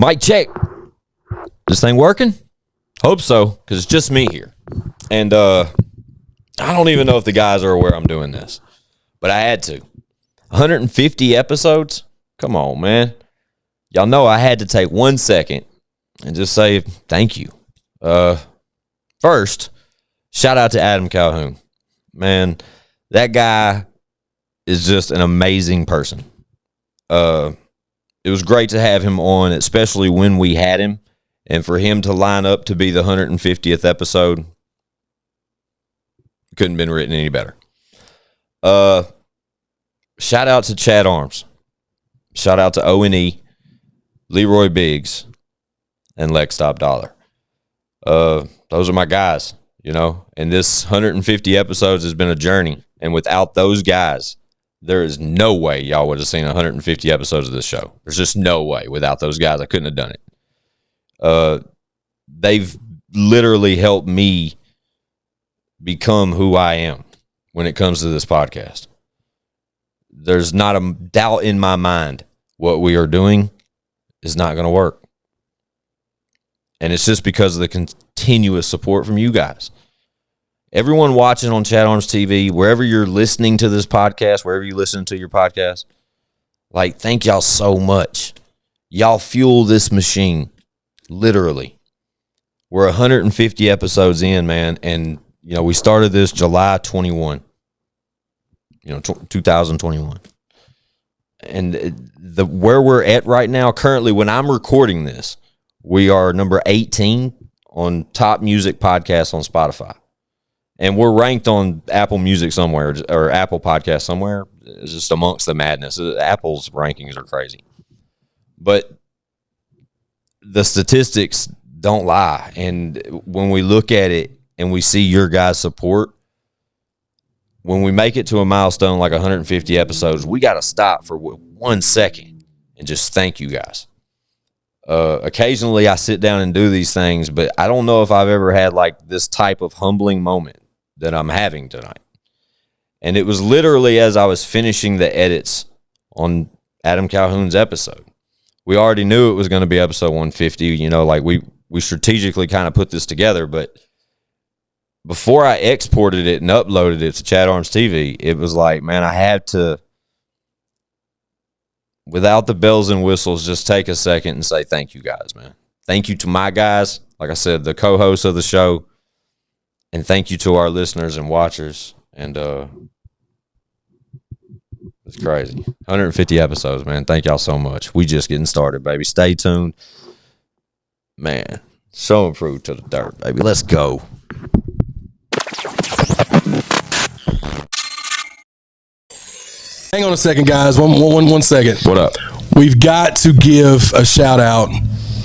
Mic check. This thing working? Hope so, because it's just me here. And I don't even know if the guys are aware I'm doing this, but I had to. 150 episodes? Come on, man. Y'all know I had to take 1 second and just say thank you. First, shout out to Adam Calhoun. Man, that guy is just an amazing person. It was great to have him on, especially when we had him, and for him to line up to be the 150th episode, couldn't have been written any better. Shout out to Chad Arms. Shout out to O&E, Leroy Biggs, and Lex Stop Dollar. Those are my guys, you know, and this 150 episodes has been a journey, and without those guys, there is no way y'all would have seen 150 episodes of this show. There's just no way. Without those guys, I couldn't have done it. They've literally helped me become who I am when it comes to this podcast. There's not a doubt in my mind what we are doing is not going to work. And it's just because of the continuous support from you guys. Everyone watching on ChadArmesTV, wherever you're listening to this podcast, wherever you listen to your podcast, like, thank y'all so much. Y'all fuel this machine, literally. We're 150 episodes in, man, and, you know, we started this July 21, 2021. And where we're at right now, currently, when I'm recording this, we are number 18 on top music podcasts on Spotify. And we're ranked on Apple Music somewhere, or Apple Podcast somewhere. It's just amongst the madness. Apple's rankings are crazy. But the statistics don't lie. And when we look at it and we see your guys' support, when we make it to a milestone like 150 episodes, we got to stop for 1 second and just thank you guys. Occasionally I sit down and do these things, but I don't know if I've ever had like this type of humbling moment that I'm having tonight. And it was literally as I was finishing the edits on Adam Calhoun's episode. We already knew it was going to be episode 150, you know, like we strategically kind of put this together, but before I exported it and uploaded it to ChadArmesTV, it was like, man, I had to, without the bells and whistles, just take a second and say thank you guys, man. Thank you to my guys, like I said, the co-hosts of the show, and thank you to our listeners and watchers. And it's crazy. 150 episodes, man. Thank y'all so much. We just getting started, baby. Stay tuned. Man, so improved to the dirt, baby. Let's go. Hang on a second, guys. One second. What up? We've got to give a shout out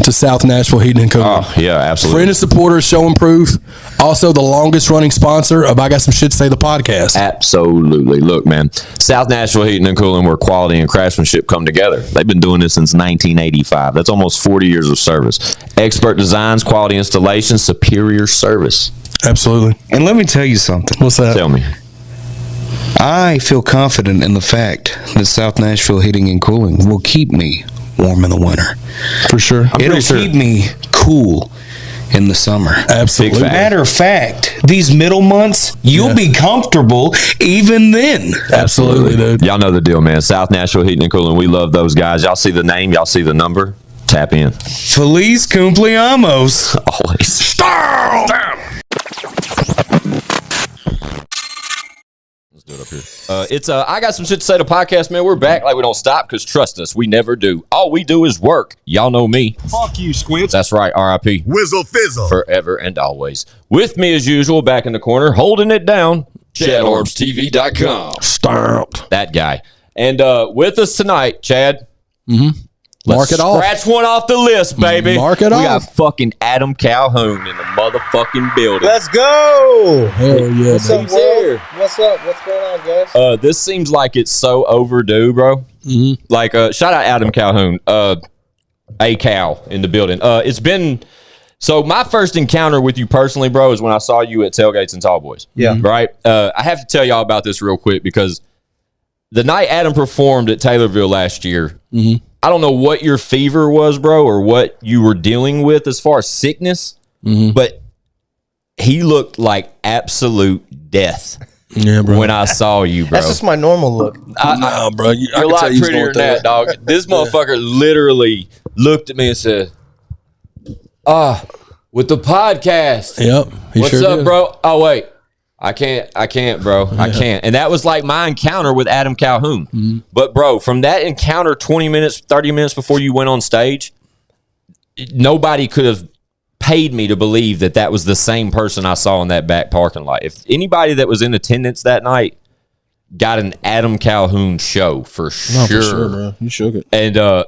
to South Nashville Heating and Cooling. Oh, yeah, absolutely. Friend and supporter, show and proof. Also, the longest running sponsor of I Got Some Shit to Say, the podcast. Absolutely. Look, man, South Nashville Heating and Cooling, where quality and craftsmanship come together. They've been doing this since 1985. That's almost 40 years of service. Expert designs, quality installation, superior service. Absolutely. And let me tell you something. What's that? Tell me. I feel confident in the fact that South Nashville Heating and Cooling will keep me warm in the winter. For sure. It'll keep me cool in the summer. Absolutely. Matter of fact, these middle months, you'll be comfortable even then. Absolutely, dude. Y'all know the deal, man. South Nashville Heating and Cooling. We love those guys. Y'all see the name. Y'all see the number. Tap in. Feliz cumpleaños. Always. Let's do it up here. It's I Got Some Shit to Say, the podcast, man. We're back like we don't stop, because trust us, we never do. All we do is work. Y'all know me. Fuck you, Squints. That's right, R.I.P. Whizzle fizzle. Forever and always. With me, as usual, back in the corner, holding it down, ChadArmesTV.com. Stamped. That guy. And with us tonight, Chad. Mark it off. Scratch one off the list, baby. Mark it off. We got fucking Adam Calhoun in the motherfucking building. Let's go! Hell yeah, What's up, He's world? here. What's up? What's going on, guys? This seems like it's so overdue, bro. Like, shout out Adam Calhoun, ACAL in the building. It's been, so my first encounter with you personally, bro, is when I saw you at Tailgates and Tall Boys. Yeah. Right? I have to tell y'all about this real quick, because the night Adam performed at Taylorville last year, I don't know what your fever was, bro, or what you were dealing with as far as sickness, but he looked like absolute death. Yeah, bro. When I saw you, bro. That's just my normal look. Nah, bro. You're a lot prettier than that, dog. This motherfucker literally looked at me and said, with the podcast. Yep. What's up, bro? Oh, wait. I can't, bro. I can't. And that was like my encounter with Adam Calhoun. But, bro, from that encounter 20 minutes, 30 minutes before you went on stage, nobody could have paid me to believe that that was the same person I saw in that back parking lot. If anybody that was in attendance that night got an Adam Calhoun show, for sure. No, for sure, bro. You shook it. And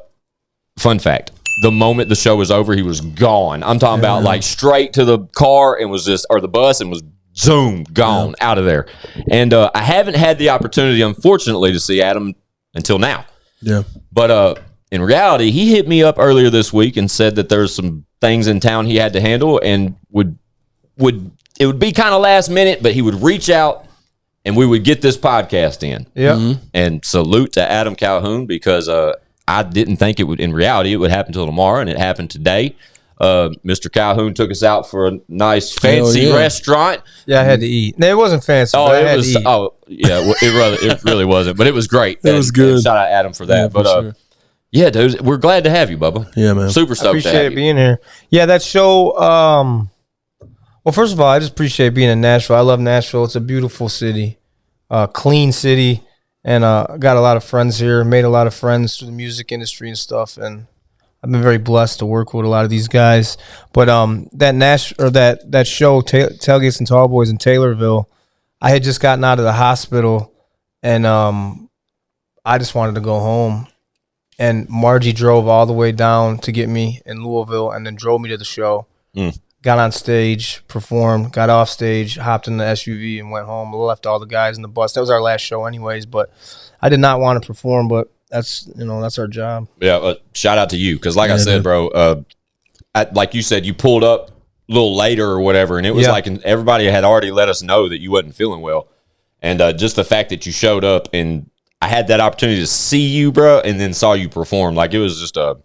fun fact, the moment the show was over, he was gone. I'm talking about like straight to the car and was just, or the bus, and was zoom, gone out of there. And I haven't had the opportunity, unfortunately, to see Adam until now. Yeah. But in reality, he hit me up earlier this week and said that there's some things in town he had to handle, and would it would be kind of last minute, but he would reach out and we would get this podcast in. Yeah. And salute to Adam Calhoun, because I didn't think it would, in reality, it would happen till tomorrow, and it happened today. Mr. Calhoun took us out for a nice fancy restaurant. Yeah, I had to eat. No, it wasn't fancy. Oh, but I it had was. to eat. Oh, yeah. Well, it really wasn't, but it was great. It was good. And shout out Adam for that. Yeah, but for sure. yeah, dude, we're glad to have you, Bubba. Yeah, man. Super I stoked to appreciate have you. being here. Yeah, that show. Well, first of all, I just appreciate being in Nashville. I love Nashville. It's a beautiful city, clean city, and got a lot of friends here. Made a lot of friends through the music industry and stuff, and I've been very blessed to work with a lot of these guys. But that show, Tailgates and Tallboys in Taylorville, I had just gotten out of the hospital, and I just wanted to go home. And Margie drove all the way down to get me in Louisville, and then drove me to the show. Got on stage, performed, got off stage, hopped in the SUV, and went home. Left all the guys in the bus. That was our last show anyways, but I did not want to perform, but that's our job. Yeah, shout out to you, because like I said, bro, like you said, you pulled up a little later or whatever, and it was like everybody had already let us know that you wasn't feeling well. And just the fact that you showed up, and I had that opportunity to see you, bro, and then saw you perform, like it was just a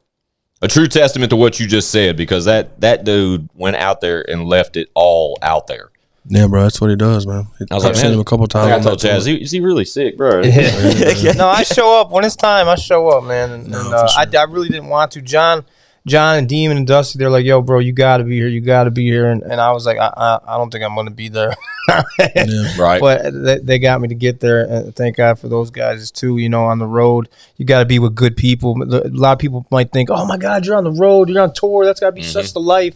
true testament to what you just said, because that dude went out there and left it all out there. Yeah, bro, that's what he does, man. I've seen him a couple times. I told Chaz, is he really sick, bro? No, I show up when it's time. I show up, man, and sure. I really didn't want to. John and Demon and Dusty, they're like, "Yo, bro, you got to be here. You got to be here." And I was like, "I don't think I'm going to be there." Right. But they got me to get there, and thank God for those guys too. On the road, you got to be with good people. A lot of people might think, "Oh my God, you're on the road. You're on tour. That's got to be such the life."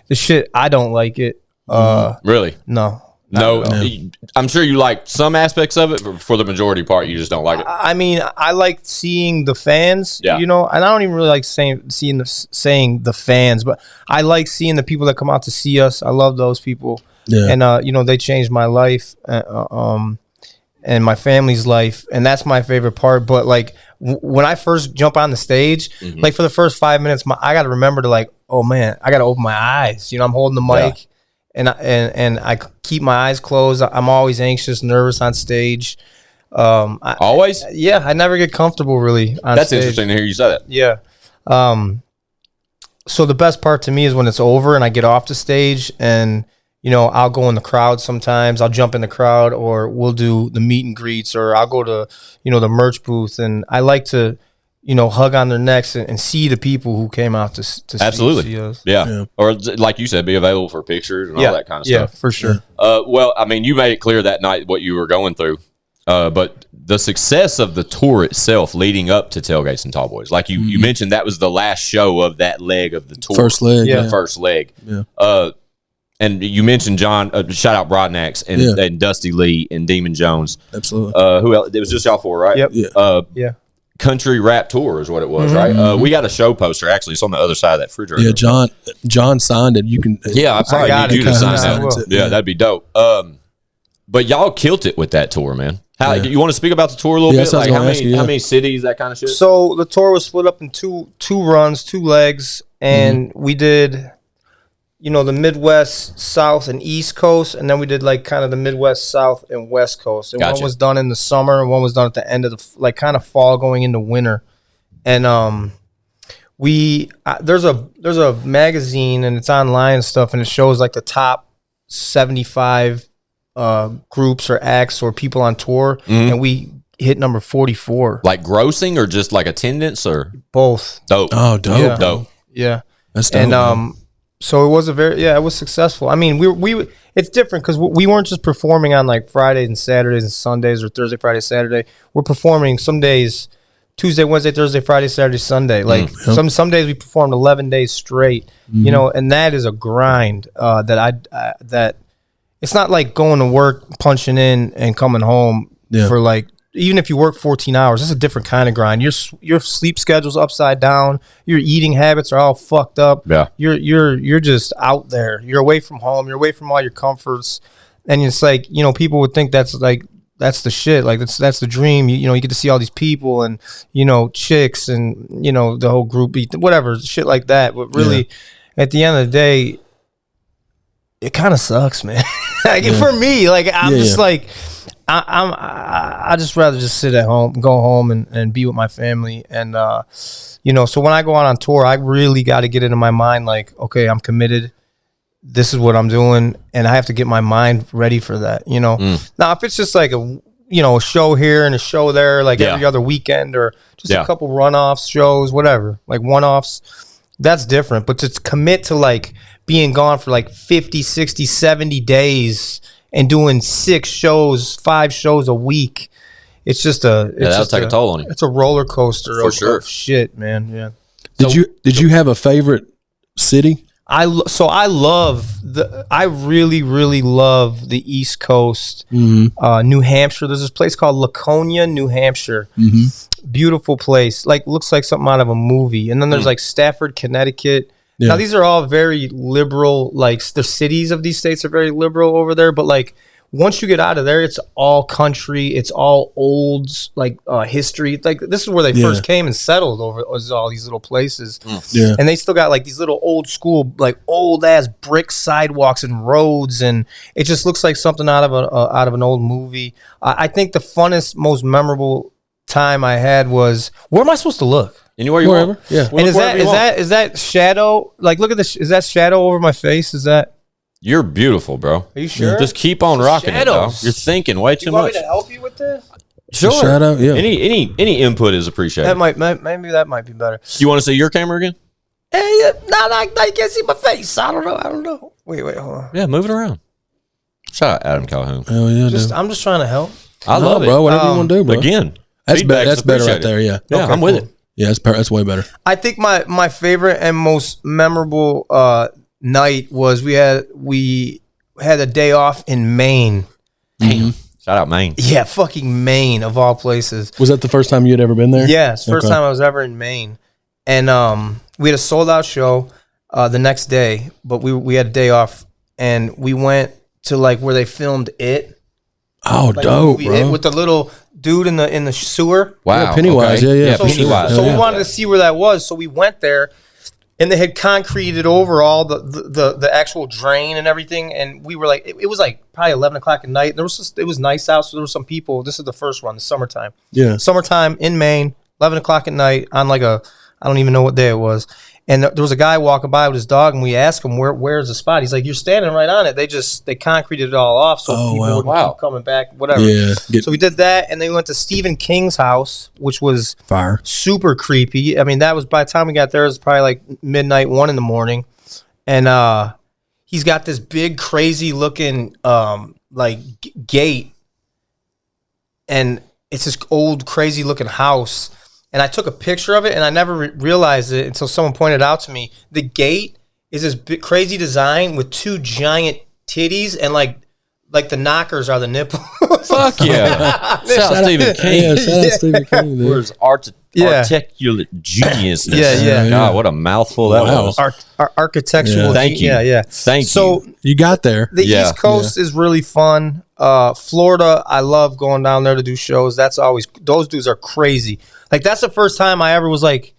The shit, I don't like it. Really? No. I'm sure you like some aspects of it, but for the majority part, you just don't like it. I mean, I like seeing the fans, and I don't even really like saying the fans, but I like seeing the people that come out to see us. I love those people, and they changed my life, and my family's life, and that's my favorite part. But like when I first jump on the stage, like for the first 5 minutes, I got to remember to like, oh man, I got to open my eyes. I'm holding the mic. Yeah. And I keep my eyes closed. I'm always anxious, nervous on stage. Always? Yeah, I never get comfortable really on That's stage. interesting to hear you say that. Yeah. So the best part to me is when it's over and I get off the stage, and I'll go in the crowd sometimes. I'll jump in the crowd, or we'll do the meet and greets, or I'll go to the merch booth, and I like to hug on their necks and see the people who came out to see us. Yeah. Or like you said, be available for pictures and all that kind of stuff. Yeah, for sure. Well, I mean, you made it clear that night what you were going through, but the success of the tour itself leading up to Tailgates and Tallboys, like you mentioned, that was the last show of that leg of the tour. First leg. The first leg. Yeah. And you mentioned John, shout out Broadnax and Dusty Lee and Demon Jones. Absolutely. Who else? It was just y'all four, right? Yep. Yeah. Country rap tour is what it was, right? We got a show poster, actually. It's on the other side of that refrigerator. Yeah, John signed it. You can. Yeah, I probably need you to sign that. Yeah, that'd be dope. But y'all killed it with that tour, man. You want to speak about the tour a little bit? Like how many cities, that kind of shit? So the tour was split up in two runs, 2 legs, and we did the Midwest, South, and East Coast, and then we did like kind of the Midwest, South, and West Coast. And Gotcha. One was done in the summer, and one was done at the end of the like kind of fall going into winter. And there's a magazine and it's online and stuff, and it shows like the top 75 groups or acts or people on tour, and we hit number 44. Like grossing or just like attendance or both? Dope. Oh, dope. Yeah. Dope. Yeah. That's dope. And man. so it was it was successful. I mean, we it's different because we weren't just performing on like Fridays and Saturdays and Sundays or Thursday, Friday, Saturday. We're performing some days Tuesday, Wednesday, Thursday, Friday, Saturday, Sunday. Like some days we performed 11 days straight, you know, and that is a grind that it's not like going to work, punching in and coming home for like, even if you work 14 hours, it's a different kind of grind. Your sleep schedule's upside down. Your eating habits are all fucked up. Yeah. You're just out there. You're away from home. You're away from all your comforts. And it's like, you know, people would think that's the shit. Like that's the dream. You know, you get to see all these people and, you know, chicks and, you know, the whole group, whatever, shit like that. But really, at the end of the day, it kind of sucks, man. Like for me, like I'm just like, I just rather just sit at home, go home and be with my family. And, you know, so when I go out on tour, I really got to get it in my mind, like, okay, I'm committed. This is what I'm doing. And I have to get my mind ready for that, you know? Now, if it's just like a show here and a show there, like every other weekend or just a couple runoffs shows, whatever, like one-offs, that's different. But to commit to like being gone for like 50, 60, 70 days and doing 5 shows a week, it's just that'll take a toll on you. It's a roller coaster of shit, man. Yeah. Did you have a favorite city? I really, really love the East Coast, New Hampshire. There's this place called Laconia, New Hampshire. Beautiful place. Like, looks like something out of a movie. And then there's like Stafford, Connecticut. Yeah. Now, these are all very liberal, like the cities of these states are very liberal over there. But like once you get out of there, it's all country. It's all old, like history. Like this is where they first came and settled over all these little places. Yeah. And they still got like these little old school, like old ass brick sidewalks and roads. And it just looks like something out of an old movie. I think the funnest, most memorable time I had was, where am I supposed to look? Anywhere you want. Yeah. And is that shadow? Like, look at this. Is that shadow over my face? Is that? You're beautiful, bro. Are you sure? Just keep on rocking it, though. You're thinking way too much. You want me to help you with this? Sure. Shadow, yeah. Any input is appreciated. Maybe that might be better. You want to see your camera again? No, you can't see my face. I don't know. Wait, hold on. Yeah, move it around. Shout out Adam Calhoun. Hell yeah, I'm just trying to help. I love it, bro. Whatever you want to do, bro. Again, that's better. That's better right there. Yeah, yeah, I'm with it. Yeah, that's way better. I think my favorite and most memorable night was we had a day off in Maine. Damn. Shout out Maine. Yeah, fucking Maine of all places. Was that the first time you had ever been there? Yeah, it's the first time I was ever in Maine. And we had a sold out show the next day, but we had a day off and we went to like where they filmed It. Oh, like dope, bro. It with the little dude in the sewer. Wow. Yeah, Pennywise. Okay. Yeah. So, Pennywise. So we wanted to see where that was. So we went there. And they had concreted over all the actual drain and everything, and we were like, it was like probably 11 o'clock at night. It was nice out, so there were some people. This is the first run, the summertime. Yeah, summertime in Maine, 11 o'clock at night on like I don't even know what day it was. And there was a guy walking by with his dog, and we asked him where's the spot. He's like, you're standing right on it. They concreted it all off, so people wouldn't keep coming back, whatever. Yeah. So we did that, and then we went to Stephen King's house, which was fire, super creepy. I mean, that was by the time we got there, it was probably like midnight, 1 a.m, and he's got this big, crazy looking gate, and it's this old, crazy looking house. And I took a picture of it, and I never realized it until someone pointed out to me. The gate is this big, crazy design with 2 giant titties, and like the knockers are the nipples. Fuck yeah! Shout out Stephen King. Yeah, shout out Stephen King. Where's articulate genius? Yeah. God, what a mouthful that was. Architectural. Thank you. Yeah. Thank you. So you got there. The East Coast is really fun. Florida, I love going down there to do shows. Those dudes are crazy. Like, that's the first time I ever was like,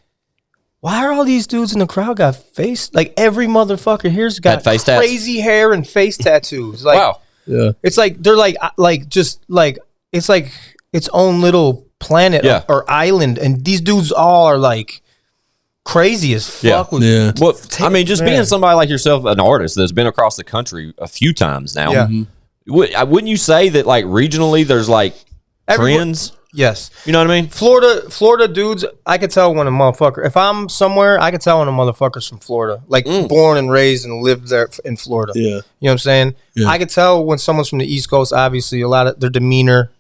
why are all these dudes in the crowd got face? Like, every motherfucker here's got face crazy hair and face tattoos. Like, wow. Yeah. It's like they're like it's like its own little planet or island, and these dudes all are like crazy as fuck. Yeah. Well, I mean, just Man. being somebody like yourself, an artist that's been across the country a few times now. Yeah. Wouldn't you say that like regionally there's like trends? Yes. You know what I mean? Florida dudes, I could tell when a motherfucker, if I'm somewhere, I could tell when a motherfucker's from Florida. Like born and raised and lived there in Florida. Yeah. You know what I'm saying? Yeah. I could tell when someone's from the East Coast, obviously, a lot of their demeanor,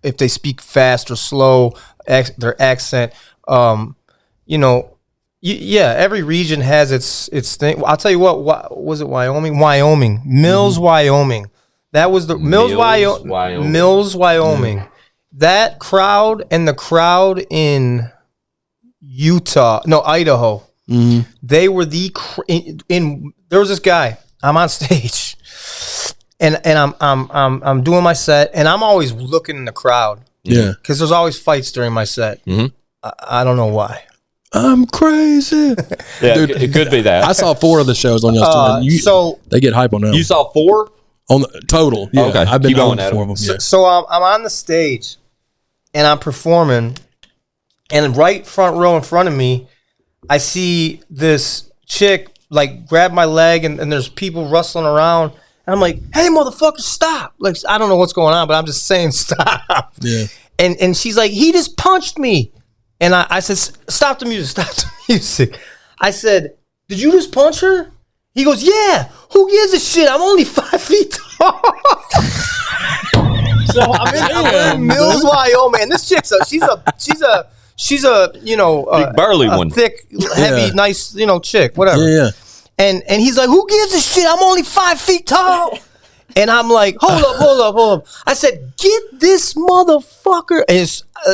if they speak fast or slow, their accent, you know, yeah, every region has its thing. I'll tell you what was it Wyoming? Mills, Wyoming. That was the Mills, Wyoming. Mills, Wyoming. Yeah. That crowd and the crowd in Idaho. Mm-hmm. They were there was this guy. I'm on stage, and I'm doing my set, and I'm always looking in the crowd. Yeah, because there's always fights during my set. Mm-hmm. I don't know why. I'm crazy. Yeah, dude, it could be that. I saw 4 of the shows on y'all's tour. They get hype on them. You saw 4 on the total? Yeah, okay. I've been going to 4 of them. Yeah. So I'm on the stage, and I'm performing, and right front row in front of me, I see this chick like grab my leg, and there's people rustling around, and I'm like, "Hey, motherfucker, stop!" Like I don't know what's going on, but I'm just saying stop. Yeah. And she's like, "He just punched me." And I said, stop the music. I said, did you just punch her? He goes, yeah. Who gives a shit? I'm only 5 feet tall. So I'm in Mills, Wyoming. And this chick's she's a big burly one, thick, heavy, nice, chick, whatever. Yeah. And he's like, who gives a shit? I'm only 5 feet tall. And I'm like, hold up. I said, get this motherfucker. And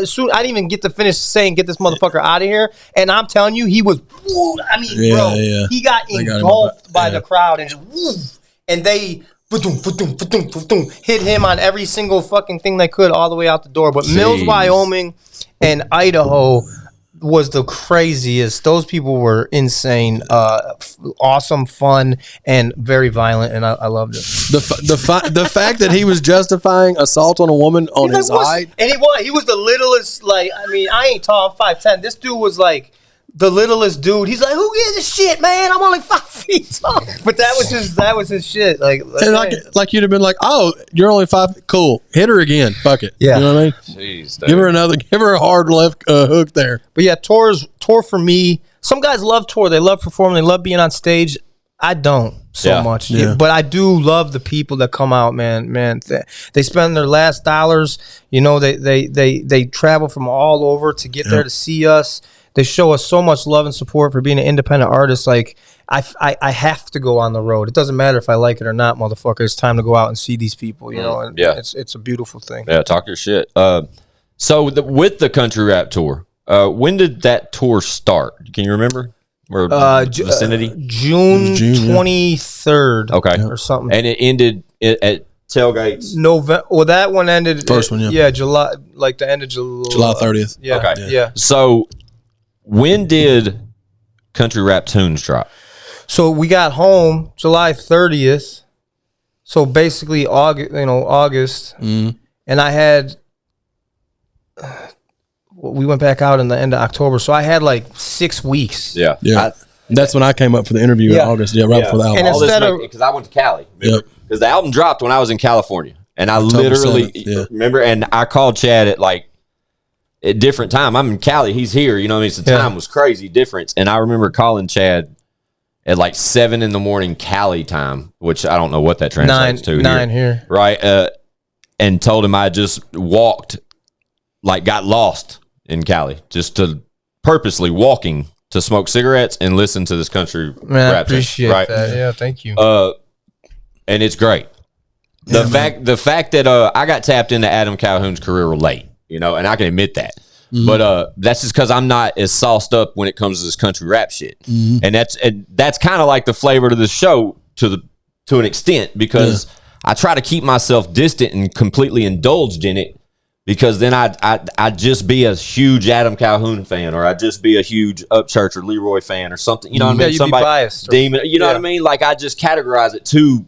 soon I didn't even get to finish saying, get this motherfucker out of here. And I'm telling you, he was, he got engulfed by the crowd and just, and they hit him on every single fucking thing they could all the way out the door. But Mills, Wyoming and Idaho was the craziest. Those people were insane, awesome, fun, and very violent, and I loved it. The fact that he was justifying assault on a woman on his height, and he was the littlest. Like, I mean, I ain't tall, I'm 5'10". This dude was like the littlest dude. He's like, who gives a shit, man? I'm only 5 feet tall. But that was his shit. Like you'd have been like, oh, you're only 5 feet. Cool. Hit her again. Fuck it. Yeah. You know what I mean? Jeez, give her a hard left hook there. But yeah, tour for me. Some guys love tour. They love performing. They love being on stage. I don't so much. Yeah. But I do love the people that come out, man. They spend their last dollars. They travel from all over to get there to see us. They show us so much love and support for being an independent artist. Like, I have to go on the road. It doesn't matter if I like it or not, motherfucker. It's time to go out and see these people, And it's a beautiful thing. Yeah, talk your shit. So with the country rap tour, when did that tour start? Can you remember? Or vicinity? June 23rd. Okay. Or something. And it ended at Tailgates. November. Well, that one ended. First one, yeah. Yeah, July, like the end of July. July 30th. Yeah. Okay. Yeah. So when did Country Rap Tunes drop? So we got home July 30th. So basically August. Mm. And I had, we went back out in the end of October. So I had like 6 weeks. Yeah. That's when I came up for the interview in August. Yeah, right before the album. And instead of, because I went to Cali. Because the album dropped when I was in California. And I literally remember, and I called Chad at like, at different time. I'm in Cali. He's here. You know what I mean? So time was crazy difference. And I remember calling Chad at like 7 a.m. Cali time, which I don't know what that translates to. 9 here. Right. And told him I just walked, like got lost in Cali, just to purposely walking to smoke cigarettes and listen to this country rap. I appreciate that. Yeah, thank you. And it's great. The fact that I got tapped into Adam Calhoun's career late. And I can admit that. Mm-hmm. But that's just because I'm not as sauced up when it comes to this country rap shit. Mm-hmm. And that's kind of like the flavor to the show to an extent, because I try to keep myself distant and completely indulged in it, because then I'd just be a huge Adam Calhoun fan, or I'd just be a huge Upchurch or Leroy fan or something. You know what I mean? Somebody be biased. Demon. You know what I mean? Like, I just categorize it to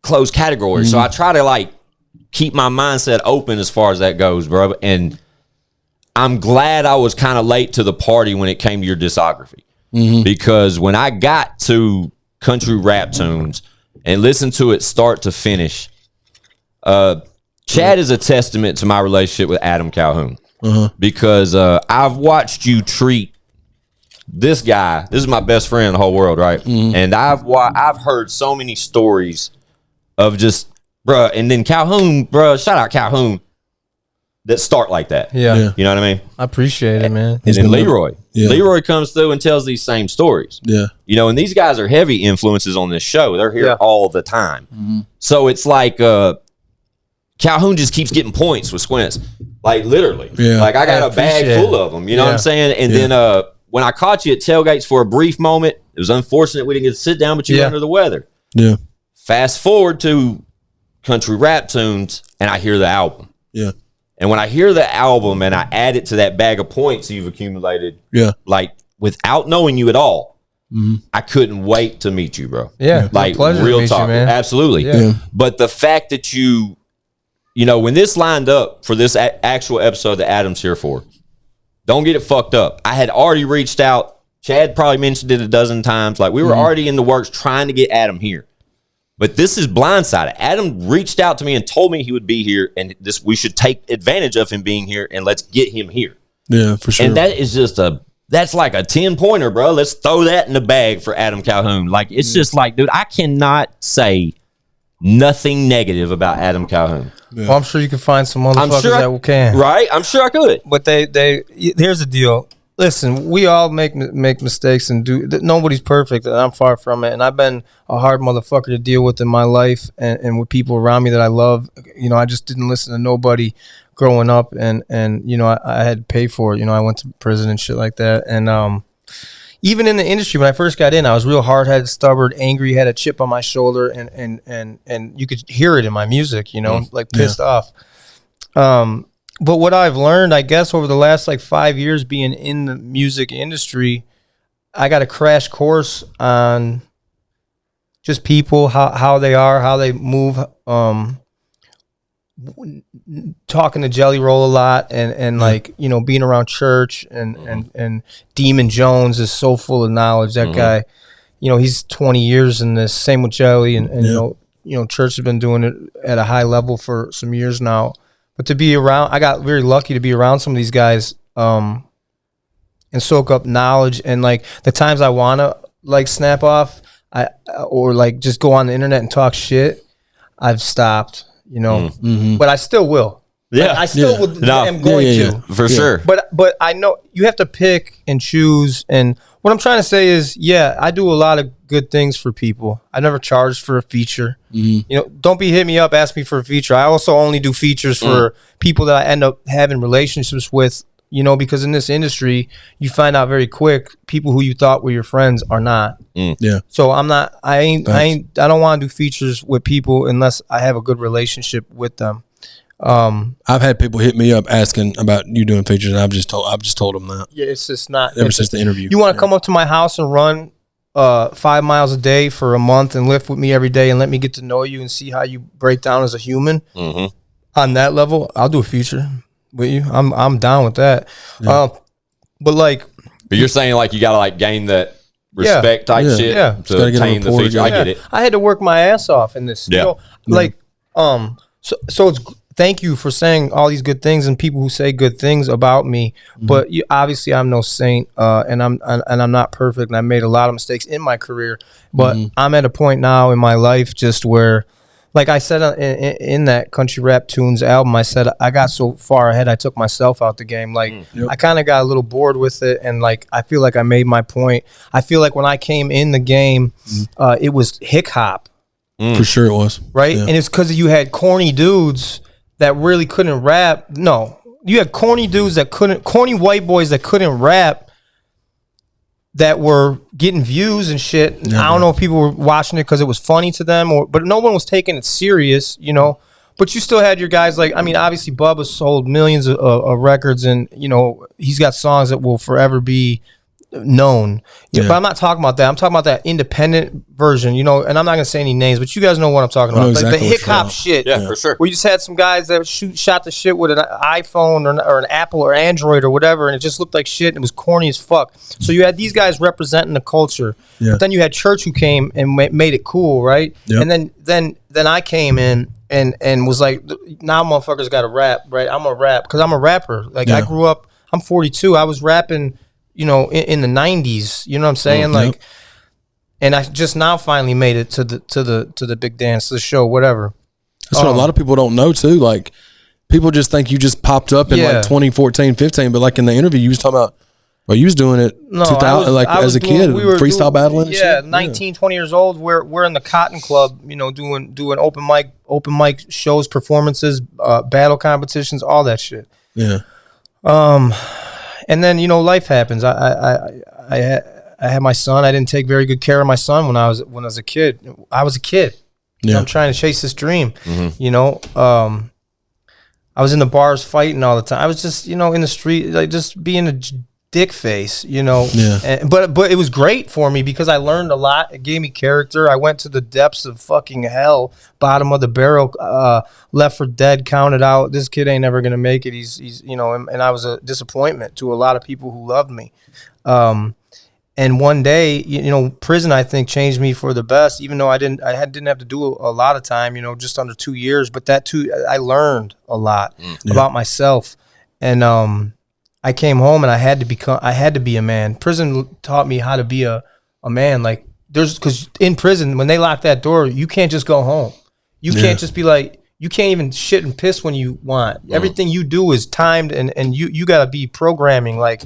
closed categories. Mm-hmm. So I try to like keep my mindset open as far as that goes, bro. And I'm glad I was kind of late to the party when it came to your discography. Because when I got to Country Rap Tunes and listened to it start to finish, Chad is a testament to my relationship with Adam Calhoun. Because I've watched you treat this guy. This is my best friend in the whole world, right? And I've heard so many stories of just, bruh, and then Calhoun, bruh, shout out Calhoun, that start like that. Yeah. You know what I mean? I appreciate it, man. And then Leroy. Leroy comes through and tells these same stories. Yeah. You know, and these guys are heavy influences on this show. They're here all the time. So it's like Calhoun just keeps getting points with Squints. Like, literally. Yeah. Like, I got a bag full of them. You know what I'm saying? And then when I caught you at tailgates for a brief moment, it was unfortunate we didn't get to sit down, but you were under the weather. Yeah. Fast forward to Country Rap Tunes, and I hear the album. Yeah. And when I hear the album and I add it to that bag of points you've accumulated, like without knowing you at all, I couldn't wait to meet you, bro. Yeah. Like Pleasure to real meet talk. you, man. Absolutely. Yeah. But the fact that you know, when this lined up for this actual episode that Adam's here for, don't get it fucked up. I had already reached out. Chad probably mentioned it a dozen times. Like we were already in the works trying to get Adam here. But this is blindsided. Adam reached out to me and told me he would be here, and we should take advantage of him being here, and let's get him here. Yeah, for sure. And that is just that's like a 10-pointer, bro. Let's throw that in the bag for Adam Calhoun. Like, it's just like, dude, I cannot say nothing negative about Adam Calhoun. Yeah. Well, I'm sure you can find some motherfuckers that can. Right? I'm sure I could. But here's the deal. Listen, we all make mistakes and nobody's perfect, and I'm far from it. And I've been a hard motherfucker to deal with in my life and with people around me that I love. You know, I just didn't listen to nobody growing up, and you know, I had to pay for it. You know, I went to prison and shit like that. And even in the industry, when I first got in, I was real hard-headed, stubborn, angry, had a chip on my shoulder, and you could hear it in my music, you know, like pissed off. But what I've learned, I guess, over the last like 5 years being in the music industry, I got a crash course on just people, how they are, how they move, talking to Jelly Roll a lot, and like, you know, being around church and Demon Jones is so full of knowledge. That guy, you know, he's 20 years in this. Same with Jelly, and you know, church has been doing it at a high level for some years now. But to be around, I got very lucky to be around some of these guys and soak up knowledge. And like the times I want to like snap off, or like just go on the internet and talk shit, I've stopped, you know. But I still will. Yeah, like, I still am going to for sure. But I know you have to pick and choose. And what I'm trying to say is, I do a lot of good things for people. I never charged for a feature. You know, don't be hit me up, ask me for a feature. I also only do features for people that I end up having relationships with. You know, because in this industry, you find out very quick people who you thought were your friends are not. Yeah. So I don't want to do features with people unless I have a good relationship with them. I've had people hit me up asking about you doing features, and I've just told them that. Yeah, it's just not ever since the interview. You want to come up to my house and run 5 miles a day for a month and lift with me every day and let me get to know you and see how you break down as a human. On that level, I'll do a feature with you. I'm down with that. But you're saying like you gotta like gain that respect type shit to obtain the feature. I get it. I had to work my ass off in this. You know, like so it's thank you for saying all these good things and people who say good things about me. But obviously I'm no saint, and I'm not perfect, and I made a lot of mistakes in my career. But I'm at a point now in my life just where, like I said in that Country Rap Tunes album, I said I got so far ahead I took myself out the game. Like I kind of got a little bored with it, and like I feel like I made my point. I feel like when I came in the game, it was hick hop. For sure it was. Right? And it's because you had corny dudes that really couldn't rap. No. You had corny dudes corny white boys that couldn't rap, that were getting views and shit. I don't know if people were watching it because it was funny to them, but no one was taking it serious, you know. But you still had your guys like, I mean, obviously Bubba sold millions of records, and, you know, he's got songs that will forever be known. Yeah. But I'm not talking about that. I'm talking about that independent version, you know, and I'm not going to say any names, but you guys know what I'm talking about. exactly Like the hip hop shit. Yeah, for sure. Where you just had some guys that shot the shit with an iPhone or an Apple or Android or whatever, and it just looked like shit and it was corny as fuck. So you had these guys representing the culture. Yeah. But then you had Church who came and made it cool, right? Yep. And then I came in and was like, now motherfuckers got to rap, right? I'm a rap because I'm a rapper. Like I grew up, I'm 42. I was rapping, you know, in the 90s. You know what I'm saying? Like, and I just now finally made it to the big dance, to the show, whatever. That's what a lot of people don't know too. Like, people just think you just popped up in like 2014, 15, but like in the interview, you was talking about, well, you was doing it as a kid, we were freestyle battling. Yeah, 19, 20 years old. We're in the Cotton Club, you know, doing open mic shows, performances, battle competitions, all that shit. Yeah. And then, you know, life happens. I had my son. I didn't take very good care of my son when I was a kid. I was a kid. Yeah. I'm trying to chase this dream. You know, I was in the bars fighting all the time. I was just, you know, in the street, like just being a dick face, you know. Yeah. But it was great for me because I learned a lot. It gave me character. I went to the depths of fucking hell, bottom of the barrel, left for dead, counted out. This kid ain't never gonna make it. He's you know, and I was a disappointment to a lot of people who loved me. And one day, you know, prison I think changed me for the best. Even though I didn't have to do a lot of time, you know, just under 2 years. But that too, I learned a lot about myself. And I came home and I had to be a man. Prison taught me how to be a man. Like because in prison when they lock that door, you can't just go home. You can't just be like, you can't even shit and piss when you want. Everything you do is timed and you got to be programming like.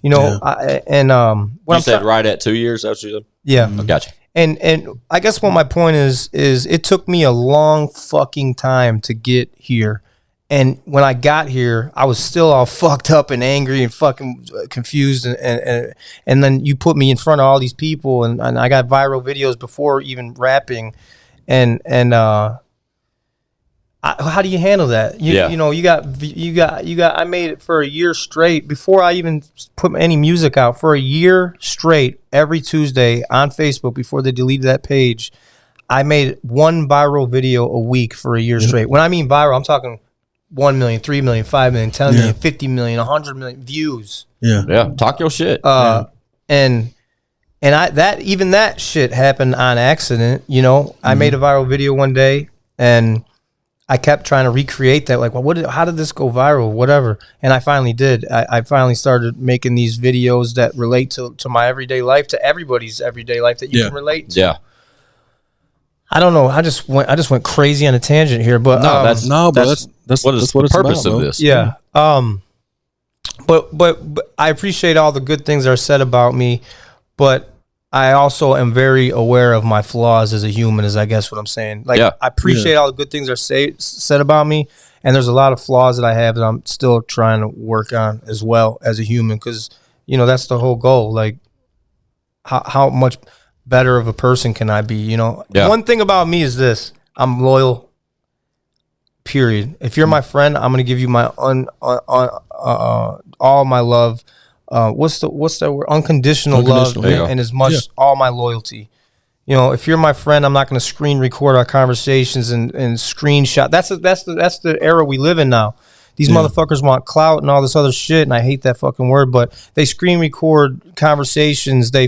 You know, you said right at 2 years. That's what you said? Yeah, gotcha. And I guess what my point is it took me a long fucking time to get here, and when I got here, I was still all fucked up and angry and fucking confused, and then you put me in front of all these people, and I got viral videos before even rapping, and how do you handle that? You know, you got. I made it for a year straight before I even put any music out. For a year straight, every Tuesday on Facebook before they deleted that page, I made one viral video a week for a year straight. When I mean viral, I'm talking 1 million, 3 million, 5 million, 10 million, 50 million, 100 million views. Yeah. Talk your shit. And that shit happened on accident. You know, I made a viral video one day and I kept trying to recreate that, like, well, how did this go viral, whatever. And I finally did. I finally started making these videos that relate to my everyday life, to everybody's everyday life that you can relate to. Yeah. I don't know. I just went crazy on a tangent here, but that's what the purpose of this. Yeah. But I appreciate all the good things that are said about me, but I also am very aware of my flaws as a human, is I guess what I'm saying. Like, I appreciate all the good things that are said about me, and there's a lot of flaws that I have that I'm still trying to work on as well as a human, because, you know, that's the whole goal. Like, how much better of a person can I be, you know? Yeah. One thing about me is this. I'm loyal, period. If you're my friend, I'm going to give you my all my love. What's that word? Unconditional love and as much all my loyalty. You know, if you're my friend, I'm not going to screen record our conversations and screenshot. That's the era we live in now. These motherfuckers want clout and all this other shit, and I hate that fucking word. But they screen record conversations. They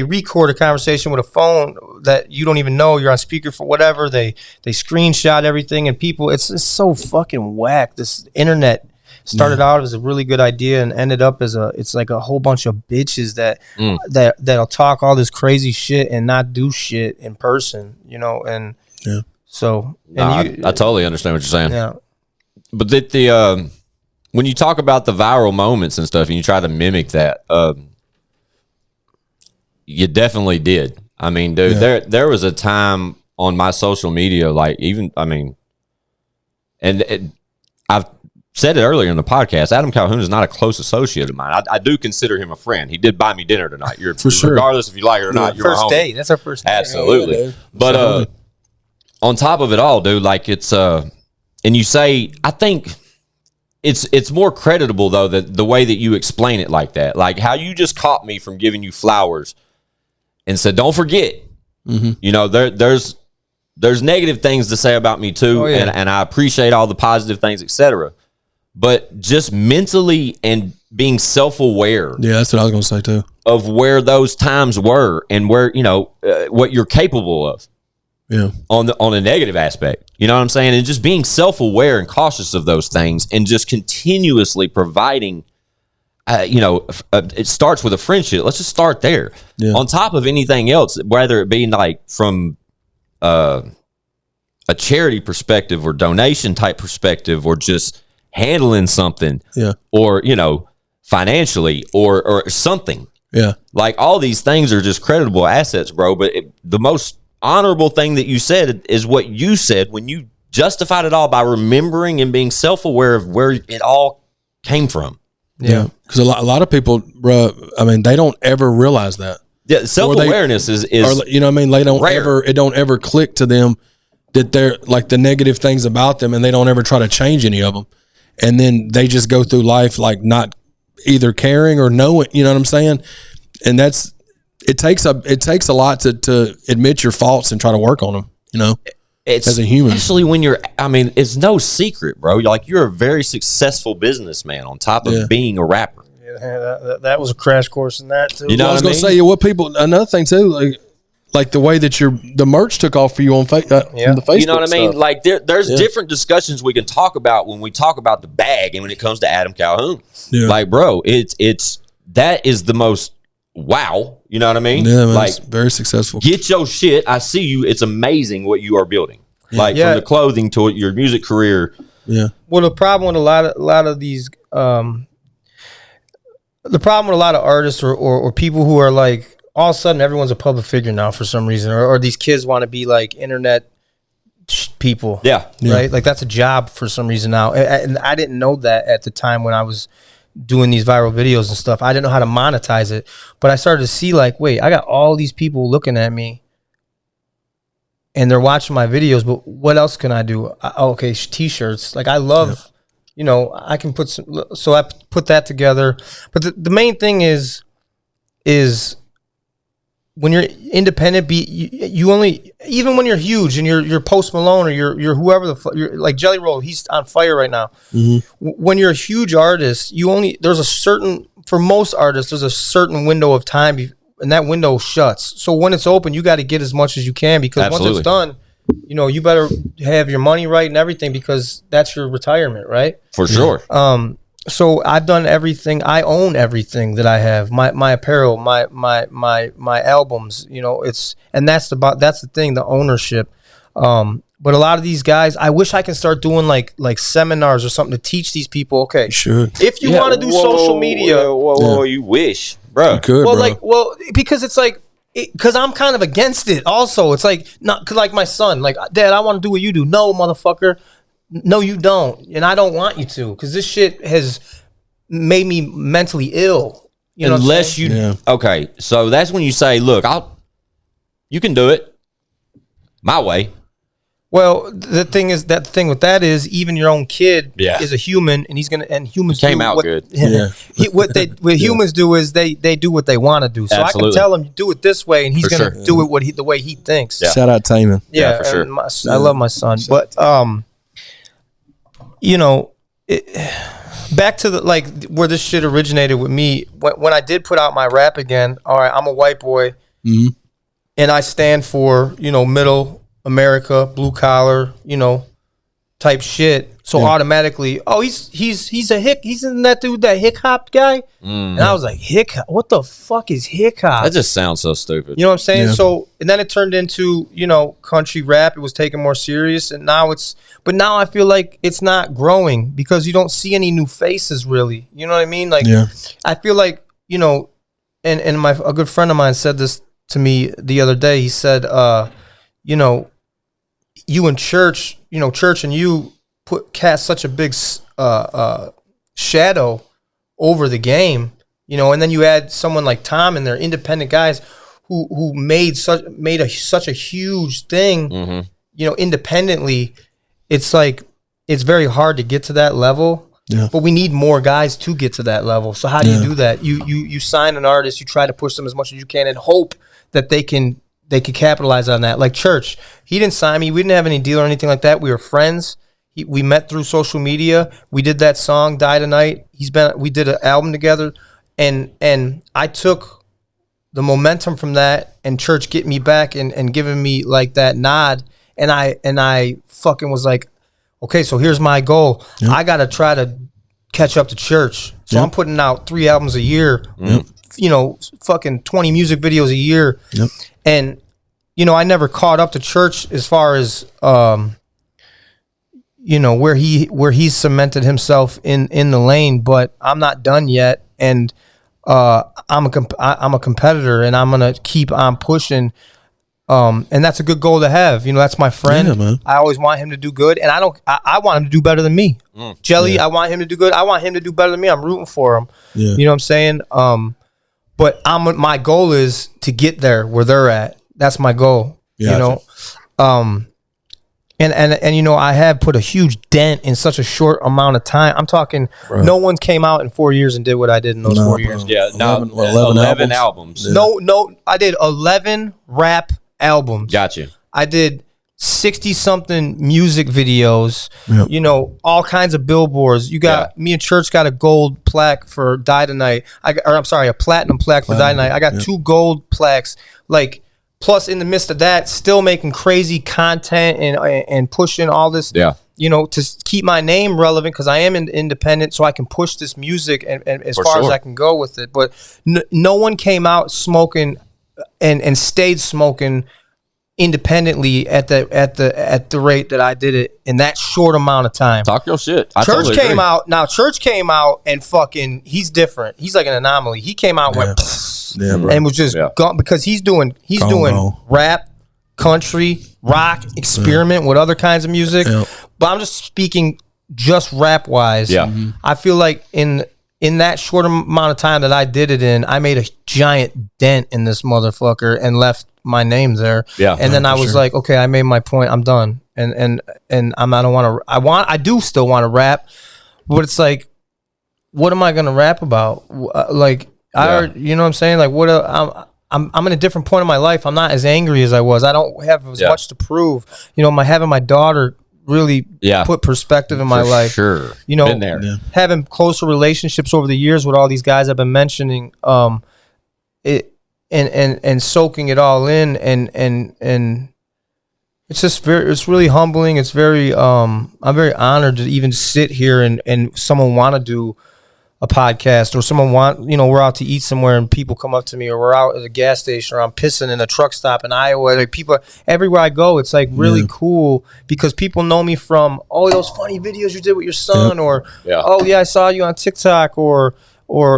record a conversation with a phone that you don't even know. You're on speaker for whatever. They screenshot everything, and people. It's so fucking whack. This internet started out as a really good idea and ended up as it's like a whole bunch of bitches that'll talk all this crazy shit and not do shit in person, you know, and so I totally understand what you're saying. Yeah. But the when you talk about the viral moments and stuff and you try to mimic that, you definitely did. I mean, dude, there was a time on my social media, like I've said it earlier in the podcast, Adam Calhoun is not a close associate of mine. I do consider him a friend. He did buy me dinner tonight. For sure. Regardless if you like it or not, you're first date. That's our first date. Absolutely. But on top of it all, dude, like it's and you say, I think it's more creditable though that the way that you explain it like that, like how you just caught me from giving you flowers and said, don't forget, you know, there's negative things to say about me too. And I appreciate all the positive things, etc. But just mentally and being self-aware. Yeah, that's what I was going to say too. Of where those times were and where, you know, what you're capable of. Yeah. On a negative aspect. You know what I'm saying? And just being self-aware and cautious of those things and just continuously providing, you know, it starts with a friendship. Let's just start there. Yeah. On top of anything else, whether it be like from a charity perspective or donation type perspective or just handling something, or, you know, financially or something. Yeah. Like all these things are just creditable assets, bro. But the most honorable thing that you said is what you said when you justified it all by remembering and being self-aware of where it all came from. Yeah. Because a lot of people, bro, I mean, they don't ever realize that. Yeah. Self-awareness is or, you know what I mean? They don't rare. It don't ever click to them that they're like the negative things about them and they don't ever try to change any of them. And then they just go through life like not either caring or knowing, you know what I'm saying? And it takes a lot to admit your faults and try to work on them, you know, as a human. Especially when it's no secret, bro. You're a very successful buzzman on top of being a rapper. Yeah, that was a crash course in that too. You know I was going to say, another thing too, like the way that the merch took off for you on the Facebook. You know what I mean? Stuff. Like there's different discussions we can talk about when we talk about the bag and when it comes to Adam Calhoun. Yeah. Like, bro, that is the most wow. You know what I mean? Yeah, man, like very successful. Get your shit. I see you. It's amazing what you are building. Yeah. Like from the clothing to your music career. Yeah. Well, the problem with a lot of these the problem with a lot of artists or people who are like, all of a sudden everyone's a public figure now for some reason, or these kids want to be like internet people. Yeah. Right. Like that's a job for some reason now. And I didn't know that at the time when I was doing these viral videos and stuff. I didn't know how to monetize it, but I started to see like, wait, I got all these people looking at me and they're watching my videos, but what else can I do? Okay. T-shirts. Like I love, you know, I can put so I put that together. But the main thing is when you're independent, you only, even when you're huge and you're Post Malone or you're whoever you're like Jelly Roll, he's on fire right now. Mm-hmm. When you're a huge artist, for most artists, there's a certain window of time and that window shuts. So when it's open, you got to get as much as you can because once it's done, you know, you better have your money right and everything because that's your retirement, right? For sure. So I've done everything. I own everything that I have. My apparel, my albums. You know, that's the thing, the ownership. But a lot of these guys, I wish I can start doing like seminars or something to teach these people. Okay, sure. If you want to do social media, you wish, bro. You could, bro. Because it's like. Because I'm kind of against it. Also, it's like like my son. Like, Dad, I want to do what you do. No, motherfucker. No, you don't, and I don't want you to, because this shit has made me mentally ill. You know, unless you okay. So that's when you say, "Look, you can do it my way." Well, the thing with that is even your own kid is a human, and humans came out good. What humans do is they do what they want to do. So absolutely. I can tell him do it this way, and he's going to do it the way he thinks. Yeah. Shout out Taman. Yeah, for sure. I love my son, but you know, back to where this shit originated with me. When I did put out my rap again, all right, I'm a white boy, and I stand for, you know, middle America, blue collar, you know, type shit. So automatically, he's in that dude, that hip hop guy, and I was like, hip hop? What the fuck is hip hop? That just sounds so stupid. You know what I'm saying? Yeah. So, and then it turned into, you know, country rap. It was taken more serious, and now now I feel like it's not growing because you don't see any new faces really. You know what I mean? Like, I feel like, you know, and a good friend of mine said this to me the other day. He said, you know, you in church, you know, church and you cast such a big shadow over the game, you know, and then you add someone like Tom and they're independent guys who made such a huge thing, you know, independently. It's like, it's very hard to get to that level. Yeah. But we need more guys to get to that level. So how do you do that? You sign an artist, you try to push them as much as you can and hope that they can capitalize on that. Like Church, he didn't sign me. We didn't have any deal or anything like that. We were friends. We met through social media. We did that song, Die Tonight. We did an album together, and I took the momentum from that and Church get me back and giving me like that nod, and I fucking was like, okay, so here's my goal. Yep. I gotta try to catch up to Church. So I'm putting out 3 albums a year. You know, fucking 20 music videos a year. Yep. And you know, I never caught up to Church as far as you know, where he's cemented himself in the lane, but I'm not done yet, and I'm a competitor, and I'm gonna keep on pushing, and that's a good goal to have. You know, that's my friend. Yeah, man. I always want him to do good, and I want him to do better than me. Jelly, I want him to do good. I want him to do better than me. I'm rooting for him. Yeah. You know what I'm saying? But my goal is to get there where they're at. That's my goal. Yeah, you know, and you know, I have put a huge dent in such a short amount of time. I'm talking, no one came out in 4 years and did what I did in those 4 years. Yeah, 11 albums. Yeah. No, I did 11 rap albums. Gotcha. I did 60-something music videos. Yep. You know, all kinds of billboards. You got me and Church got a gold plaque for Die Tonight. A platinum plaque for Die Tonight. I got 2 gold plaques. Like, plus, in the midst of that, still making crazy content and pushing all this, you know, to keep my name relevant, because I am independent, so I can push this music and as far as I can go with it. But no one came out smoking and stayed smoking independently at the rate that I did it in that short amount of time. Talk your shit. Church came out and fucking, he's different. He's like an anomaly. He came out and went and was just gone, because he's doing rap, country, rock, experiment with other kinds of music. But I'm just speaking just rap wise. I feel like in that short amount of time that I did it in, I made a giant dent in this motherfucker and left my name there. And then I was like, okay, I made my point. I'm done. And I do still want to rap, but it's like, what am I gonna rap about? Like, you know what I'm saying? Like, I'm in a different point in my life. I'm not as angry as I was. I don't have as much to prove. You know, having my daughter really put perspective in my life. Sure. You know, having closer relationships over the years with all these guys I've been mentioning, and soaking it all in, and it's just it's really humbling. It's very I'm very honored to even sit here and someone want to do a podcast, or someone we're out to eat somewhere and people come up to me, or we're out at a gas station, or I'm pissing in a truck stop in Iowa. Like, people everywhere I go, it's like really cool, because people know me from, those funny videos you did with your son, or I saw you on TikTok, or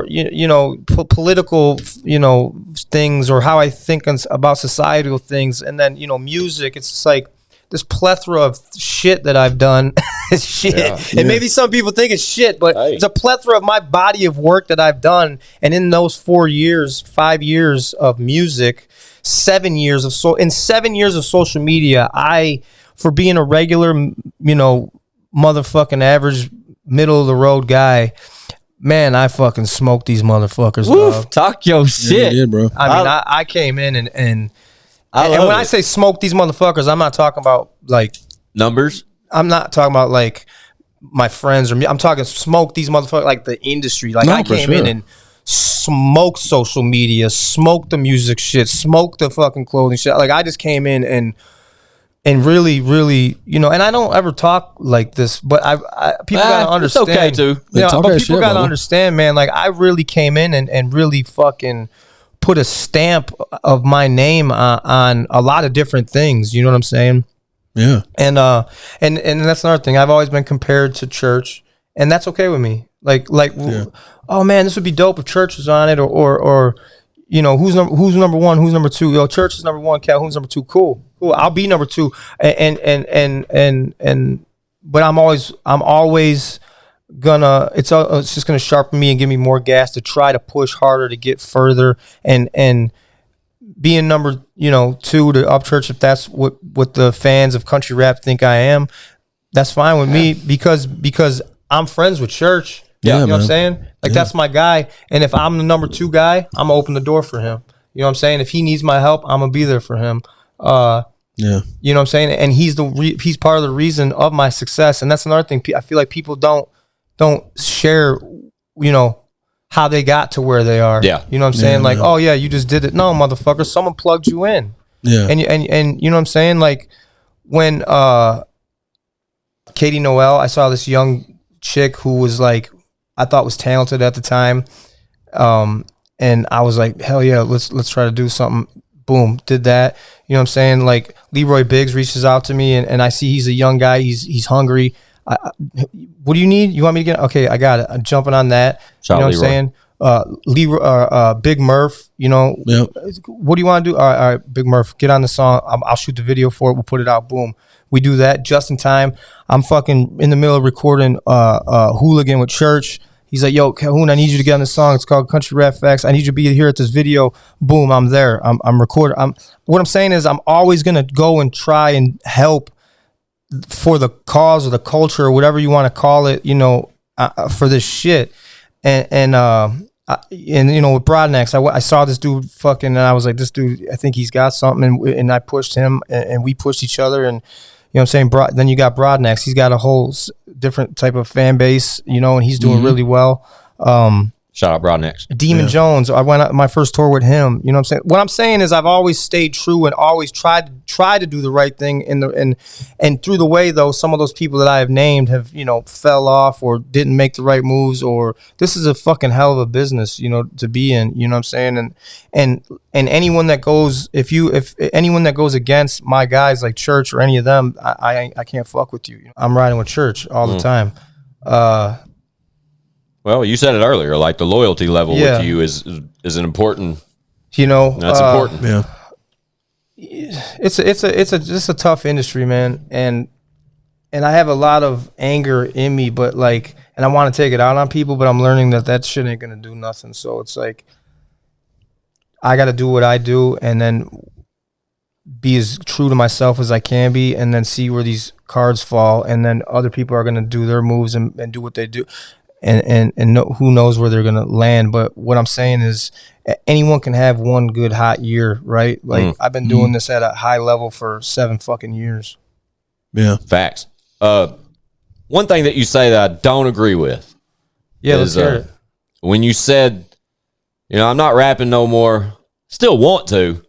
you know, political, you know, things, or how I think about societal things. And then, you know, music, it's just like this plethora of shit that I've done. And maybe some people think it's shit, but it's a plethora of my body of work that I've done. And in those 5 years of music, 7 years of in 7 years of social media, for being a regular, you know, motherfucking average middle of the road guy, man, I fucking smoked these motherfuckers. Woof, talk your shit. Yeah, bro. I mean, I came in and when I say smoke these motherfuckers, I'm not talking about like numbers. I'm not talking about like my friends or me. I'm talking smoke these motherfuckers, like the industry. Like, I came in and smoked social media, smoked the music shit, smoked the fucking clothing shit. Like, I just came in and really, really, you know, and I don't ever talk like this, but people gotta understand. It's okay too. You know, but people gotta understand, man. Like, I really came in and really fucking put a stamp of my name on a lot of different things. You know what I'm saying? Yeah. And that's another thing. I've always been compared to Church, and that's okay with me. Like, oh man, this would be dope if Church was on it, or you know, who's number one, who's number two? Yo, Church is number one, Calhoun's number two. Cool. I'll be number two. But I'm always gonna. It's just gonna sharpen me and give me more gas to try to push harder to get further and being number, you know, two to Upchurch, if that's what the fans of country rap think I am, that's fine with me, because I'm friends with Church. Yeah, You know what I'm man. saying? Like, that's my guy. And if I'm the number 2 guy, I'm gonna open the door for him. You know what I'm saying? If he needs my help, I'm gonna be there for him. Yeah. You know what I'm saying? And he's he's part of the reason of my success. And that's another thing. I feel like people don't share, you know, how they got to where they are. Yeah. You know what I'm saying? Like, man. oh yeah, you just did it. No, motherfucker, someone plugged you in. Yeah. And you know what I'm saying? Like, when Katie Noel, I saw this young chick who was like, I thought was talented at the time. And I was like, hell yeah, let's try to do something. Boom, did that. You know what I'm saying? Like, Leroy Biggs reaches out to me, and I see he's a young guy. He's hungry. What do you need? You want me to get? Okay, I got it. I'm jumping on that. Shout you know out what I'm saying? Leroy, Big Murph. You know, Yep. what do you want to do? All right, Big Murph, get on the song. I'll shoot the video for it. We'll put it out. Boom. We do that just in time. I'm fucking in the middle of recording Hooligan with Church. He's like, yo, Calhoun, I need you to get on this song. It's called Country Rap Facts. I need you to be here at this video. Boom, I'm there. I'm recording. What I'm saying is, I'm always going to go and try and help for the cause or the culture or whatever you want to call it, you know, for this shit. And you know, with Broadnex, I saw this dude fucking, and I was like, this dude, I think he's got something. And I pushed him, and we pushed each other. And, you know what I'm saying? Then you got Broadnex. He's got a whole different type of fan base, you know, and he's doing really well. Shout out Broadnex. Demon Jones, I went on my first tour with him. You know what I'm saying? What I'm saying is, I've always stayed true and always tried to do the right thing. And through the way, though, some of those people that I have named have, you know, fell off or didn't make the right moves. Or this is a fucking hell of a business, you know, to be in. You know what I'm saying? And anyone that goes, if anyone that goes against my guys like Church or any of them, I can't fuck with you. I'm riding with Church all the time. Well, you said it earlier, like the loyalty level with you is an important. You know, That's important. Yeah. It's just a tough industry, man, and I have a lot of anger in me, but like, and I want to take it out on people, but I'm learning that shit ain't gonna do nothing. So it's like, I got to do what I do, and then be as true to myself as I can be, and then see where these cards fall, and then other people are gonna do their moves and do what they do. And who knows where they're going to land. But what I'm saying is, anyone can have one good hot year, right? Like, I've been doing this at a high level for 7 fucking years. Yeah. Facts. One thing that you say that I don't agree with. Yeah, is, let's hear it. When you said, you know, I'm not rapping no more, still want to.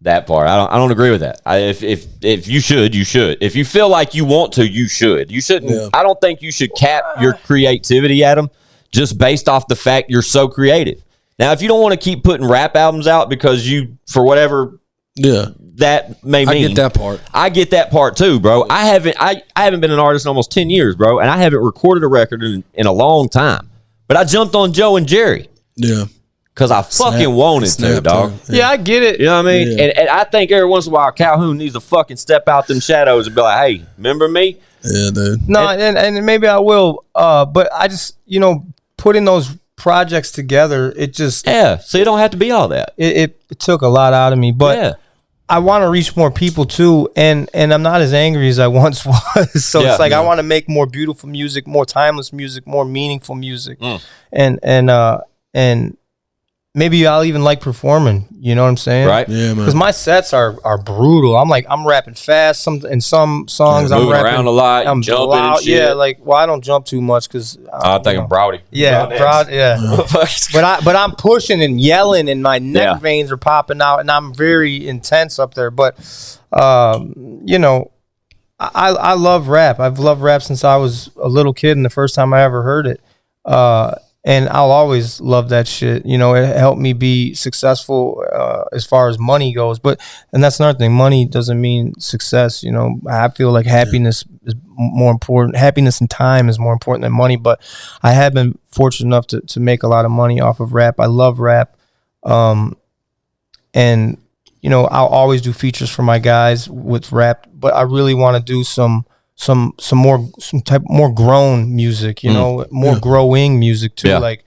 That part, I don't agree with that. If you should, you should. If you feel like you want to, you should. You shouldn't. Yeah. I don't think you should cap your creativity at them just based off the fact you're so creative. Now, if you don't want to keep putting rap albums out because you, for whatever, that may mean. I get that part. I get that part too, bro. I haven't been an artist in almost 10 years, bro, and I haven't recorded a record in a long time. But I jumped on Joe and Jerry. Yeah. Because I fucking wanted to, dog. Yeah, I get it. You know what I mean? Yeah. And I think every once in a while, Calhoun needs to fucking step out them shadows and be like, hey, remember me? Yeah, dude. No, and maybe I will. But I just, you know, putting those projects together, it just... Yeah, so you don't have to be all that. It took a lot out of me. But Yeah. I want to reach more people too, and I'm not as angry as I once was. So it's like, I want to make more beautiful music, more timeless music, more meaningful music. And maybe I'll even like performing. You know what I'm saying? Right? Yeah, man. Because my sets are brutal. I'm rapping fast. In some songs, I'm Moving rapping around a lot, I'm jumping loud. and shit. Yeah, like, well, I don't jump too much because I think I'm Browdy. Yeah, but I'm pushing and yelling, and my neck veins are popping out, and I'm very intense up there. But you know, I love rap. I've loved rap since I was a little kid, and the first time I ever heard it. And I'll always love that shit. You know, it helped me be successful as far as money goes. And that's another thing. Money doesn't mean success. You know, I feel like happiness is more important. Happiness and time is more important than money. But I have been fortunate enough to make a lot of money off of rap. I love rap. And, you know, I'll always do features for my guys with rap. But I really want to do some more grown music, you know, more growing music too, like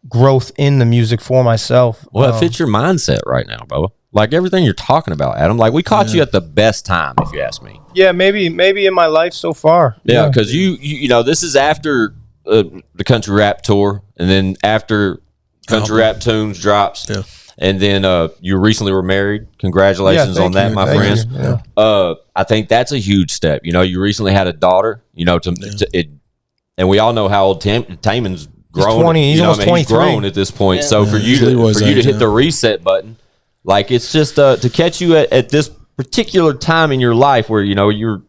growth in the music for myself. Well, it fits your mindset right now, bro. Like everything you're talking about, Adam. Like we caught you at the best time, if you ask me. Yeah, maybe in my life so far. Yeah, because you know this is after the country rap tour, and then after country rap tunes drops. Yeah. And then you recently were married. Congratulations on that, my friends. Yeah. I think that's a huge step. You know, you recently had a daughter. You know, and we all know how old Taman's grown. He's 20. He's almost 23. He's grown at this point. Yeah. So for you to hit the reset button, like it's just to catch you at this particular time in your life where you know you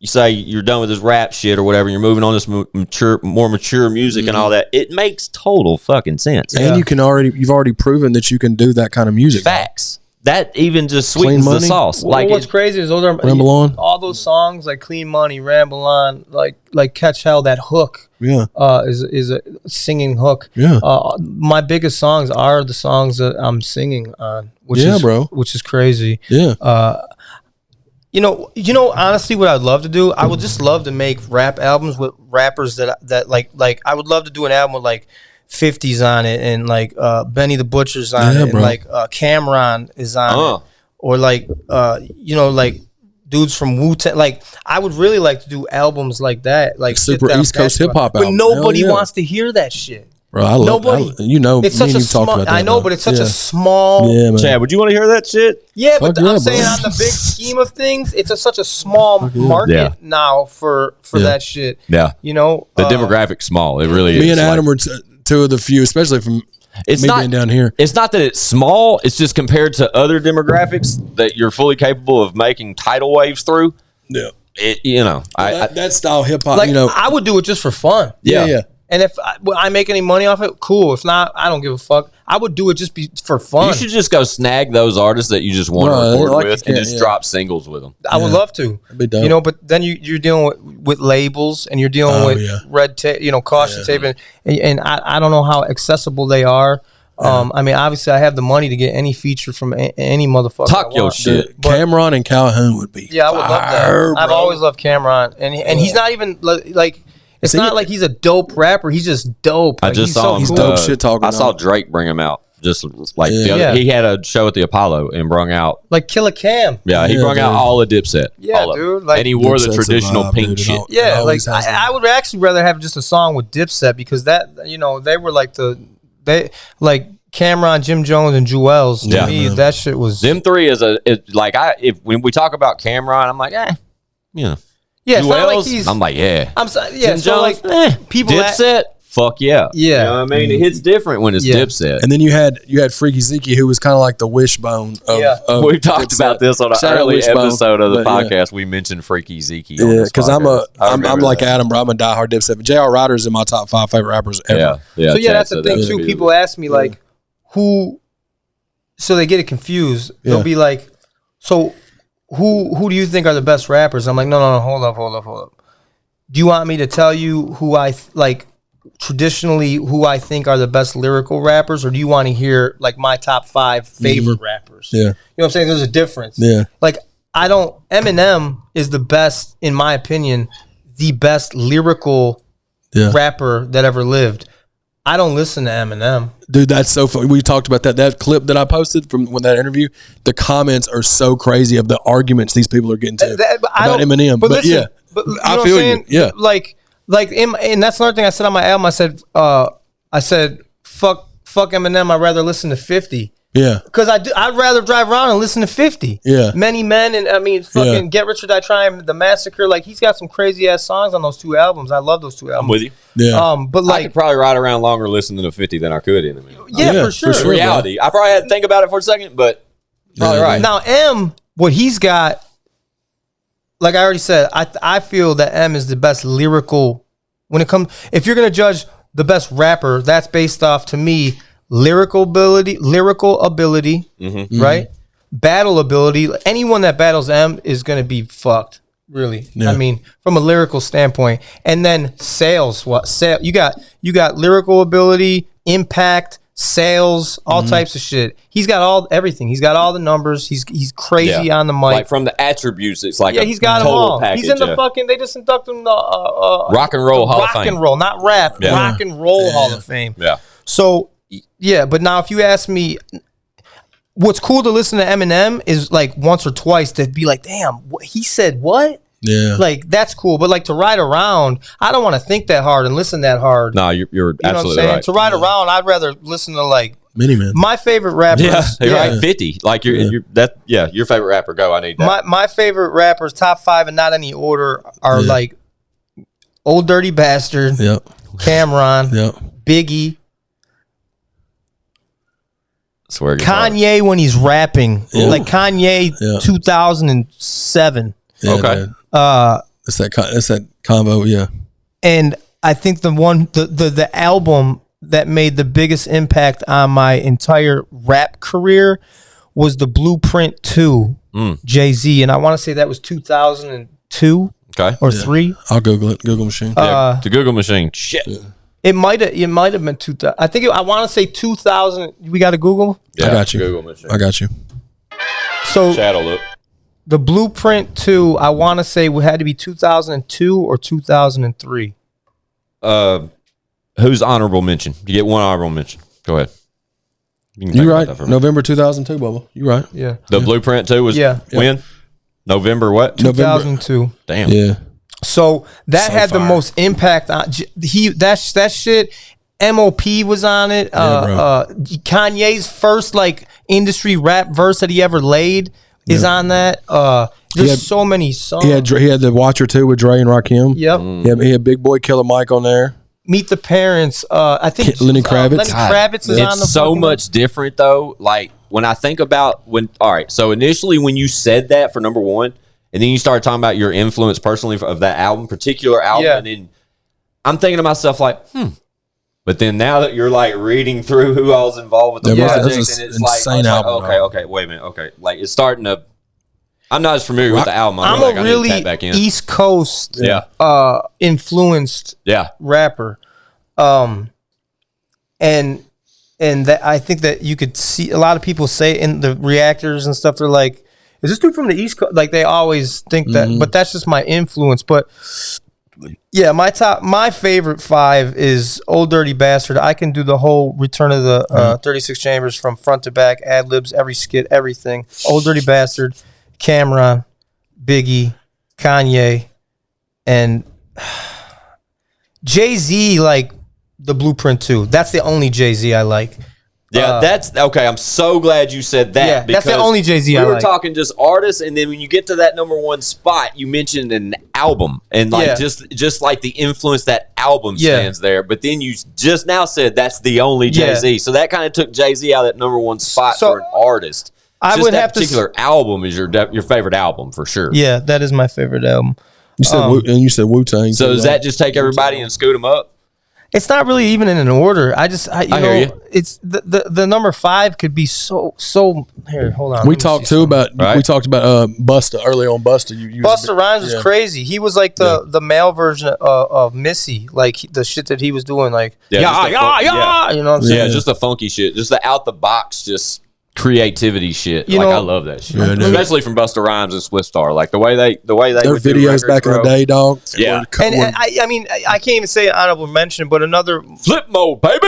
say you're done with this rap shit or whatever, you're moving on this more mature music and all that. It makes total fucking sense. And you've already proven that you can do that kind of music. Facts. That even just sweetens the sauce. Well, like what's crazy is those are Ramble On. all those songs like Clean Money, Ramble On, like Catch Hell, that hook. Yeah. Is a singing hook. Yeah. My biggest songs are the songs that I'm singing on, which is crazy. Yeah. You know, honestly, what I'd love to do, I would just love to make rap albums with rappers that like I would love to do an album with like 50s on it and like Benny the Butcher's on it, and like Cameron is on it, or like like dudes from Wu-Tang. Like I would really like to do albums like that, like super East Coast hip hop album. But nobody wants to hear that shit. Bro, I love it's such a small. I know, but it's such a small. Yeah, man. Chad, would you want to hear that shit? Yeah, but I'm saying on the big scheme of things, it's such a small market now for that shit. Yeah, you know, the demographic's small. It really is. Me and Adam were two of the few, especially from being down here. It's not that it's small. It's just compared to other demographics that you're fully capable of making tidal waves through. Yeah, that style hip hop. Like, I would do it just for fun. Yeah. And if I make any money off it, cool. If not, I don't give a fuck. I would do it just for fun. You should just go snag those artists that you just want to record with and just drop singles with them. I would love to. That'd be dope. You know, but then you're dealing with labels and you're dealing with red tape, caution tape, and I don't know how accessible they are. I mean, obviously, I have the money to get any feature from any motherfucker. Talk your shit. Cameron and Calhoun would be. Yeah, I would love that. I've always loved Cameron, and he's not even like. It's not like he's a dope rapper. He's just dope. I just saw him. He's dope shit talking. I saw Drake bring him out. Just like he had a show at the Apollo and brung out like Killer Cam. Yeah, he brung out all the Dipset. Yeah, dude. Like, and he wore the traditional pink shit. Yeah, like I would actually rather have just a song with Dipset because that they were like Cameron, Jim Jones, and Jewels. To me, that shit was them three. When we talk about Cameron, I'm like, Yeah, it's not like I'm like, I'm sorry. Yeah, Jim so Jones, like people Dipset. Fuck yeah. Yeah. You know what I mean? It hits different when it's Dipset. And then you had Freaky Zeke, who was kind of like the wishbone of we talked about this on an early episode of the podcast. Yeah. We mentioned Freaky Zeke. Yeah, because I'm like Adam, bro. I'm a diehard Dipset. J.R. Ryder's in my top 5 favorite rappers ever. Yeah. So that's the thing too. People ask me like, who? So they get it confused. They'll be like, so who do you think are the best rappers? I'm like, no, hold up. Do you want me to tell you who I traditionally who I think are the best lyrical rappers, or do you want to hear like my top 5 favorite rappers? Yeah. You know what I'm saying? There's a difference. Yeah. Like Eminem is the best, in my opinion, the best lyrical rapper that ever lived. I don't listen to Eminem. Dude, that's so funny. We talked about that clip that I posted from that interview. The comments are so crazy of the arguments these people are getting to about Eminem. But listen, I feel you. Yeah. And that's another thing I said on my album. I said, fuck Eminem. I'd rather listen to 50. Yeah. Because I'd rather drive around and listen to 50. Yeah. Many Men and fucking Get Rich or Die Trying, The Massacre. Like he's got some crazy ass songs on those 2 albums. I love those 2 albums. I'm with you. Yeah. But like I could probably ride around longer listening to 50 than I could in a minute. Yeah, for sure. Reality. I probably had to think about it for a second, but probably right. Now what he's got, like I already said, I feel that M is the best lyrical when it comes. If you're gonna judge the best rapper, that's based off, to me, lyrical ability, right? Battle ability. Anyone that battles M is gonna be fucked. Really, I mean, from a lyrical standpoint, and then sales. You got lyrical ability, impact, sales, all types of shit. He's got everything. He's got all the numbers. He's crazy on the mic. Like from the attributes, it's like he's got them all. Package, he's in the fucking. They just inducted him the Rock and Roll Hall of Fame. Rock and Roll, not rap. Yeah. Rock and Roll Hall of Fame. Yeah. So but now if you ask me, what's cool to listen to Eminem is like once or twice to be like, damn, what, he said what? Yeah. Like that's cool. But like to ride around, I don't want to think that hard and listen that hard. No, you're You know what I'm absolutely saying? right. To ride around, I'd rather listen to like Miniman. my favorite rappers. Yeah, right. 50. Like your favorite rapper. Go. I need that. My favorite rappers, top 5 and not any order, are like Old Dirty Bastard, Yep. Cameron, Yep. Biggie, Swear to Kanye when he's rapping, like Kanye 2007. Yeah, Okay. dude. It's that combo. Yeah. And I think the album that made the biggest impact on my entire rap career was the Blueprint 2, Jay-Z, and I want to say that was 2002 or 3. I'll Google it. Google machine. the Google machine. Shit. Yeah. It might have been 2000. I want to say 2000. We got to Google. Yeah, I got you. Google machine. I got you. So Chat'll look. the Blueprint 2, I want to say had to be 2002 or 2003. Who's honorable mention? You get one honorable mention. Go ahead. You're right. November 2002, Bubba. You're right. Yeah. The Blueprint 2 was when? November what? 2002. Damn. Yeah. So that So had the fire. most impact on that shit. MOP was on it. Kanye's first like industry rap verse that he ever laid is on that. There's so many songs. He had the Watcher 2 with Dre and Rakim. Yep. He had Big Boy Killer Mike on there. Meet the Parents. I think Lenny Kravitz. Lenny Kravitz is on the It's so fucking- much different though. Like when I think about all right, so initially when you said that for number one, and then you started talking about your influence personally of that particular album, and then I'm thinking to myself like, But then now that you're like reading through who all's involved with the project, and it's insane album, okay, wait a minute, okay, like it's starting to. I'm not as familiar with the album. I'm like, a really I need to tap back in. East Coast influenced rapper. And that I think that you could see a lot of people say in the reactors and stuff, they're like, is this dude from the East Coast? Like they always think that, but that's just my influence. But yeah, my favorite 5 is Old Dirty Bastard. I can do the whole Return of the 36 Chambers from front to back, ad libs, every skit, everything. Old Dirty Bastard, Cameron, Biggie, Kanye, and Jay-Z, like the Blueprint 2. That's the only Jay-Z I like. Yeah, that's okay. I'm so glad you said that. Yeah, that's the because only Jay-Z I we were like. talking just artists, and then when you get to that number one spot, you mentioned an album, and like just like the influence that album stands there. But then you just now said that's the only Jay-Z, so that kind of took Jay-Z out of that number one spot for an artist. I would have to particular album is your favorite album for sure. Yeah, that is my favorite album. You said Wu-Tang. So does that just take everybody and scoot them up? It's not really even in an order. I hear you. It's the number 5 could be so. Here, hold on. We talked about Busta early on. Busta, Busta Rhymes is crazy. He was like the male version of Missy, like the shit that he was doing, like Yeah. You know what I'm saying? Yeah, just the funky shit, just the out the box, just creativity shit. You like know, I love that shit, Yeah, especially from Busta Rhymes and Swift Star. Like the way they their would do videos records, back in the day, dog. Yeah. And I mean, I can't even say honorable mention, but another flip mode, baby.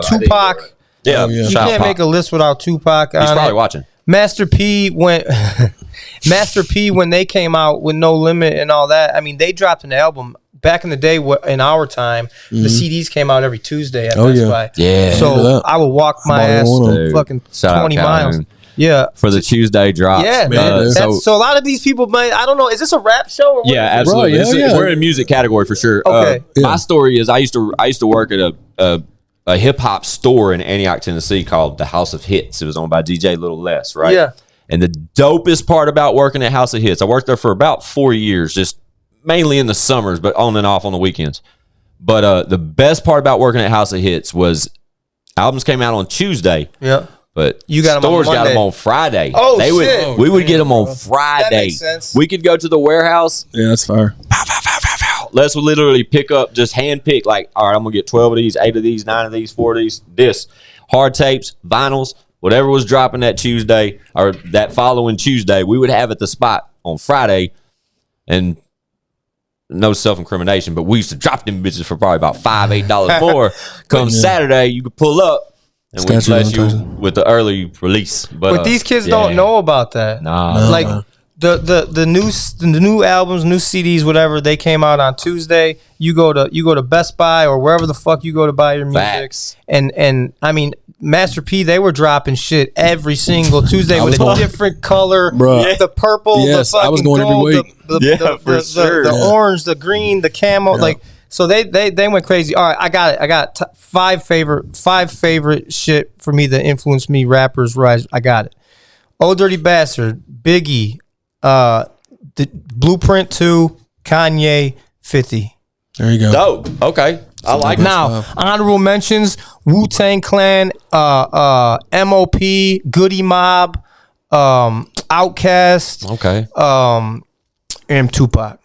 Tupac. Yeah, Oh, yeah. You can't make a list without Tupac on He's probably it. watching. Master P when they came out with No Limit and all that. I mean, they dropped an album back in the day. In our time, the CDs came out every Tuesday at Best Buy. Yeah. So I would walk my ass fucking Shout out 20 Calhoun. miles. Yeah. For the Tuesday drops. Yeah, man. So a lot of these people might. I don't know. Is this a rap show? Or what? Yeah, absolutely. Bro, yeah. We're in a music category for sure. Okay. My story is I used to work at a hip hop store in Antioch, Tennessee called the House of Hits. It was owned by DJ Little Less, right? Yeah. And the dopest part about working at House of Hits, I worked there for about 4 years, just mainly in the summers, but on and off on the weekends. But the best part about working at House of Hits was albums came out on Tuesday. Yeah. But You got 'em on stores got Monday. them on Friday. Oh, they shit. We would get them on Friday. That makes sense. We could go to the warehouse. Yeah, that's fair. Les would literally pick up, just hand pick, like, all right, I'm going to get 12 of these, 8 of these, 9 of these, 4 of these, this. Hard tapes, vinyls, whatever was dropping that Tuesday or that following Tuesday, we would have at the spot on Friday. And no self-incrimination, but we used to drop them bitches for probably about $5, $8 more. Come Saturday, you could pull up. And we bless you with the early release. But these kids don't know about that. Nah. Like the new albums, new CDs, whatever, they came out on Tuesday. You go to Best Buy or wherever the fuck you go to buy your music. Facts. And I mean, Master P, they were dropping shit every single Tuesday with a different color. Bruh. The purple, Yes, the fucking I was going gold, every week. the orange, the green, the camo. Yeah. Like, so they went crazy. All right, I got it. I got five favorite shit for me that influenced me, rappers, rise. I got it. Old Dirty Bastard, Biggie, the Blueprint 2, Kanye, 50. There you go. Dope. Okay. I like it. Now, honorable mentions: Wu-Tang Clan, MOP, Goody Mob, Outkast, Okay. and Tupac.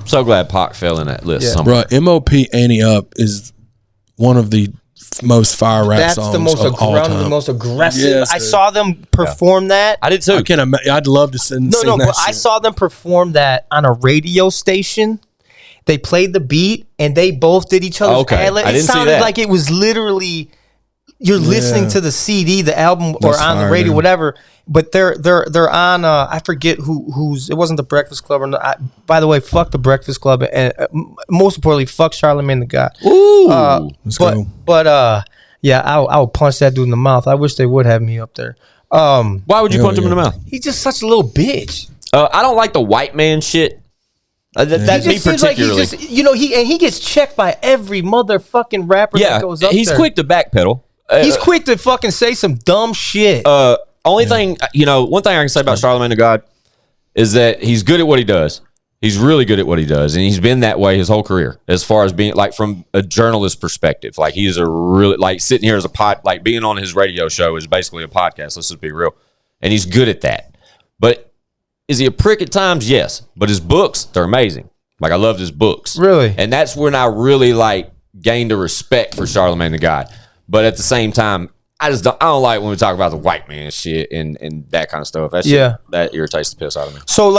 So glad Pac fell in that list. Yeah. somewhere. Bro, MOP Annie Up is one of the most fire rap That's songs the most of all time. the most aggressive. Yes, I dude. saw them perform that. I did too. I can't imagine. I'd love to sing No, that but I shit. saw them perform that on a radio station. They played the beat and they both did each other's Okay. ad-lib. I It didn't see sounded that. like it was literally you're listening to the CD, the album, or That's on the fire, radio, dude. whatever. But they're on. I forget who's. It wasn't the Breakfast Club. Or not. By the way, fuck the Breakfast Club, and most importantly, fuck Charlamagne the God. Ooh. Let's go. But yeah, I would punch that dude in the mouth. I wish they would have me up there. Why would you Hell punch him in the mouth? He's just such a little bitch. I don't like the white man shit. That's He me just seems like particularly. he's just, he gets checked by every motherfucking rapper that goes up he's there. quick to backpedal. He's quick to fucking say some dumb shit. Only thing, one thing I can say about Charlamagne the God is that he's good at what he does. He's really good at what he does, and he's been that way his whole career. As far as being like from a journalist perspective, like he's a really like sitting here as like being on his radio show is basically a podcast. Let's just be real, and he's good at that. But is he a prick at times? Yes, but his books, they're amazing. Like I loved his books, Really? and that's when I really like gained a respect for Charlamagne the God. But at the same time, I don't like when we talk about the white man shit and that kind of stuff. That shit, that irritates the piss out of me. So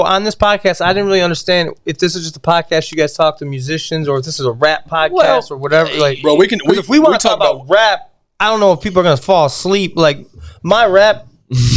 on this podcast, I didn't really understand if this is just a podcast you guys talk to musicians or if this is a rap podcast or whatever. Like, Bro, if we want to talk about rap, I don't know if people are gonna fall asleep. Like my rap.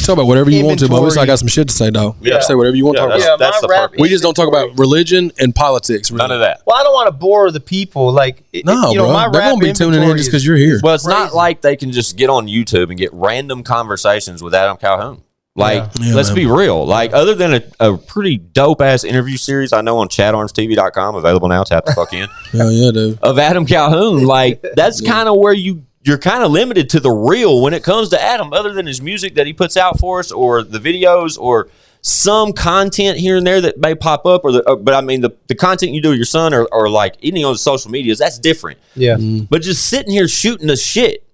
Talk about whatever you want to, but Inventory. I got some shit to say, though. Yeah. Say whatever you want to talk about. That's my the rap. purpose. We just don't talk about religion and politics. Really. None of that. Well, I don't want to bore the people. Like, No, bro. my They're rap going to be tuning in inventory just is- because you're here. Well, it's not Crazy. like they can just get on YouTube and get random conversations with Adam Calhoun. Like, Yeah, let's man. be real. Like, other than a pretty dope ass interview series I know on ChadArmesTV.com, available now, tap the fuck in, Hell yeah, dude. of Adam Calhoun, like, that's kind of where you're kind of limited to the real when it comes to Adam, other than his music that he puts out for us or the videos or some content here and there that may pop up. But I mean, the content you do with your son or like any on the social medias, that's different. Yeah. But just sitting here shooting the shit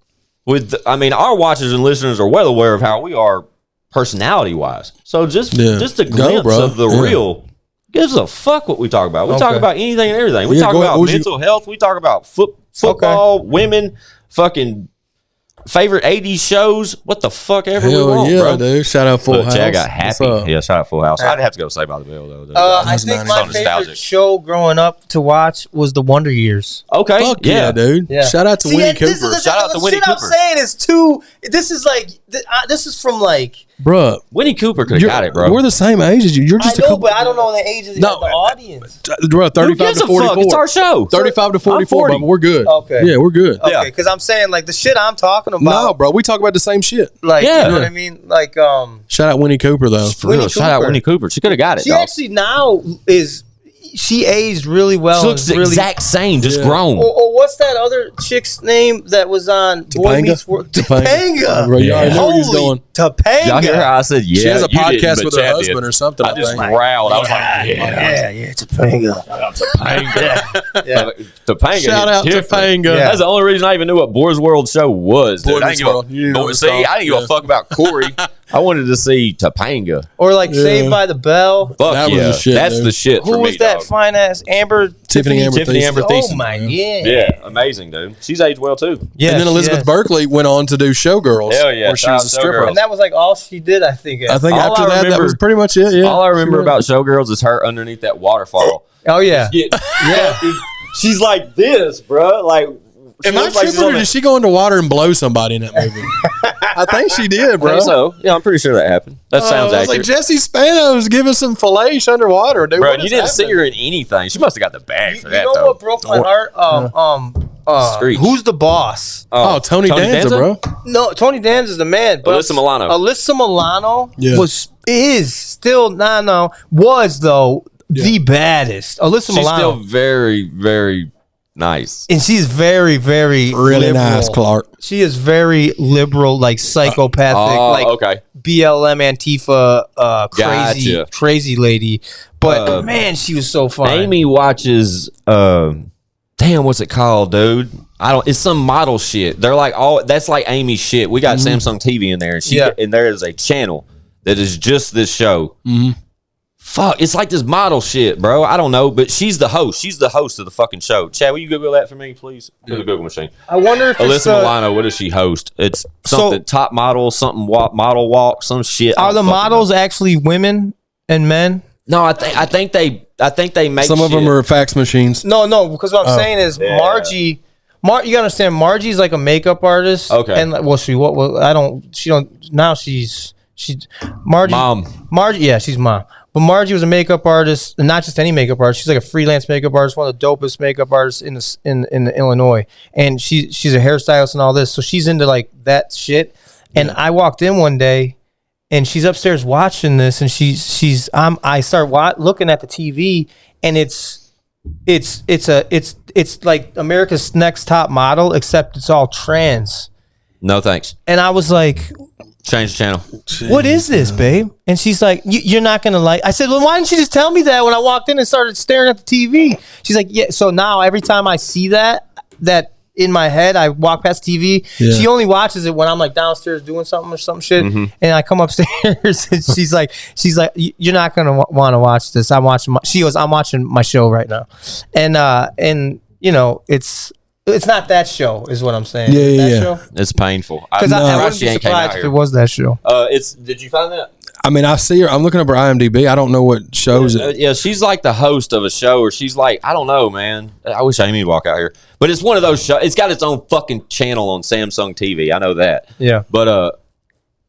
with, our watchers and listeners are well aware of how we are personality wise. So just a glimpse bro. of the real gives a fuck what we talk about. We talk Okay. about anything and everything. We Yeah, talk go ahead. about What was mental health. We talk about football, women, fucking favorite 80s shows. What the fuck ever we Hell want, yeah, bro. dude. Shout out Full Look, House. Chad got What's happy. up? Yeah, shout out Full House. I'd have to go Saved by the Bell though. I That's think nice. my So nostalgic. favorite show growing up to watch was The Wonder Years. Okay, Fuck yeah, dude. Yeah. Shout out to Winnie Cooper. Shout out to Winnie shit I'm Cooper. saying is too. This is like this is from like. Bruh. Winnie Cooper could have got it, bro. We're the same age as you. You're I just know, a couple. but I don't know the age of the audience. Bro, Who 35 gives to a fuck? 44. It's our show. 35 to I'm 44, 40. bro. We're good. Okay. Yeah, we're good. Yeah. Okay, because I'm saying like the shit I'm talking about. No, bro. We talk about the same shit. Like, Yeah. you know what I mean? Like, Shout out Winnie Cooper, though. For real, Winnie shout out Cooper. Winnie Cooper. She could have got it. she dog. actually now she aged really well. She looks the and really, exact same, just Yeah. grown. Or what's that other chick's name that was on Boy Topanga? Meets World? Topanga. Topanga. Bro, you already know where he's Holy going. Topanga. Y'all hear how I said, yeah, She has a you didn't, podcast but with her Chad husband did. or something. I just think. growled. I was like, yeah. Topanga. Yeah. Topanga. Shout out different. Topanga. Yeah. That's the only reason I even knew what Boys World show was. Boy dude. I Meets didn't World. You didn't give know a, what it's see, called. I didn't give a fuck about Corey. I wanted to see Topanga. Or like Yeah. Saved by the Bell. Fuck That was yeah. the shit, That's dude. the shit Who for was me, that dog. fine ass Amber? Tiffany Amber Oh my yeah. Yeah, amazing, dude. She's aged well, too. Yeah, And then Elizabeth Berkley went on to do Showgirls. Hell yeah, Where she shout was out a stripper. Showgirls. And that was like all she did, I think. I think All after I that remember- was pretty much it. Yeah. All I remember about Showgirls is her underneath that waterfall. Oh yeah. Yeah. She's like this, bro. Like Am I tripping or did she go into water and blow somebody in that movie? I think she did, bro. I think so. Yeah, I'm pretty sure that happened. That sounds accurate. Like Jesse Spano's giving some fillets underwater, dude. Bro, you didn't see her in anything. She must have got the bag for that. You know what broke my heart? Who's the boss? Tony Danza, bro. No, Tony Danza is the man. But Alyssa Milano. Alyssa Milano was the baddest. Alyssa Milano. She's still very, very nice. And she's very, very really liberal. nice, Clark. She is very liberal, like psychopathic, BLM Antifa, crazy lady. But man, she was so fun. Amy watches what's it called, dude? It's some model shit. They're like that's like Amy's shit. We got Samsung TV in there, and there is a channel that is just this show. Mm-hmm. Fuck, it's like this model shit, bro. I don't know, but she's the host. She's the host of the fucking show. Chad, will you Google that for me, please? Go to the Google machine. I wonder if Alyssa Milano, what does she host? It's something top model, something model walk, some shit. Are the models actually women and men? No, I think they make some of them are fax machines. No, because what I'm saying is Margie. You gotta understand, Margie's like a makeup artist. Okay. And Margie. Mom. Margie, yeah, she's mom. But Margie was a makeup artist, and not just any makeup artist. She's like a freelance makeup artist, one of the dopest makeup artists in Illinois. And she's a hairstylist and all this. So she's into like that shit. And I walked in one day, and she's upstairs watching this, and I start looking at the TV, and it's like America's Next Top Model, except it's all trans. No thanks. And I was like, change the channel. What is this, babe? And she's like, you're not gonna like. I said, well, why didn't you just tell me that when I walked in and started staring at the TV? She's like, yeah. So now every time I see that in my head, I walk past TV. Yeah. She only watches it when I'm like downstairs doing something or some shit, and I come upstairs and she's like, you're not gonna want to watch this. I'm watching. I'm watching my show right now, and you know it's not that show, is what I'm saying. Yeah. Show? It's painful. Because I wouldn't be surprised if it was that show. Did you find that? I mean, I see her. I'm looking up her IMDb. I don't know what shows it. Yeah, she's like the host of a show, or she's like, I don't know, man. I wish Amy would walk out here. But it's one of those shows. It's got its own fucking channel on Samsung TV. I know that. Yeah. But,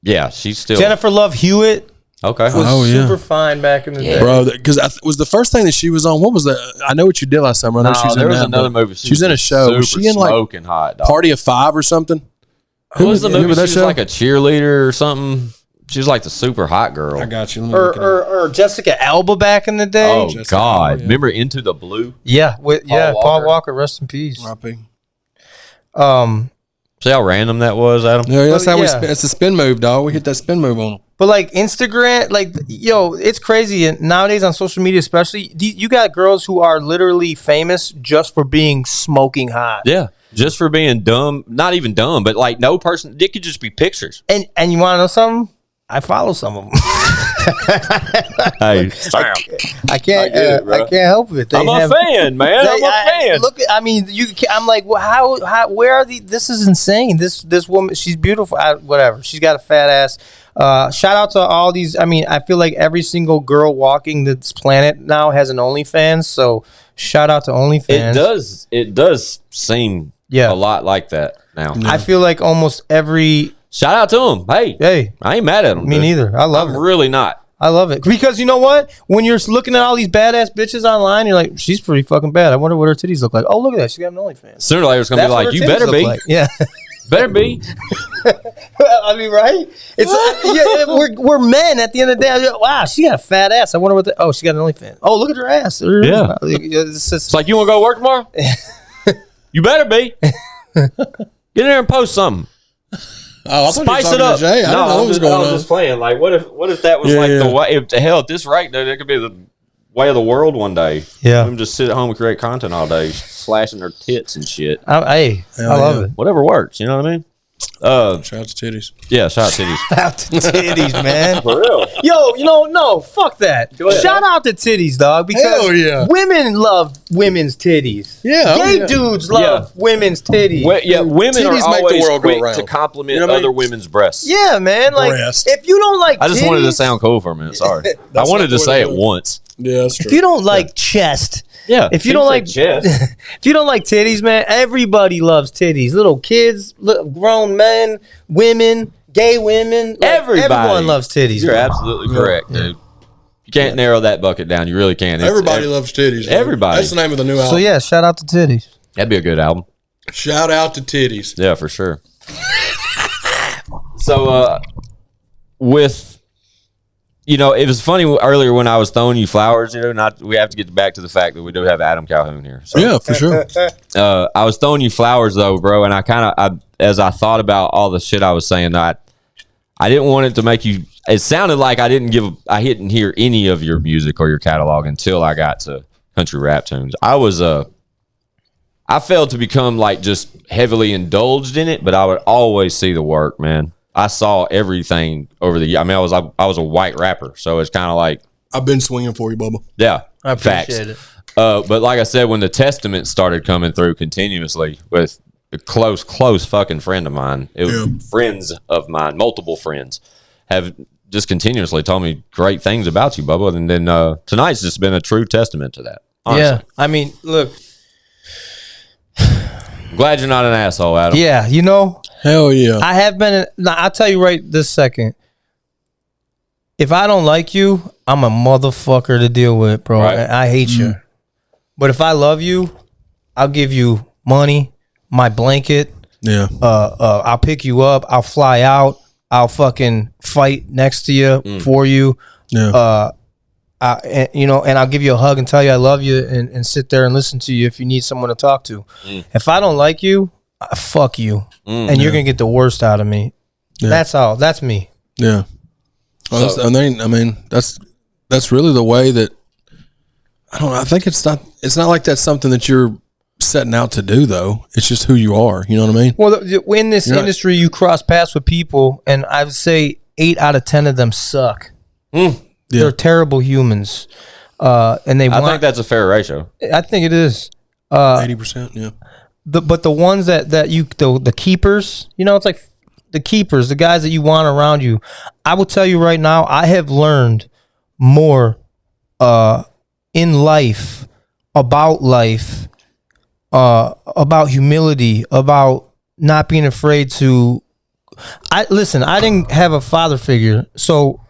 yeah, she's still. Jennifer Love Hewitt. Okay. Was super fine back in the day. Bro, because was the first thing that she was on. What was that? I Know What You Did Last Summer. I know she was in there was another movie. She was in a show. Was she in like Smoking Hot, dog. Party of Five or something? Who was the movie? She was like a cheerleader or something. She was like the super hot girl. I got you. Or Jessica Alba back in the day. Oh, Jessica God. Alba, yeah. Remember Into the Blue? Yeah. Paul Walker, rest in peace. See how random that was, Adam? Yeah, that's how we spin. It's a spin move, dog. We hit that spin move on them. But like Instagram, like, yo, it's crazy. And nowadays on social media especially, you got girls who are literally famous just for being smoking hot. Yeah. Just for being dumb. Not even dumb, but like no person. It could just be pictures. And you want to know something? I follow some of them. Hey, I can't help it. I'm a fan, man. I'm a fan. I'm like, well, how? Where are the? This is insane. This woman, she's beautiful. Whatever. She's got a fat ass. Shout out to all these. I mean, I feel like every single girl walking this planet now has an OnlyFans. So shout out to OnlyFans. It does seem a lot like that now. I feel like almost every. Shout out to them. Hey, I ain't mad at them. Me neither. I love it. I'm really not. I love it because you know what? When you're looking at all these badass bitches online, you're like, she's pretty fucking bad. I wonder what her titties look like. Oh, look at that. She got an OnlyFans. Sooner or later, it's gonna be like, you better be. Like. Yeah, better be. I mean, right? It's we're men at the end of the day. Like, wow, she got a fat ass. I wonder what. She got an OnlyFans. Oh, look at her ass. Yeah. It's like, you want to go work tomorrow? You better be. Get in there and post something. Oh, spice it up. I I was just playing. Like, what if that was the way? At this rate, that could be the way of the world one day. Yeah, them just sit at home and create content all day, flashing their tits and shit. I love it. Whatever works. You know what I mean? Shout out to titties. Yeah, shout out to titties. Shout out to titties, man. For real. Yo, no, fuck that. Shout out to titties, dog, because women love women's titties. Yeah. Gay dudes love women's titties. Women titties are make always the world quick go round. to compliment other women's breasts. Yeah, man. Like, if you don't like I just wanted to sound cool for a minute. Sorry. I wanted to say it once. Yeah, that's true. If you don't like chest, if you don't like chest, if you don't like titties, man, everybody loves titties. Little kids, grown men, women, gay women, everyone loves titties. You're absolutely correct, dude. You can't narrow that bucket down. You really can't. Everybody loves titties. Dude. Everybody. That's the name of the new album. So yeah, shout out to titties. That'd be a good album. Shout out to titties. Yeah, for sure. So, with, it was funny earlier when I was throwing you flowers. We have to get back to the fact that we do have Adam Calhoun here. So, yeah, for sure. I was throwing you flowers though, bro, and as I thought about all the shit I was saying, I didn't want it to make you. It sounded like I didn't hear any of your music or your catalog until I got to country rap tunes. I failed to become like just heavily indulged in it, but I would always see the work, man. I saw everything over the year. I mean, I was a white rapper, so it's kind of like I've been swinging for you, Bubba. Yeah, I appreciate it. But like I said, when the Testament started coming through continuously with a close fucking friend of mine, friends of mine, multiple friends, have just continuously told me great things about you, Bubba. And then tonight's just been a true testament to that. Honestly. Yeah, I mean, look. Glad you're not an asshole, Adam. Yeah, hell yeah. I have been. I'll tell you right this second. If I don't like you, I'm a motherfucker to deal with, bro. Right. I hate you. But if I love you, I'll give you money, my blanket. Yeah. I'll pick you up. I'll fly out. I'll fucking fight next to you for you. Yeah. And I'll give you a hug and tell you I love you and sit there and listen to you if you need someone to talk to. If I don't like you, fuck you. And you're going to get the worst out of me. Yeah. That's all. That's me. Yeah. Well, that's really the way that, I don't know. I think it's not like that's something that you're setting out to do though. It's just who you are. You know what I mean? Well, in this industry, you cross paths with people and I would say 8 out of 10 of them suck. Yeah. They're terrible humans, and I think that's a fair ratio. I think it is 80%. Yeah. But the ones the keepers, it's like the keepers, the guys that you want around you. I will tell you right now, I have learned more in life, about humility, about not being afraid to. I didn't have a father figure, so.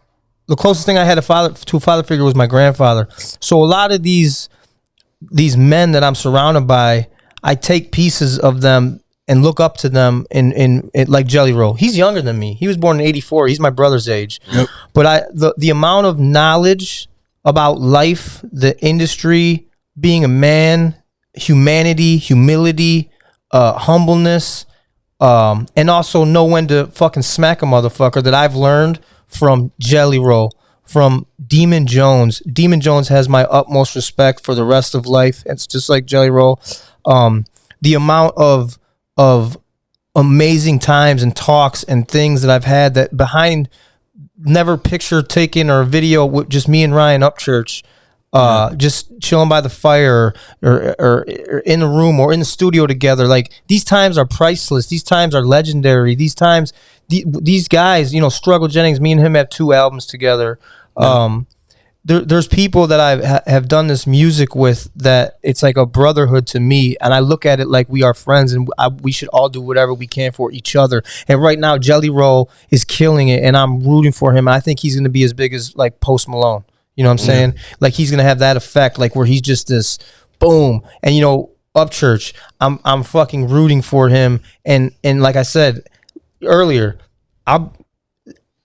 The closest thing I had to a father figure was my grandfather. So a lot of these men that I'm surrounded by, I take pieces of them and look up to them in like Jelly Roll. He's younger than me. He was born in '84. He's my brother's age. Yep. But the amount of knowledge about life, the industry, being a man, humanity, humility, humbleness, and also know when to fucking smack a motherfucker that I've learned from Jelly Roll, from Demon Jones. Demon Jones has my utmost respect for the rest of life. It's just like Jelly Roll. The amount of amazing times and talks and things that I've had that behind never picture taken or video with just me and Ryan Upchurch, just chilling by the fire or in the room or in the studio together. Like these times are priceless. These times are legendary. These times, these guys, Struggle Jennings, me and him have 2 albums together. There's people that I have done this music with that it's like a brotherhood to me, and I look at it like we are friends, and we should all do whatever we can for each other. And right now, Jelly Roll is killing it, and I'm rooting for him. I think he's going to be as big as like Post Malone. You know what I'm saying? Like he's going to have that effect, like where he's just this boom. And Upchurch, I'm fucking rooting for him. And like I said earlier,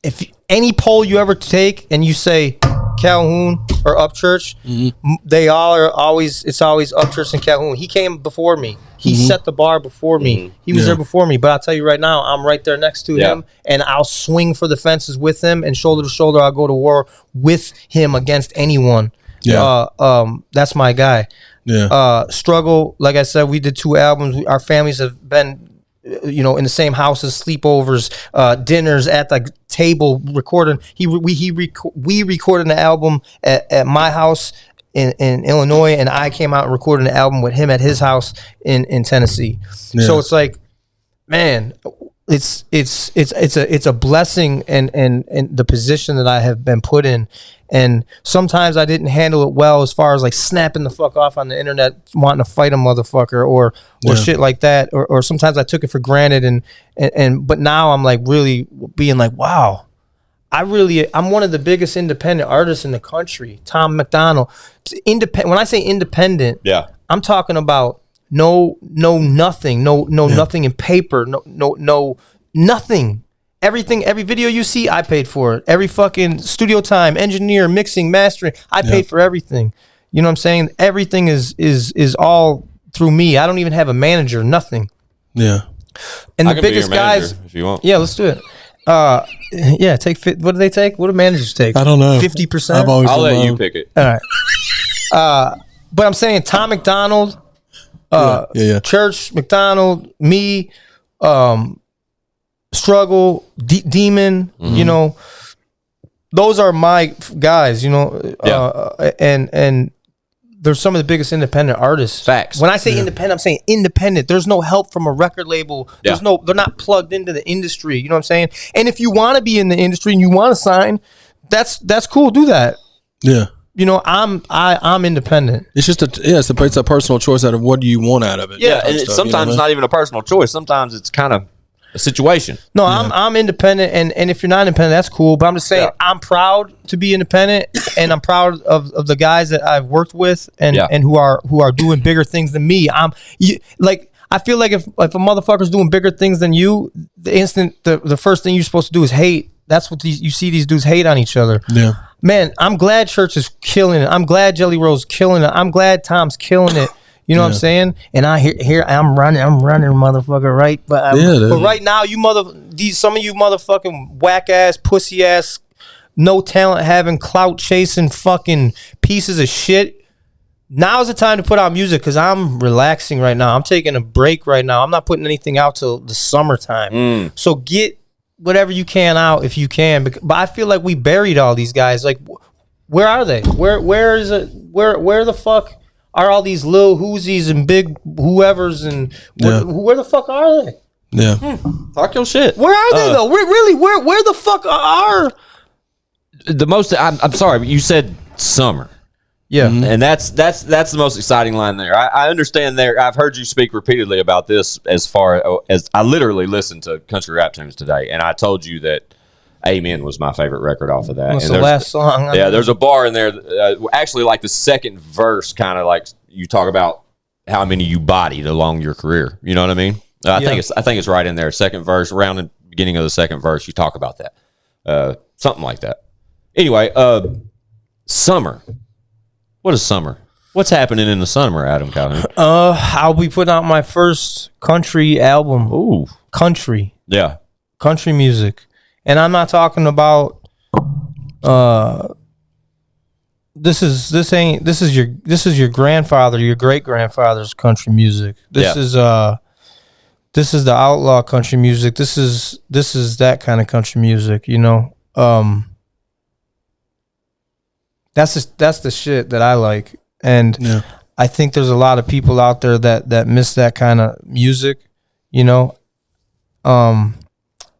if any poll you ever take and you say Calhoun or Upchurch, they all are always, it's always Upchurch and Calhoun. He came before me. He set the bar before me. He was there before me. But I'll tell you right now, I'm right there next to him, and I'll swing for the fences with him, and shoulder to shoulder, I'll go to war with him against anyone. That's my guy. Struggle, like I said, we did 2 albums. Our families have been in the same houses, sleepovers, dinners at the table, recording. We recorded an album at my house in Illinois, and I came out and recorded an album with him at his house in Tennessee. So it's like, man, it's a blessing and the position that I have been put in. And sometimes I didn't handle it well as far as like snapping the fuck off on the internet, wanting to fight a motherfucker or shit like that. Or sometimes I took it for granted but now I'm like really being like, wow, I'm one of the biggest independent artists in the country. Tom McDonald. When I say independent, I'm talking about nothing in paper, no nothing. Everything, every video you see, I paid for it. Every fucking studio time, engineer, mixing, mastering, I paid for everything. You know what I'm saying? Everything is all through me. I don't even have a manager, nothing. Yeah. And the biggest guys, if you want. Yeah, let's do it. Take what do they take? What do managers take? I don't know. 50%? I'll let you pick it. All right. But I'm saying Tom McDonald, Church, McDonald, me, Struggle, Demon, you know, those are my guys, you know, and they're some of the biggest independent artists. Facts. When I say independent, I'm saying independent. There's no help from a record label. They're not plugged into the industry. You know what I'm saying? And if you want to be in the industry and you want to sign, that's cool. Do that. Yeah. You know, I'm independent. It's just it's a personal choice out of what do you want out of it. Yeah, and sometimes it's not even a personal choice. Sometimes it's kind of a situation. No, I'm independent, and if you're not independent, that's cool. But I'm just saying, I'm proud to be independent, and I'm proud of the guys that I've worked with, and who are doing bigger things than me. I feel like if a motherfucker's doing bigger things than you, the first thing you're supposed to do is hate. That's what you see these dudes hate on each other. Yeah. Man, I'm glad Church is killing it. I'm glad Jelly Roll's killing it. I'm glad Tom's killing it. You know what I'm saying? And I'm running, motherfucker, right? But right now, some of you motherfucking whack ass, pussy ass, no talent having, clout chasing, fucking pieces of shit. Now's the time to put out music because I'm relaxing right now. I'm taking a break right now. I'm not putting anything out till the summertime. So get whatever you can out if you can. But I feel like we buried all these guys. Like, where are they? Where is it? Where the fuck are all these Lil Uzis and big whoever's and where the fuck are they? Yeah. Talk your shit. Where are they though? Where the fuck are the most? I'm sorry, but you said summer. Yeah, and that's the most exciting line there. I understand there. I've heard you speak repeatedly about this as far as I literally listened to country rap tunes today, and I told you that Amen was my favorite record off of that. That's the last song. There's a bar in there. Actually, like the second verse, kind of like you talk about how many you bodied along your career. You know what I mean? I think it's right in there. Second verse, around the beginning of the second verse, you talk about that. Something like that. Anyway, summer. What is summer? What's happening in the summer, Adam Calhoun? I'll be putting out my first country album. Ooh, country. Yeah, country music. And I'm not talking about this is your grandfather, your great grandfather's country music. This is the outlaw country music. This is that kind of country music, you know. That's the shit that I like. And I think there's a lot of people out there that miss that kind of music, you know.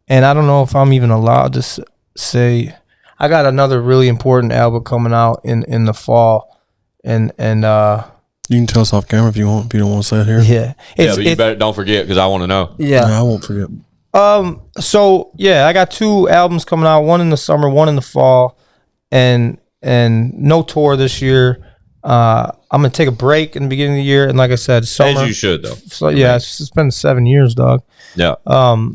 And I don't know if I'm even allowed to say, I got another really important album coming out in the fall, and you can tell us off camera if you want. If you don't want to say it here, but you better don't forget because I want to know. Yeah, no, I won't forget. So I got 2 albums coming out, one in the summer, one in the fall, and no tour this year. I'm gonna take a break in the beginning of the year, and like I said, summer. As you should, though. So it's been 7 years, dog. Yeah.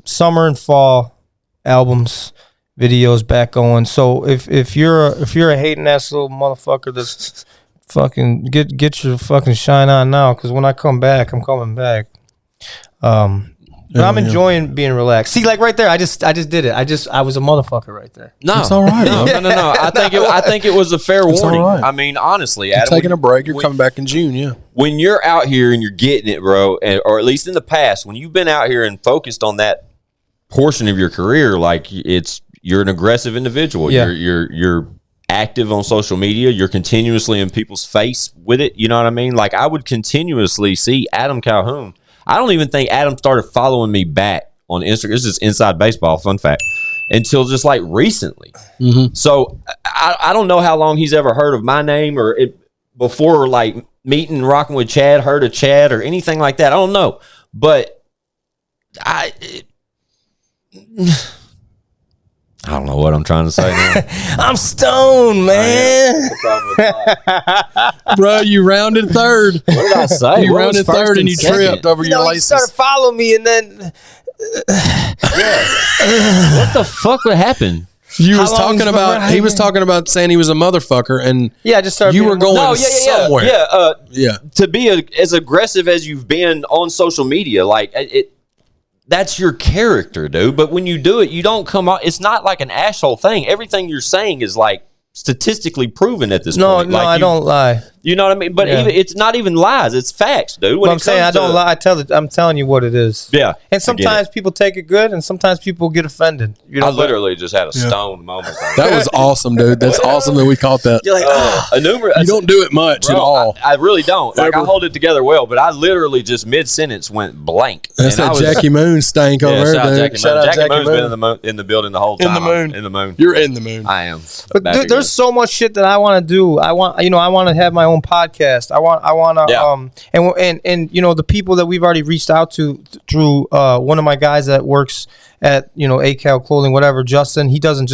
Summer and fall albums, videos back going. So if you're a hating ass little motherfucker that's fucking get your fucking shine on now, because when I come back, I'm coming back. But I'm enjoying being relaxed. See, like right there, I just did it. I was a motherfucker right there. No, it's all right. No. I think it was a fair warning. Right. I mean, honestly, Adam, taking a break. You're coming back in June. Yeah. When you're out here and you're getting it, bro, or at least in the past, when you've been out here and focused on that portion of your career, like you're an aggressive individual. Yeah. You're active on social media. You're continuously in people's face with it. You know what I mean? Like I would continuously see Adam Calhoun. I don't even think Adam started following me back on Instagram. This is inside baseball, fun fact, until just like recently. So I don't know how long he's ever heard of my name or before like meeting and rocking with Chad, heard of Chad or anything like that. I don't know. But I don't know what I'm trying to say now. I'm stoned, man. Bro, you rounded third. What did I say? You rounded third and you tripped over your You laces. started following me, and then What the fuck would happen? He was talking about saying he was a motherfucker, and I just started. you were going somewhere. Yeah. To be as aggressive as you've been on social media, like that's your character, dude. But when you do it, you don't come out. It's not like an asshole thing. Everything you're saying is like statistically proven at this point. No, I don't lie. You know what I mean? But even, it's not even lies. It's facts, dude. When I'm saying I don't lie. I'm telling you what it is. Yeah. And sometimes people take it good, and sometimes people get offended. You know, I literally just had a stone moment. That was awesome, dude. That's awesome that we caught that. You're like, you don't do it much at all. I really don't. Like, I hold it together well, but I literally just mid-sentence went blank. That's that Jackie Moon stank over there, dude. Jackie Moon's been in the building the whole time. In the moon. You're in the moon. I am. But dude, there's so much shit that I want to do. I want to have my own podcast. I want to, and you know, the people that we've already reached out to through one of my guys that works at, you know, ACAL clothing, whatever, Justin, he doesn't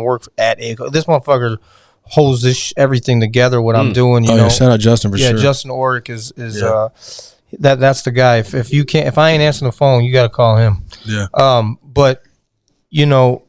work at ACAL. This motherfucker holds everything together, what I'm doing, you know. Yeah, shout out Justin for sure. Yeah, Justin Oric is that's the guy. If I ain't answering the phone, you got to call him. Yeah. But you know,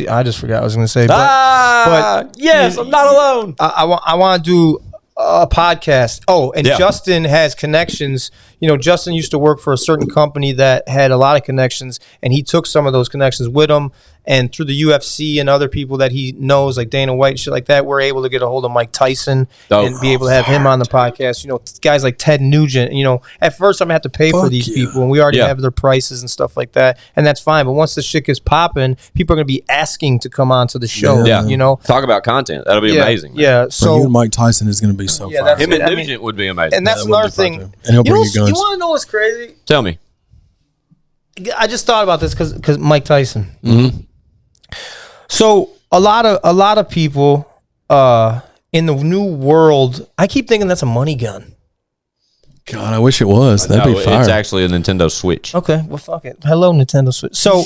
I just forgot what I was going to say. But yes, I'm not alone. I want to do a podcast. Oh, and Justin has connections. You know, Justin used to work for a certain company that had a lot of connections, and he took some of those connections with him. And through the UFC and other people that he knows, like Dana White, shit like that, we're able to get a hold of Mike Tyson and be able to have him on the podcast. You know, guys like Ted Nugent. You know, at first I'm gonna have to pay for these people, and we already have their prices and stuff like that, and that's fine. But once the shit gets popping, people are gonna be asking to come on to the show. Yeah. You know, talk about content. That'll be amazing. Man. Yeah. So you and Mike Tyson is gonna be so fun. Him and Nugent would be amazing. And that's another thing. And he'll bring you guns. You want to know what's crazy? Tell me. I just thought about this because Mike Tyson. Mm-hmm. So a lot of people in the new world, I keep thinking that's a money gun. God, I wish it was. That'd be fire. It's actually a Nintendo Switch. Okay, well, fuck it. Hello, Nintendo Switch. So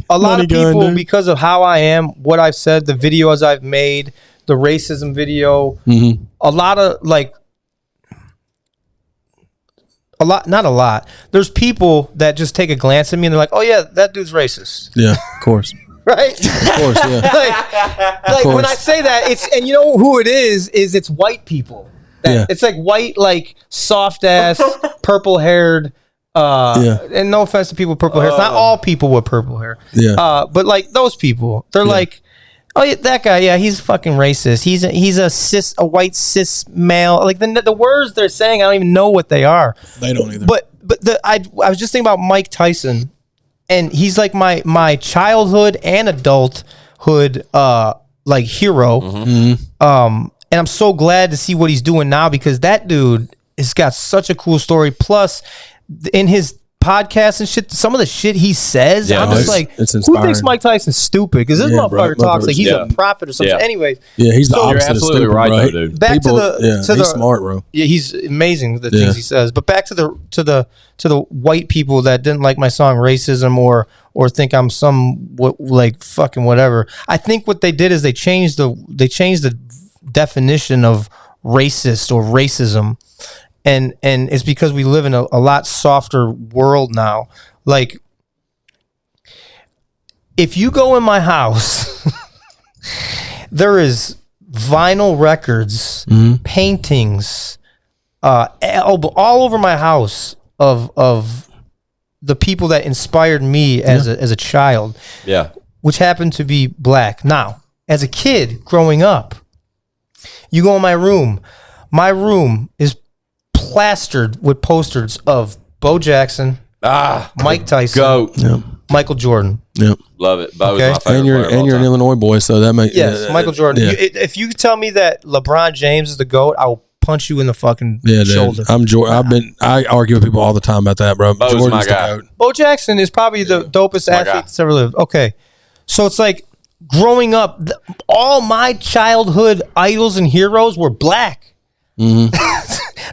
a lot of people, because of how I am, what I've said, the videos I've made, the racism video, a lot of not a lot. There's people that just take a glance at me and they're like, "Oh yeah, that dude's racist." Yeah, of course. Right? Of course, yeah. like when I say that, and you know who it is it's white people. It's like white, like soft ass, purple haired. And no offense to people with purple hair. It's not all people with purple hair. Yeah. But like those people, they're like, oh yeah, that guy, yeah, he's fucking racist. He's a white cis male. Like the words they're saying, I don't even know what they are. They don't either. But I was just thinking about Mike Tyson, and he's like my childhood and adulthood like hero. And I'm so glad to see what he's doing now, because that dude has got such a cool story. Plus, in his podcast and shit, some of the shit he says, I'm just like, who thinks Mike Tyson's stupid? Because this motherfucker talks like he's a prophet or something. Anyways, he's the opposite. You're absolutely right, though, dude. Back to he's smart, bro. Yeah, he's amazing with the things he says. But back to the white people that didn't like my song "Racism" or think I'm like fucking whatever. I think what they did is they changed the definition of racist or racism. And it's because we live in a lot softer world now. Like, if you go in my house, there is vinyl records, paintings, all over my house of the people that inspired me as a child. Yeah, which happened to be black. Now, as a kid growing up, you go in my room. My room is plastered with posters of Bo Jackson, Mike Tyson, Michael Jordan. Yep. Love it. Bo is my favorite and you're an Illinois boy, so that makes Michael Jordan. If you tell me that LeBron James is the GOAT, I will punch you in the fucking shoulder. I argue with people all the time about that, bro. Bo's Jordan's my guy. the GOAT. Bo Jackson is probably the dopest athlete that's ever lived. Okay. So it's like growing up, all my childhood idols and heroes were black. Mm-hmm.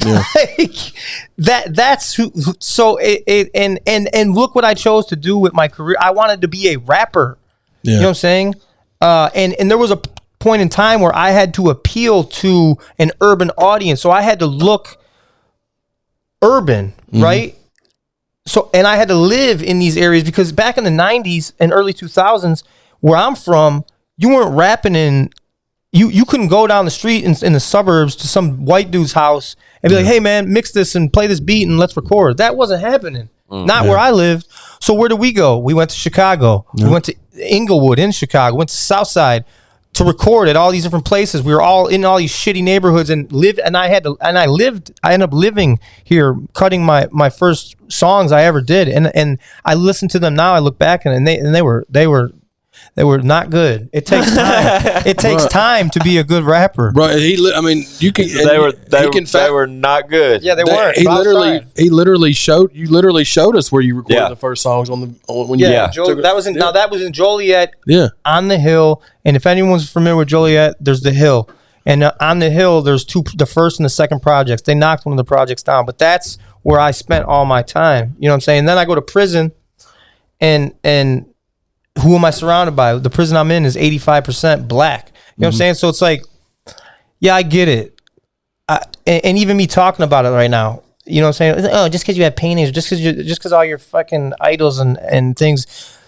Like, that's who. So and look what I chose to do with my career. I wanted to be a rapper. Yeah. You know what I'm saying? And there was a point in time where I had to appeal to an urban audience, so I had to look urban, right? So, and I had to live in these areas because back in the 90s and early 2000s, where I'm from, you weren't rapping in. You couldn't go down the street in the suburbs to some white dude's house and be like, hey, man, mix this and play this beat and let's record. That wasn't happening. Not where I lived. So where did we go? We went to Chicago. We went to Inglewood in Chicago. Went to Southside to record at all these different places. We were all in all these shitty neighborhoods and lived. And I ended up living here, cutting my first songs I ever did. And I listen to them now. I look back and they were not good. It takes time. It takes time to be a good rapper, bro. You can. They were not good. Yeah, they weren't. He literally showed us where you recorded the first songs when you that was in Joliet. Yeah, on the hill. And if anyone's familiar with Joliet, there's the hill, and on the hill there's the first and the second projects. They knocked one of the projects down, but that's where I spent all my time. You know what I'm saying? And then I go to prison, and who am I surrounded by? The prison I'm in is 85% black. You know what I'm saying? So it's like, yeah, I get it. And even me talking about it right now, you know what I'm saying? Oh, just because you have paintings, just because all your fucking idols and things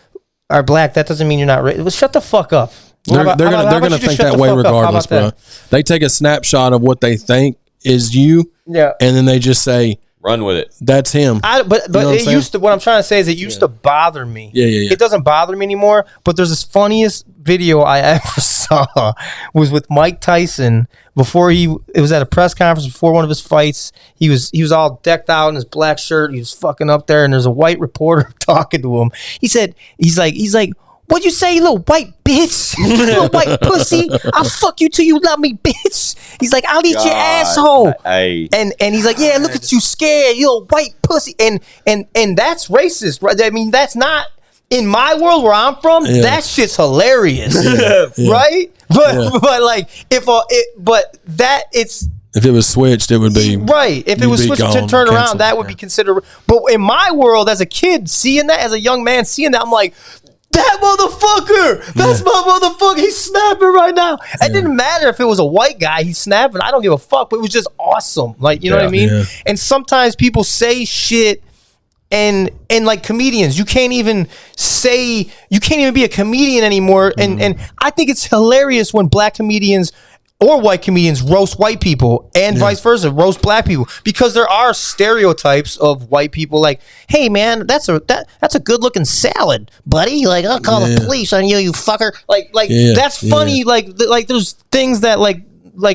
are black, that doesn't mean you're not racist. Well, shut the fuck up. They're gonna think that way regardless, bro. They take a snapshot of what they think is you, and then they just say, run with it. That's him. But it used to. What I'm trying to say is it used to bother me. Yeah. It doesn't bother me anymore. But there's this funniest video I ever saw was with Mike Tyson before it was at a press conference before one of his fights. He was all decked out in his black shirt. He was fucking up there, and there's a white reporter talking to him. He's like. What'd you say, you little white bitch? You little white pussy? I'll fuck you till you love me, bitch. He's like, I'll eat your asshole. Hey. And he's like, yeah, look at you scared, you little white pussy. And that's racist, right? I mean, that's not in my world where I'm from. Yeah. That shit's hilarious, right? But like if it was switched, it would be right. If it was switched to turn around, that would be considered. But in my world, as a kid, seeing that, as a young man, seeing that, I'm like, that motherfucker! That's my motherfucker! He's snapping right now. It didn't matter if it was a white guy, he's snapping. I don't give a fuck, but it was just awesome. Like, you know what I mean? Yeah. And sometimes people say shit and like comedians, you can't even be a comedian anymore. And I think it's hilarious when black comedians or white comedians roast white people and vice versa, roast black people, because there are stereotypes of white people like, hey man, that's a good looking salad, buddy. Like, I'll call the police on you fucker. Like that's funny. Yeah. Like there's things that like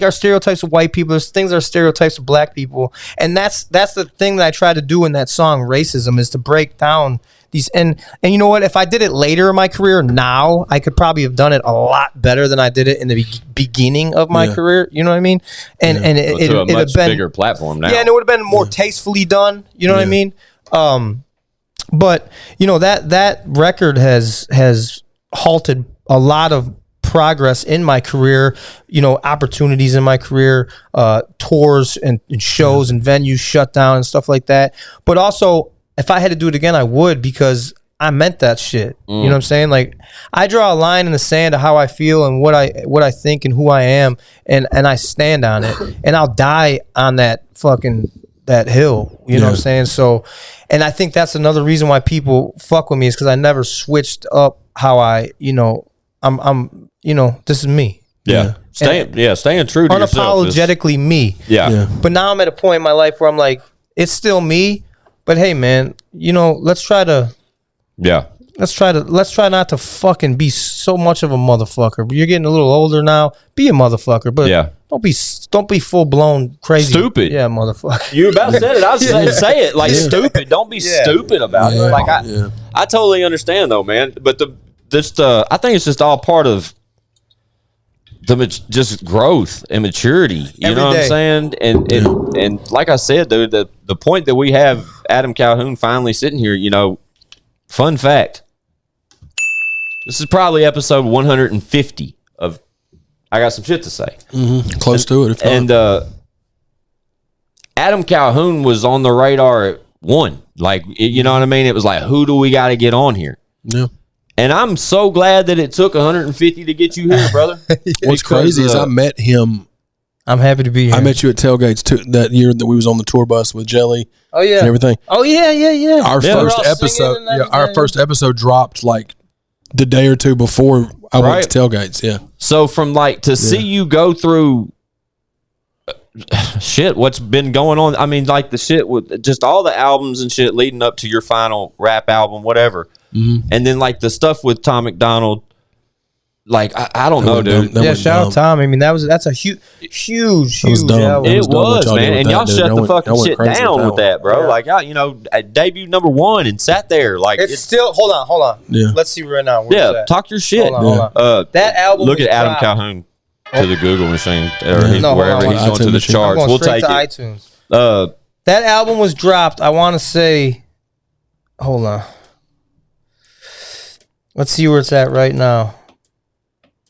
are stereotypes of white people. There's things that are stereotypes of black people. And that's the thing that I try to do in that song, Racism, is to break down these, and you know what? If I did it later in my career, now I could probably have done it a lot better than I did it in the beginning of my career. You know what I mean? And it would have been bigger platform now. Yeah, and it would have been more tastefully done. You know what I mean? But you know that record has halted a lot of progress in my career. You know, opportunities in my career, tours and shows and venues shut down and stuff like that. But also, if I had to do it again, I would, because I meant that shit. You know what I'm saying? Like, I draw a line in the sand of how I feel and what I think and who I am, and I stand on it. And I'll die on that hill. You know what I'm saying? So, and I think that's another reason why people fuck with me, is because I never switched up how I'm this is me. Yeah. Staying true to yourself. Unapologetically me. Yeah. But now I'm at a point in my life where I'm like, it's still me. But hey, man, you know, let's try not to fucking be so much of a motherfucker. You're getting a little older now. Be a motherfucker, but don't be full blown crazy. Stupid. Yeah, motherfucker. You about said it. I was say it like stupid. Don't be stupid about it. Like I totally understand though, man. But I think it's just all part of just growth and maturity. You know what I'm saying? And like I said, dude, the point that we have Adam Calhoun finally sitting here, you know, fun fact. This is probably episode 150 of I Got Some Shit to Say. Close to it. And Adam Calhoun was on the radar at 1. Like, you know what I mean? It was like, who do we got to get on here? Yeah. And I'm so glad that it took 150 to get you here, brother. What's crazy is I met him. I'm happy to be here. I met you at Tailgates that year that we was on the tour bus with Jelly. Oh yeah, and everything. Oh yeah. Our first episode dropped like the day or two before I went to Tailgates. Yeah. So from like to see you go through shit, what's been going on? I mean, like the shit with just all the albums and shit leading up to your final rap album, whatever. And then like the stuff with Tom McDonald, like I don't know, dude. Shout out Tom. I mean, that's a huge album. It was, man. And y'all shut the fucking shit down with that, bro. Yeah. Like, you know, debut number 1 and sat there. Like it's still. Hold on. Yeah. Let's see right now. Talk your shit. Hold on. That album. Look at Adam Calhoun to the Google machine or wherever he's going to the charts. We'll take it. iTunes. That album was dropped. I want to say. Hold on. Let's see where it's at right now.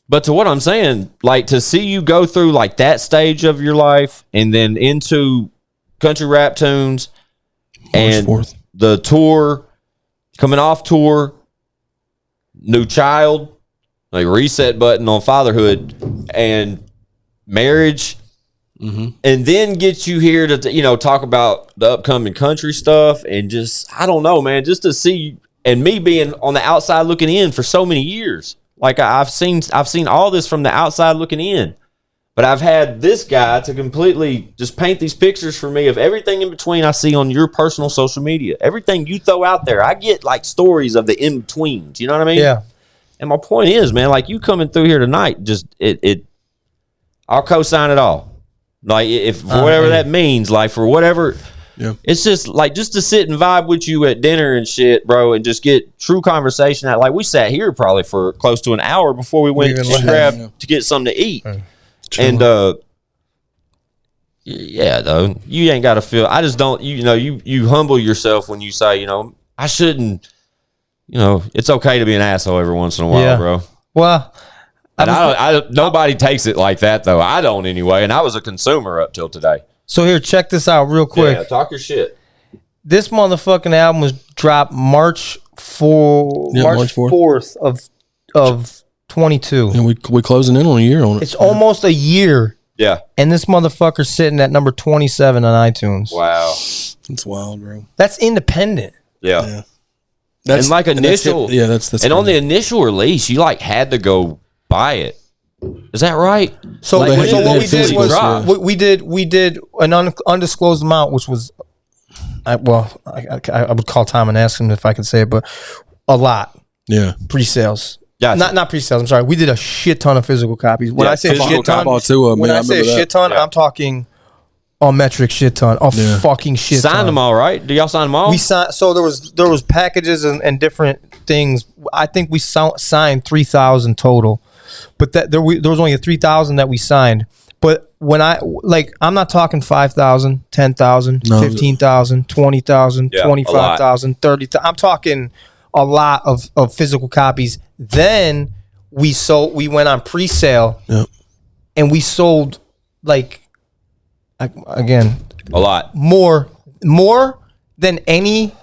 But to what I'm saying, like to see you go through like that stage of your life and then into country rap tunes and the tour, coming off tour, new child, like reset button on fatherhood and marriage, and then get you here to, you know, talk about the upcoming country stuff and just, I don't know, man, just to see, and me being on the outside looking in for so many years. Like I've seen all this from the outside looking in, but I've had this guy to completely just paint these pictures for me of everything in between I see on your personal social media. Everything you throw out there, I get like stories of the in betweens. You know what I mean? Yeah. And my point is, man, like you coming through here tonight, just I'll co-sign it all. Like if for whatever that means, like for whatever. Yeah. It's just like just to sit and vibe with you at dinner and shit, bro, and just get true conversation out. Like we sat here probably for close to an hour before we went to get something to eat. And yeah, though, you ain't got to feel. I just don't. You know, you humble yourself when you say, you know, I shouldn't. You know, it's okay to be an asshole every once in a while, bro. Well, and nobody takes it like that though. I don't anyway, and I was a consumer up till today. So here, check this out real quick. Yeah, talk your shit. This motherfucking album was dropped March 4th of 22. And we closing in on a year on it. It's almost a year. Yeah. And this motherfucker's sitting at number 27 on iTunes. Wow. It's wild, bro. That's independent. Yeah. That's like initial. That's and on the initial release, you like had to go buy it. Is that right? So, what we did was we did an undisclosed amount, which was, I would call Tom and ask him if I could say it, but a lot. Yeah, pre-sales. Gotcha. Not pre-sales. I'm sorry. We did a shit ton of physical copies. When I say shit ton, I'm talking a metric shit ton, fucking shit ton. Signed them all, right? Do y'all sign them all? We signed. So there was packages and different things. I think we signed 3,000 total. But there was only 3,000 that we signed. But when I'm not talking 5,000, 10,000, 15,000, 20,000, 25,000, 30,000. I'm talking a lot of physical copies. Then we went on pre-sale, and we sold again a lot more than any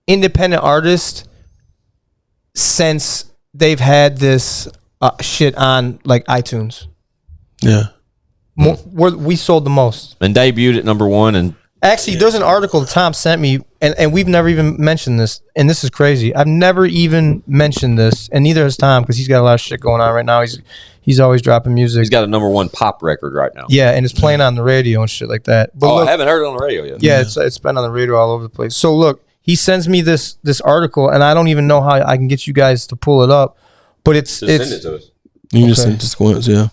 independent artist since they've had this. Shit on like iTunes. Yeah. We sold the most. And debuted at number 1. And actually, there's an article that Tom sent me, and we've never even mentioned this, and this is crazy. I've never even mentioned this, and neither has Tom, because he's got a lot of shit going on right now. He's always dropping music. He's got a number 1 pop record right now. Yeah, and it's playing on the radio and shit like that. But look, I haven't heard it on the radio yet. Yeah, it's been on the radio all over the place. So look, he sends me this article, and I don't even know how I can get you guys to pull it up. But it's send it to us. You can just send it to Squints, yeah.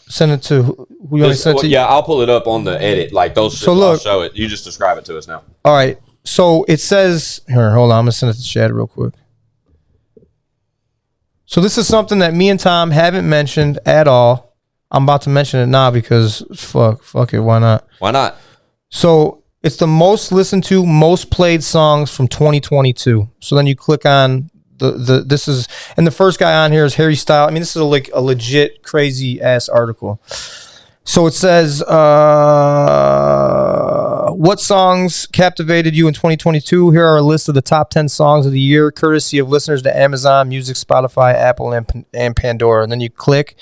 Send it to who you want to send it to? Yeah, I'll pull it up on the edit. Like those. So look, I'll show it. You just describe it to us now. All right. So it says here. Hold on. I'm gonna send it to Chad real quick. So this is something that me and Tom haven't mentioned at all. I'm about to mention it now because fuck it, why not? Why not? So it's the most listened to, most played songs from 2022. So then you click on this is, and the first guy on here is Harry Styles. I mean, this is a legit crazy ass article. So it says, what songs captivated you in 2022? Here are a list of the top 10 songs of the year, courtesy of listeners to Amazon Music, Spotify, Apple, and Pandora. And then you click.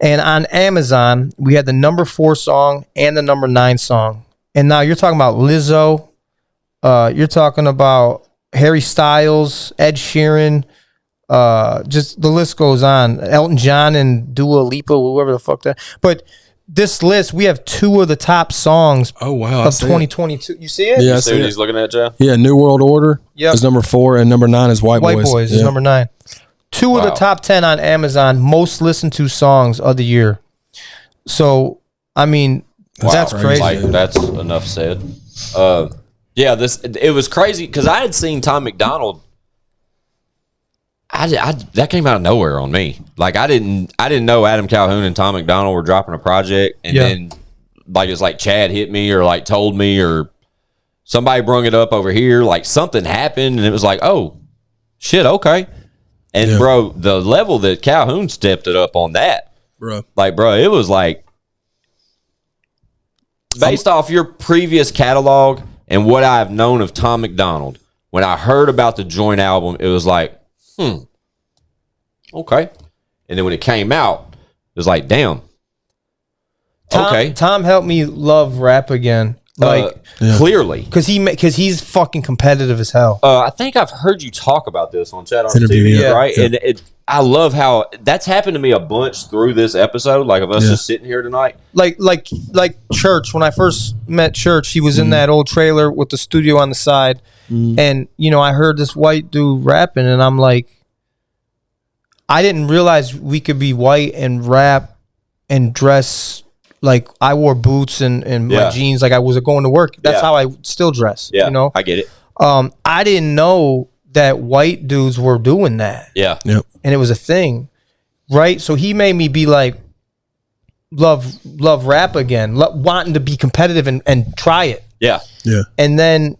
And on Amazon, we had the number 4 song and the number 9 song. And now you're talking about Lizzo. You're talking about Harry Styles, Ed Sheeran. Just the list goes on. Elton John and Dua Lipa, whoever the fuck that. But this list, we have 2 of the top songs of 2022. You see it? Yeah, you see what he's looking at, Joe? Yeah, New World Order is number 4, and number 9 is White Boys. White Boys is number 9. 2 of the top 10 on Amazon, most listened to songs of the year. So, I mean, that's crazy. Like, that's enough said. Yeah, it was crazy because I had seen Tom McDonald. That came out of nowhere on me. Like I didn't know Adam Calhoun and Tom McDonald were dropping a project, and then like it's like Chad hit me or like told me or somebody brung it up over here. Like something happened, and it was like, oh shit, okay. And bro, the level that Calhoun stepped it up on that, bro, it was like based off your previous catalog and what I've known of Tom McDonald. When I heard about the joint album, it was like, okay. And then when it came out, it was like, damn. Tom helped me love rap again. Clearly. Because he's fucking competitive as hell. I think I've heard you talk about this on ChadArmesTV, right? Yeah. And I love how that's happened to me a bunch through this episode, like of us just sitting here tonight. Like Church, when I first met Church, he was in that old trailer with the studio on the side. And, I heard this white dude rapping, and I'm like, I didn't realize we could be white and rap and dress like I wore boots and my jeans like I was going to work. That's how I still dress. Yeah, I get it. I didn't know that white dudes were doing that. Yeah. Yep. And it was a thing, right? So he made me be like, love rap again, wanting to be competitive and try it. Yeah. Yeah. And then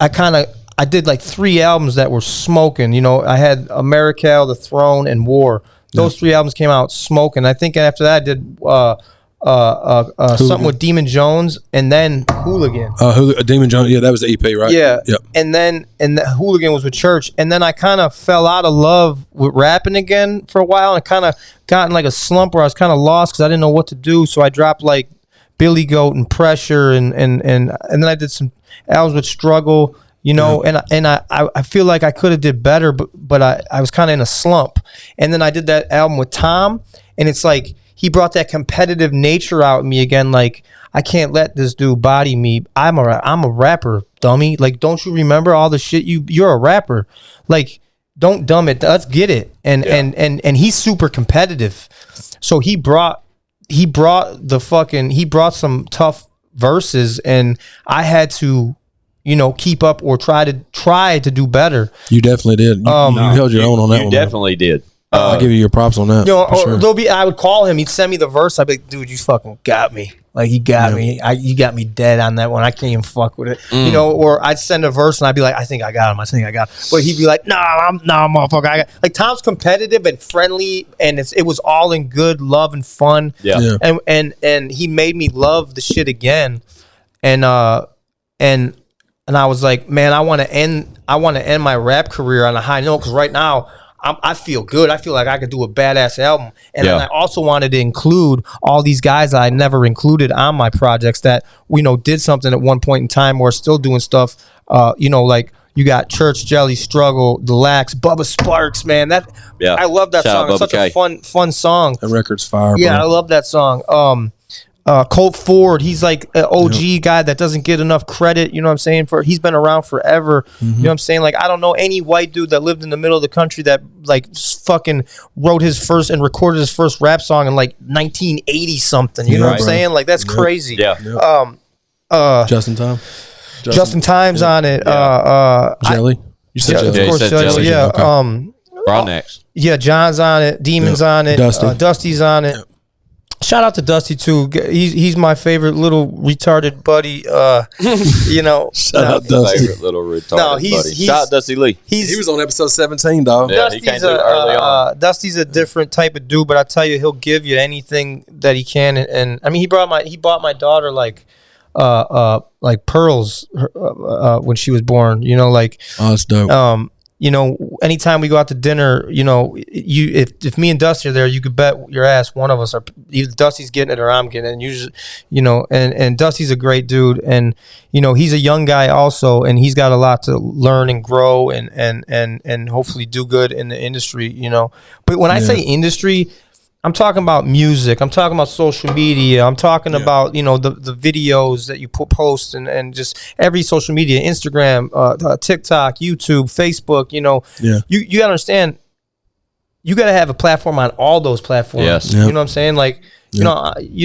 I did like 3 albums that were smoking. I had ACAL, The Throne, and War. Those 3 albums came out smoking. I think after that I did something with Demon Jones, and then Hooligan. Demon Jones, that was the EP, right? Yeah. Yep. And the Hooligan was with Church, and then I kind of fell out of love with rapping again for a while, and kind of got in like a slump where I was kind of lost because I didn't know what to do. So I dropped like Billy Goat and Pressure, and then I did some albums with Struggle. And I feel like I could have did better, but I was kind of in a slump. And then I did that album with Tom, and it's like he brought that competitive nature out in me again. Like, I can't let this dude body me. I'm a rapper, dummy. Like, don't you remember all the shit you're a rapper? Like, don't dumb it. Let's get it. And he's super competitive. So he brought some tough verses, and I had to keep up or try to do better. You definitely did. You held your own on that one. You definitely did. I'll give you your props on that. Sure. I would call him. He'd send me the verse. I'd be like, dude, you fucking got me. Like, you got me. You got me dead on that one. I can't even fuck with it. Or I'd send a verse and I'd be like, I think I got him. But he'd be like, nah, motherfucker. Like, Tom's competitive and friendly, and it was all in good love and fun. Yeah. And he made me love the shit again. And I was like, man, I want to end my rap career on a high note, because right now I feel good. I feel like I could do a badass album. And then I also wanted to include all these guys that I never included on my projects that did something at one point in time or still doing stuff. Like you got Church, Jelly, Struggle, Delax, Bubba Sparks, man. I love that song. It's such a fun song. That record's fire. Yeah, bro. I love that song. Colt Ford, he's like an OG guy that doesn't get enough credit, you know what I'm saying? He's been around forever. You know what I'm saying? Like, I don't know any white dude that lived in the middle of the country that like fucking wrote his first and recorded his first rap song in like 1980 something. You know what I'm saying? Like, that's crazy. Yeah. Justin Time. Justin Time's on it. Jelly. You said Jelly. Of course, Jelly. Yeah. Okay. Next. Yeah, John's on it. Demon's on it. Dusty. Dusty's on it. Shout out to Dusty too. He's my favorite little retarded buddy. You know, Shout out Dusty. Favorite little retarded buddy. Shout out Dusty Lee. He was on episode 17, dog. Yeah, he came through early on. Dusty's a different type of dude, but I tell you, he'll give you anything that he can. And I mean, he bought my daughter like pearls when she was born. You know, like oh, that's dope. You know, anytime we go out to dinner, you know, if me and Dusty are there, you could bet your ass one of us are either Dusty's getting it or I'm getting it. And usually, you know, and Dusty's a great dude, and you know, he's a young guy also, and he's got a lot to learn and grow and hopefully do good in the industry, you know. But when I say industry, I'm talking about music. I'm talking about social media. I'm talking about, you know, the videos that you post and just every social media, Instagram, TikTok, YouTube, Facebook, you know. Yeah. You got to understand, you got to have a platform on all those platforms. Yes. You know what I'm saying? Like, you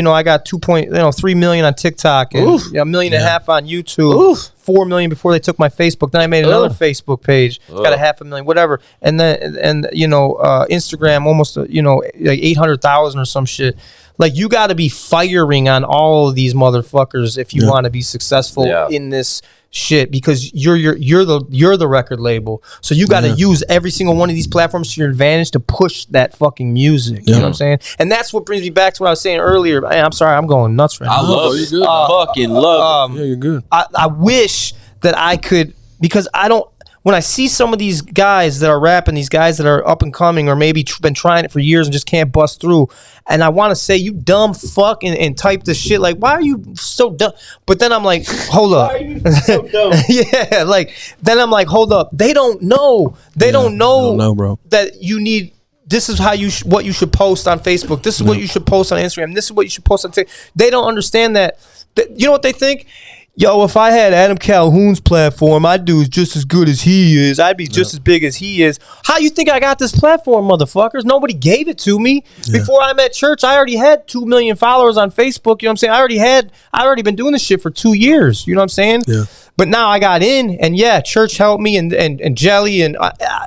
know, I got 3 million on TikTok and $1.5 million on YouTube. 4 million before they took my Facebook. Then I made another Facebook page. Got 500,000, whatever. And then you know, Instagram almost you know, like 800,000 or some shit. Like, you got to be firing on all of these motherfuckers if you want to be successful in this shit, because you're the record label, so you got to use every single one of these platforms to your advantage to push that fucking music. You know what I'm saying? And that's what brings me back to what I was saying earlier. I'm sorry, I'm going nuts right now. I love it. Fucking love it. Yeah, you're good. I wish that I could, because I don't. When I see some of these guys that are rapping, these guys that are up and coming, or maybe been trying it for years and just can't bust through, and I want to say, you dumb fuck, and type this shit like, why are you so dumb? But then I'm like, hold up. Why are you so dumb? Yeah, like, then I'm like, hold up. They don't know. They don't know, bro, that you need. This is how what you should post on Facebook. This is what you should post on Instagram. This is what you should post on TikTok. They don't understand that. You know what they think? Yo, if I had Adam Calhoun's platform, I'd do just as good as he is. I'd be just as big as he is. How you think I got this platform, motherfuckers? Nobody gave it to me. Before I'm at church, I already had 2 million followers on Facebook. You know what I'm saying? I already been doing this shit for 2 years. You know what I'm saying? Yeah. But now I got in, and church helped me, and Jelly, and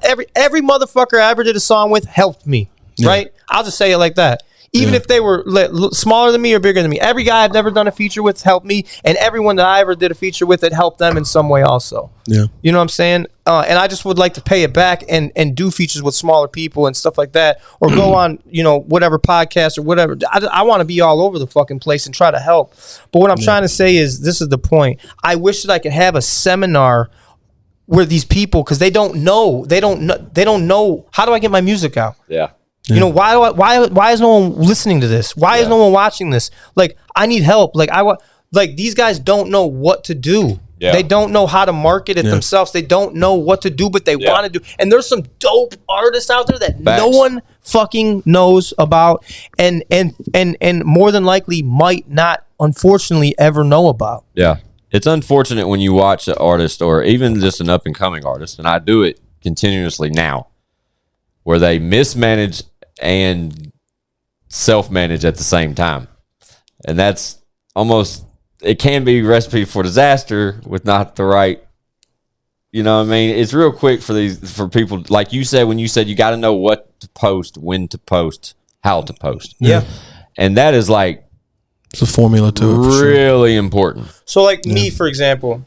every motherfucker I ever did a song with helped me. Right? I'll just say it like that. Even if they were smaller than me or bigger than me, every guy I've never done a feature with helped me, and everyone that I ever did a feature with, it helped them in some way also. Yeah, you know what I'm saying? And I just would like to pay it back and do features with smaller people and stuff like that, or go on, you know, whatever podcast or whatever. I want to be all over the fucking place and try to help. But what I'm trying to say is, this is the point. I wish that I could have a seminar where these people, because they don't know, how do I get my music out? Yeah. You know, why is no one listening to this? Why is no one watching this? Like, I need help. Like these guys don't know what to do. Yeah. They don't know how to market it themselves. They don't know what to do, but they want to do. And there's some dope artists out there that no one fucking knows about, and more than likely might not, unfortunately, ever know about. Yeah. It's unfortunate when you watch an artist, or even just an up and coming artist, and I do it continuously now, where they mismanage and self-manage at the same time. And that's almost, it can be a recipe for disaster with not the right, you know what I mean? It's real quick for people, like you said, when you said you got to know what to post, when to post, how to post. Yeah. And that is like, it's a formula to it. Really important. So like me, for example,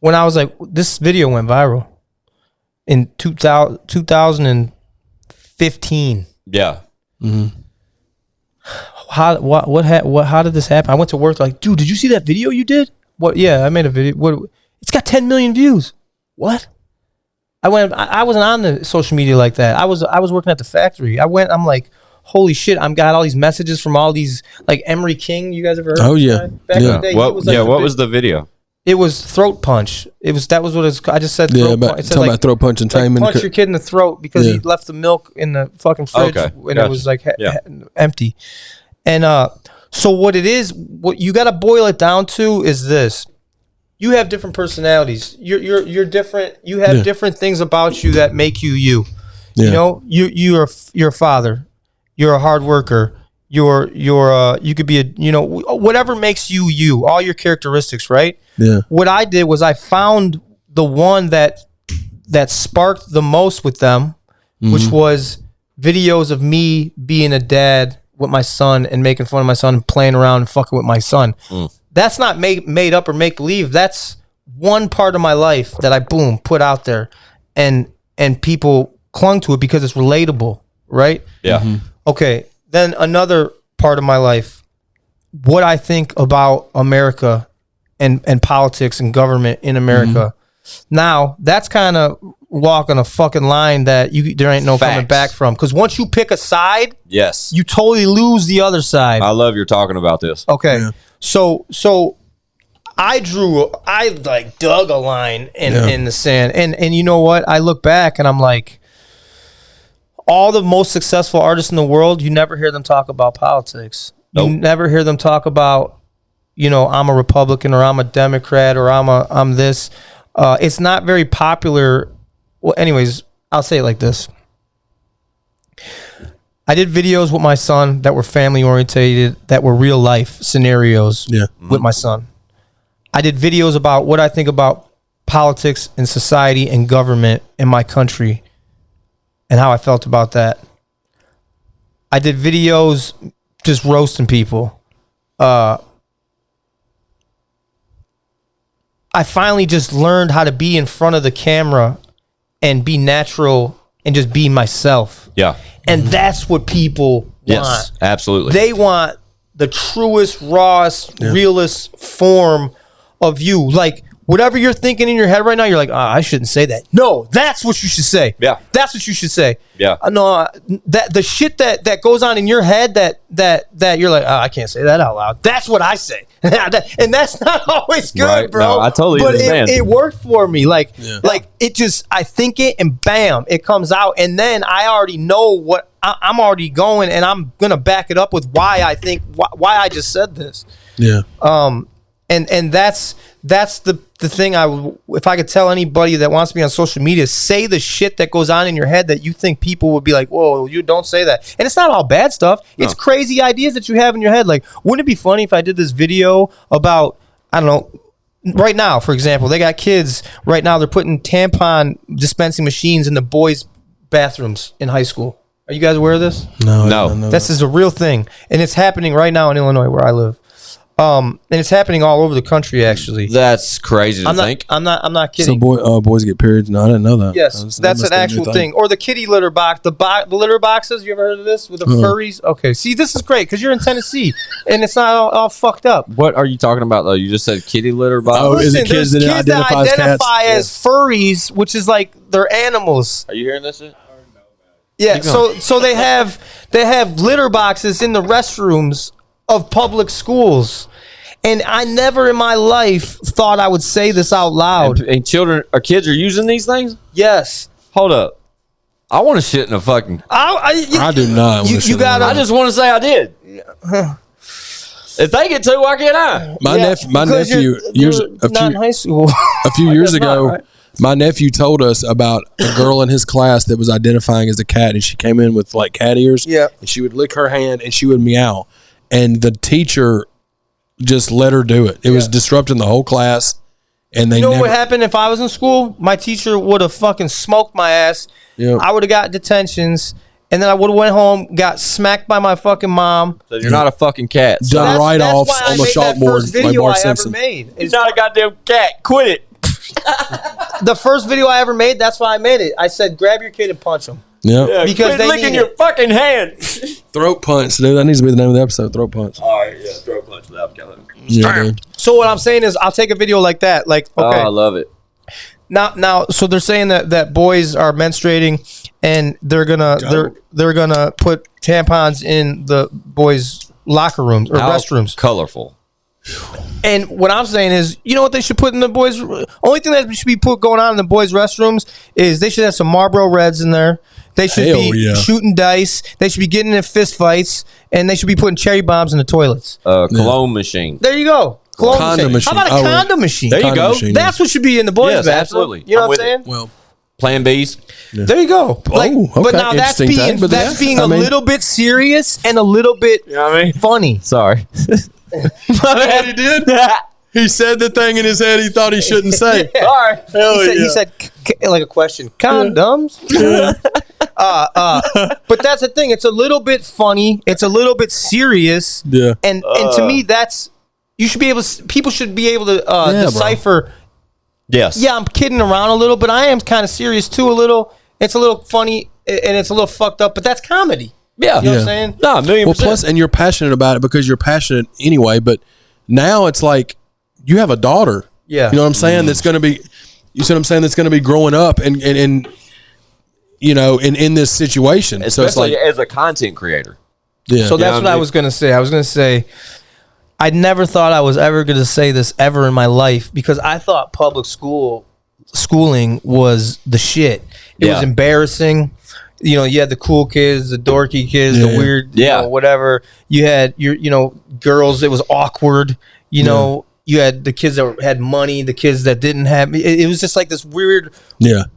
when I was like, this video went viral in 2015. Yeah. Mm-hmm. How did this happen? I went to work like, dude, did you see that video you did? What? Yeah, I made a video. What? It's got 10 million views. What? I wasn't on the social media like that. I was working at the factory. I'm like, holy shit! I've got all these messages from all these, like Emery King. You guys ever heard? Oh yeah. Back in the day, what was the video? It was throat punch. That was what it was. I just said throat punch. It's talking about throat punch and time. Punch your kid in the throat because he left the milk in the fucking fridge when it was like empty. And so what it is, what you got to boil it down to is this: you have different personalities. You're different. You have different things about you that make you you. Yeah. You know, you're a father. You're a hard worker. You could be whatever makes you, all your characteristics, right? Yeah. What I did was I found the one that sparked the most with them, which was videos of me being a dad with my son and making fun of my son and playing around and fucking with my son. That's not made up or make believe. That's one part of my life that I put out there, and people clung to it because it's relatable, right? Yeah. Okay. Then another part of my life, what I think about America and politics and government in America. Now that's kind of walking a fucking line that there ain't no coming back from. Because once you pick a side, Yes. you totally lose the other side. I love you're talking about this. Okay. Yeah. So I dug a line in the sand. And you know what? I look back and I'm like, all the most successful artists in the world, you never hear them talk about politics. Nope. You never hear them talk about, I'm a Republican or I'm a Democrat or I'm this. It's not very popular. Well, anyways, I'll say it like this. I did videos with my son that were family orientated, that were real life scenarios with my son. I did videos about what I think about politics and society and government in my country and how I felt about that. I did videos just roasting people. I finally just learned how to be in front of the camera and be natural and just be myself. Yeah. And that's what people want. Yes, absolutely. They want the truest, rawest, realest form of you. Like, whatever you're thinking in your head right now, you're like, I shouldn't say that. No, that's what you should say. Yeah. That's what you should say. Yeah. No, that the shit that goes on in your head that you're like, I can't say that out loud. That's what I say. And that's not always good, right, bro. No, I totally but understand. It worked for me. Like it just, I think it and bam, it comes out. And then I already know what I'm already going, and I'm going to back it up with why I think, why I just said this. Yeah. And that's the thing. If I could tell anybody that wants to be on social media, say the shit that goes on in your head that you think people would be like, whoa, you don't say that. And it's not all bad stuff. No. It's crazy ideas that you have in your head. Like, wouldn't it be funny if I did this video about, I don't know, right now, for example, they got kids right now, they're putting tampon dispensing machines in the boys' bathrooms in high school. Are you guys aware of this? No. This is a real thing. And it's happening right now in Illinois where I live. And it's happening all over the country, actually. That's crazy to think. I'm not kidding. So boys get periods? No, I didn't know that. Yes, that's an actual thing. Or the kitty litter box, the litter boxes. You ever heard of this with the furries? Okay, see, this is great because you're in Tennessee and it's not all fucked up. What are you talking about though? You just said kitty litter box. Oh, is it kids that identify as furries, which is like they're animals. Are you hearing this shit? Yeah. So they have litter boxes in the restrooms of public schools. And I never in my life thought I would say this out loud. And children or kids are using these things? Yes. Hold up. I want to shit in a fucking... I do not. You gotta... I just want to say I did. If they get to, why can't I? My nephew, not in high school. A few years ago, right? My nephew told us about a girl in his class that was identifying as a cat, and she came in with like cat ears. Yeah. And she would lick her hand and she would meow. And the teacher just let her do it. It was disrupting the whole class. And they what happened if I was in school? My teacher would have fucking smoked my ass. Yep. I would have got detentions. And then I would have went home, got smacked by my fucking mom. So you're not a fucking cat. Done write-offs on the chalkboard like Bart Simpson. It's not a goddamn cat. Quit it. The first video I ever made, that's why I made it. I said, grab your kid and punch him. Yeah, because quit licking your fucking hand. Throat punch, dude. That needs to be the name of the episode. Throat punch. All right, yeah, throat punch without Calhoun. Yeah, so what I'm saying is, I'll take a video like that. Like, okay, I love it. Now, so they're saying that boys are menstruating, and they're gonna put tampons in the boys' locker rooms or restrooms. Colorful. And what I'm saying is, you know what they should put in the boys? Only thing that should be going on in the boys' restrooms is they should have some Marlboro Reds in there. They should be shooting dice. They should be getting in fist fights, and they should be putting cherry bombs in the toilets. Cologne machine. There you go. Condom machine. How about a condom machine? There you go. That's what should be in the boys' bathroom. Absolutely. You know what I'm saying? Well, Plan B's. Yeah. There you go. Like, okay. But now that's being a little bit serious and a little bit funny. Sorry. What he did? He said the thing in his head he thought he shouldn't say. Sorry. He said like a question. Condoms? But that's the thing. It's a little bit funny. It's a little bit serious. Yeah. And to me, people should be able to decipher. Bro. Yes. Yeah, I'm kidding around a little, but I am kind of serious too. A little. It's a little funny and it's a little fucked up, but that's comedy. Yeah. You know what I'm saying? No, 1,000,000%. Well, plus, and you're passionate about it because you're passionate anyway. But now it's like you have a daughter. Yeah. You know what I'm saying? That's going to be. You see what I'm saying? That's going to be growing up and you know in this situation. Especially so it's like, as a content creator. Yeah. So that's what I was going to say. I was going to say, I never thought I was ever going to say this ever in my life because I thought public schooling was the shit. It was embarrassing. You know, you had the cool kids, the dorky kids, the weird, you know, whatever. You had girls. It was awkward. You know, you had the kids that had money, the kids that didn't have. It was just like this weird,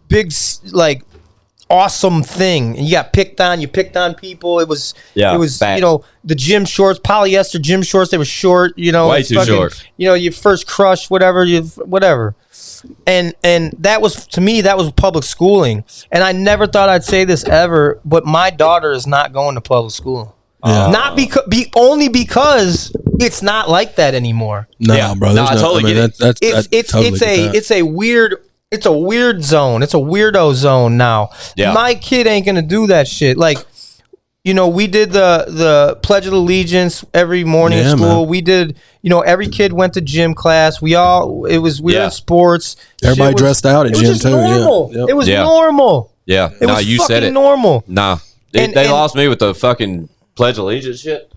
big, like awesome thing. And you got picked on. You picked on people. It was fact. you know, the gym shorts, polyester gym shorts. They were short. You know, way too short. You know, your first crush, whatever. And that was, to me, that was public schooling. And I never thought I'd say this ever, but my daughter is not going to public school. Not only because it's not like that anymore. No, bro. No, I totally get it. It's a weird zone. It's a weirdo zone now. Yeah. My kid ain't gonna do that shit. Like, you know, we did the Pledge of Allegiance every morning at school. Man. We did, you know, every kid went to gym class. We were in sports. Everybody dressed out at gym too. Normal. Yeah. It was normal. Yeah. It was you said it. Normal. Nah. They lost me with the fucking Pledge of Allegiance shit.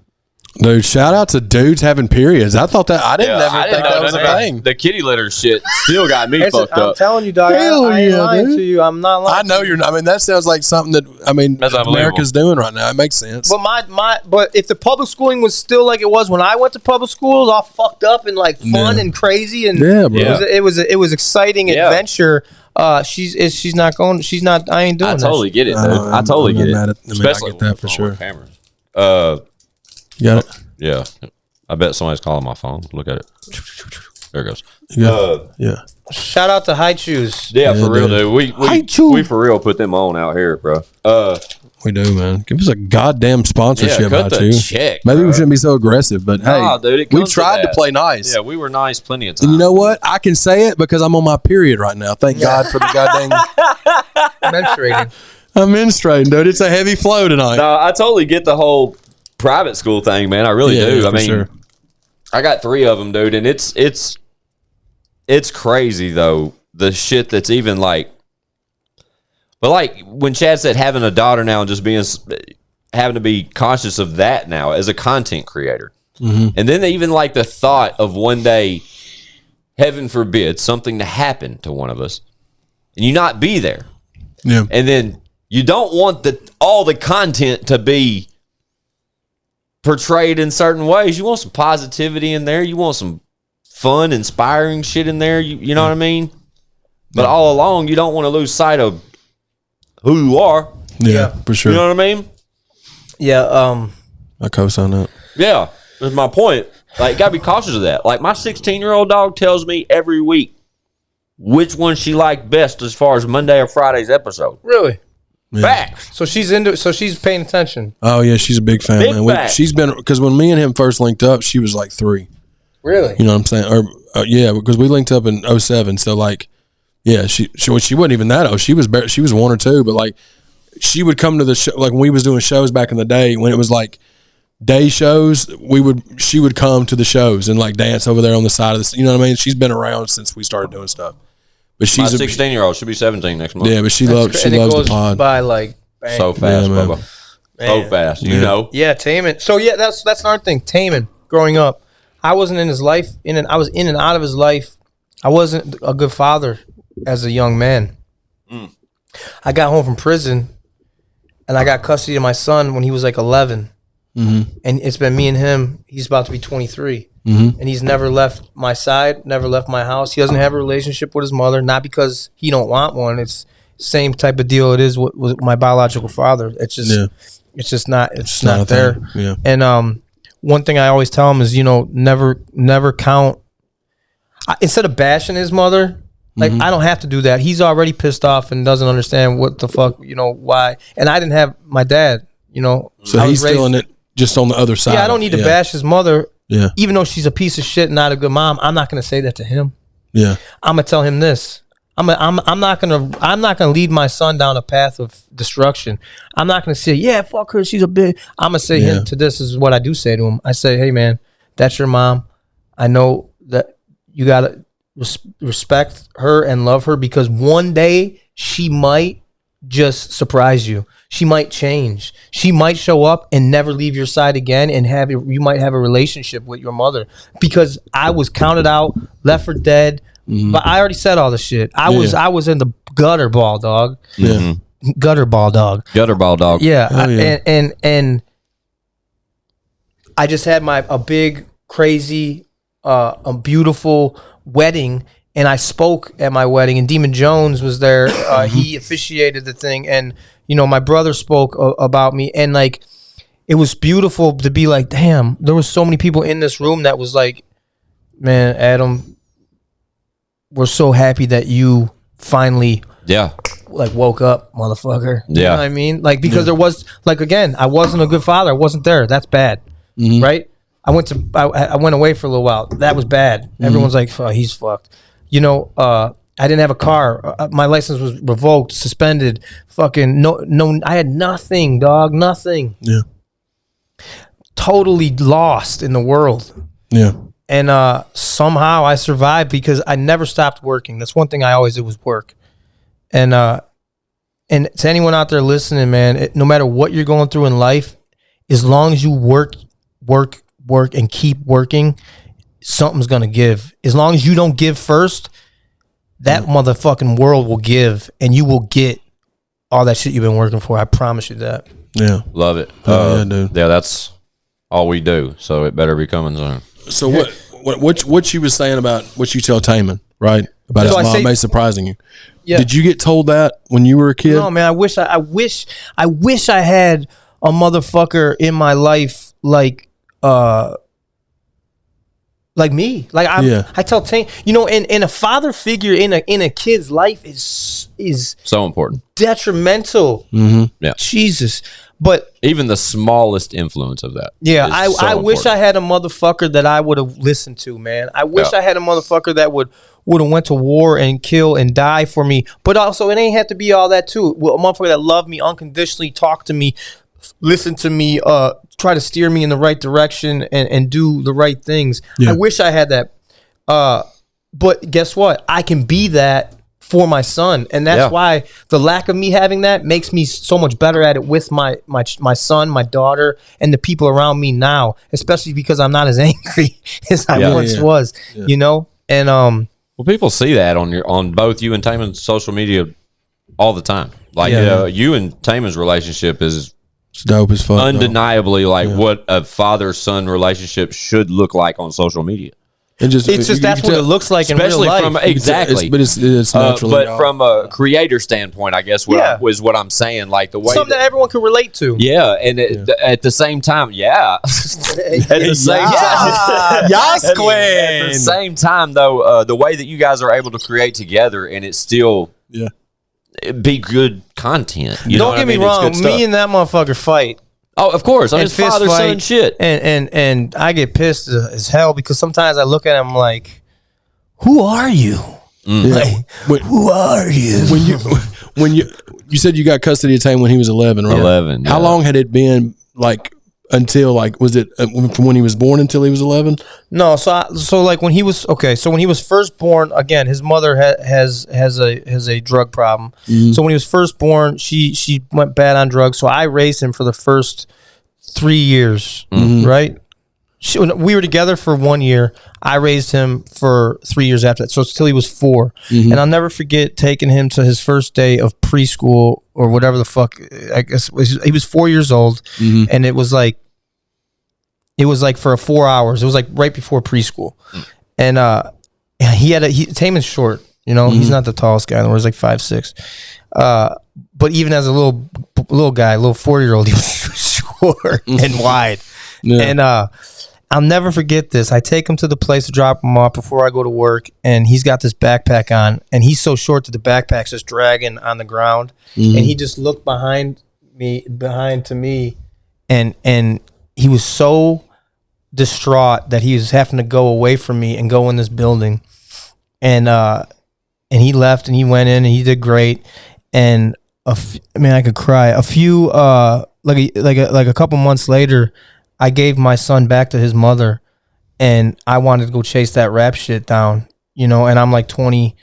Dude, shout out to dudes having periods. I thought that I didn't think that was a thing. The kitty litter shit still got me fucked up. I'm telling you, dog. I ain't lying to you. I'm not lying. I know you're not. I mean, that sounds like something that America's doing right now. It makes sense. But but if the public schooling was still like it was when I went to public schools, all fucked up and like fun and crazy and it was exciting adventure. She's not going. She's not. I ain't doing. I totally get it, dude. I totally get it. Especially I get that for sure. Cameras. You got it? Yeah. I bet somebody's calling my phone. Look at it. There it goes. Yeah. Shout out to High Chews. Yeah, for real, dude. We for real put them on out here, bro. We do, man. Give us a goddamn sponsorship. Cut the check. Maybe we shouldn't be so aggressive, but hey, dude, we tried to play nice. Yeah, we were nice plenty of times. And you know what? I can say it because I'm on my period right now. Thank God for the goddamn menstruating. I'm menstruating, dude. It's a heavy flow tonight. No, I totally get the whole private school thing, man. I really do. Yeah, I mean, sure. I got 3 of them, dude, and it's crazy though. The shit that's even like, but like when Chad said having a daughter now and just having to be conscious of that now as a content creator, and then even like the thought of one day, heaven forbid, something to happen to one of us, and you not be there, and then you don't want all the content to be portrayed in certain ways. You want some positivity in there. You want some fun, inspiring shit in there. You know what I mean? But all along, you don't want to lose sight of who you are. Yeah, for sure. You know what I mean? Yeah. I co-sign that. Yeah, that's my point. Like, gotta be cautious of that. Like, my 16-year-old dog tells me every week which one she liked best as far as Monday or Friday's episode. Really? Yeah. Back. So she's paying attention. Oh yeah, she's a big fan, man. She's been, because when me and him first linked up, she was like 3. Really? You know what I'm saying? Or yeah, because we linked up in 2007. So like, yeah, she wasn't even that old. She was 1 or 2, but like she would come to the show, like when we was doing shows back in the day when it was like day shows. She would come to the shows and like dance over there on the side of the. You know what I mean? She's been around since we started doing stuff. But she's my 16-year-old. She'll be 17 next month. Yeah, but she loves the pod. By like bang. So fast, yeah, Bubba. So fast. You know. Yeah, Taman. So yeah, that's another thing. Taman. Growing up, I wasn't in his life. I was in and out of his life. I wasn't a good father as a young man. I got home from prison, and I got custody of my son when he was like 11. And it's been me and him. He's about to be 23. And he's never left my side, never left my house. He doesn't have a relationship with his mother, not because he don't want one. It's same type of deal it is with my biological father. It's just it's just not there. Yeah. And one thing I always tell him is, you know, never count. Instead of bashing his mother, Like, I don't have to do that. He's already pissed off and doesn't understand what the fuck, why. And I didn't have my dad, So he's feeling it just on the other side. Yeah, I don't need to bash his mother. Yeah. Even though she's a piece of shit and not a good mom, I'm not going to say that to him. Yeah. I'm going to tell him this. I'm not gonna lead my son down a path of destruction. I'm not gonna say, yeah, fuck her, she's a bitch. I'm gonna say him to this is what I do say to him. I say, hey man, that's your mom. I know that you gotta respect her and love her, because one day she might just surprise you. She might change. She might show up and never leave your side again, and you might have a relationship with your mother. Because I was counted out, left for dead. But I already said all the shit. I was in the gutter ball, dog. Yeah. Gutter ball dog. Yeah. And I just had a big, crazy, a beautiful wedding, and I spoke at my wedding, and Demon Jones was there. He officiated the thing, and my brother spoke about me, and like, it was beautiful to be like, damn, there was so many people in this room that was like, man, Adam, we're so happy that you finally woke up, motherfucker. You know what I mean? Like, because there was, like, again, I wasn't a good father. I wasn't there. That's bad. Right? I went away for a little while. That was bad. Everyone's like, oh, he's fucked. I didn't have a car. My license was revoked, suspended. Fucking no, I had nothing, dog. Nothing. Yeah. Totally lost in the world. Yeah. And somehow I survived because I never stopped working. That's one thing I always did, was work. And to anyone out there listening, man, no matter what you're going through in life, as long as you work, and keep working, something's going to give. As long as you don't give first, that motherfucking world will give, and you will get all that shit you've been working for. I promise you that. Yeah. Love it. Yeah, dude. Yeah, that's all we do. So it better be coming soon. So what you was saying about what you tell Taman, right? About his mom may surprising you. Yeah. Did you get told that when you were a kid? No, man. I wish I had a motherfucker in my life like me. Like I tell Taman, and a father figure in a kid's life is so important, detrimental. Yeah. Jesus. But even the smallest influence of that. Yeah, I wish I had a motherfucker that I would have listened to, man. I wish I had a motherfucker that would have went to war and kill and die for me. But also, it ain't have to be all that too. A motherfucker that loved me unconditionally, talk to me, listen to me, try to steer me in the right direction and do the right things. Yeah. I wish I had that. But guess what? I can be that for my son, and that's why the lack of me having that makes me so much better at it with my son, my daughter, and the people around me now, especially because I'm not as angry as I once was. And well, people see that on both you and Taman's social media all the time. Like you and Taman's relationship is dope as fuck, undeniably what a father-son relationship should look like on social media. It's just that's what it looks like in real life. It's naturally. But from a creator standpoint, I guess was what I'm saying. Like the way something that everyone can relate to. Yeah, and at the same time, at the same time, though, the way that you guys are able to create together, and it's still be good content. Don't get me wrong. Me and that motherfucker fight. Oh, of course. I mean, it's father son shit. And I get pissed as hell because sometimes I look at him like, who are you? Like, who are you? When you said you got custody of Tame when he was 11, right? 11. How long had it been until was it from when he was born until he was 11? No, so like when he was when he was first born, again, his mother has a drug problem. So when he was first born, she went bad on drugs. So I raised him for the first 3 years, right? We were together for 1 year. I raised him for 3 years after that. So it's till he was 4. And I'll never forget taking him to his first day of preschool or whatever the fuck. I guess he was 4 years old, and it was like for 4 hours. It was like right before preschool, and Taman's short. He's not the tallest guy in the world. He's like 5'6". But even as a little guy, a little 4-year-old, he was short and wide. I'll never forget this. I take him to the place to drop him off before I go to work, and he's got this backpack on, and he's so short that the backpack's just dragging on the ground, and he just looked behind to me, and he was so distraught that he was having to go away from me and go in this building, and he left and he went in and he did great, and I could cry. A few like a couple months later, I gave my son back to his mother, and I wanted to go chase that rap shit down, and I'm like 22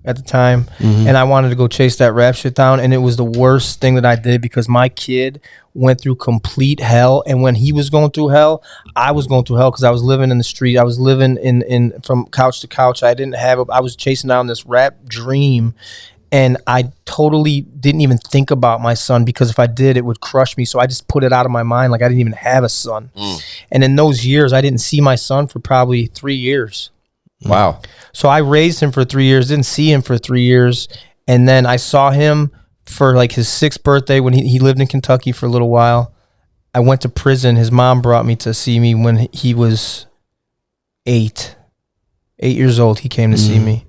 at the time, and I wanted to go chase that rap shit down, and it was the worst thing that I did because my kid went through complete hell, and when he was going through hell, I was going through hell because I was living in the street. I was living in from couch to couch. I was chasing down this rap dream, and I totally didn't even think about my son because if I did, it would crush me. So I just put it out of my mind, like I didn't even have a son. And in those years, I didn't see my son for probably 3 years. Wow. So I raised him for 3 years, didn't see him for 3 years. And then I saw him for like his 6th birthday when he lived in Kentucky for a little while. I went to prison. His mom brought me to see me when he was 8 years old. He came to see me.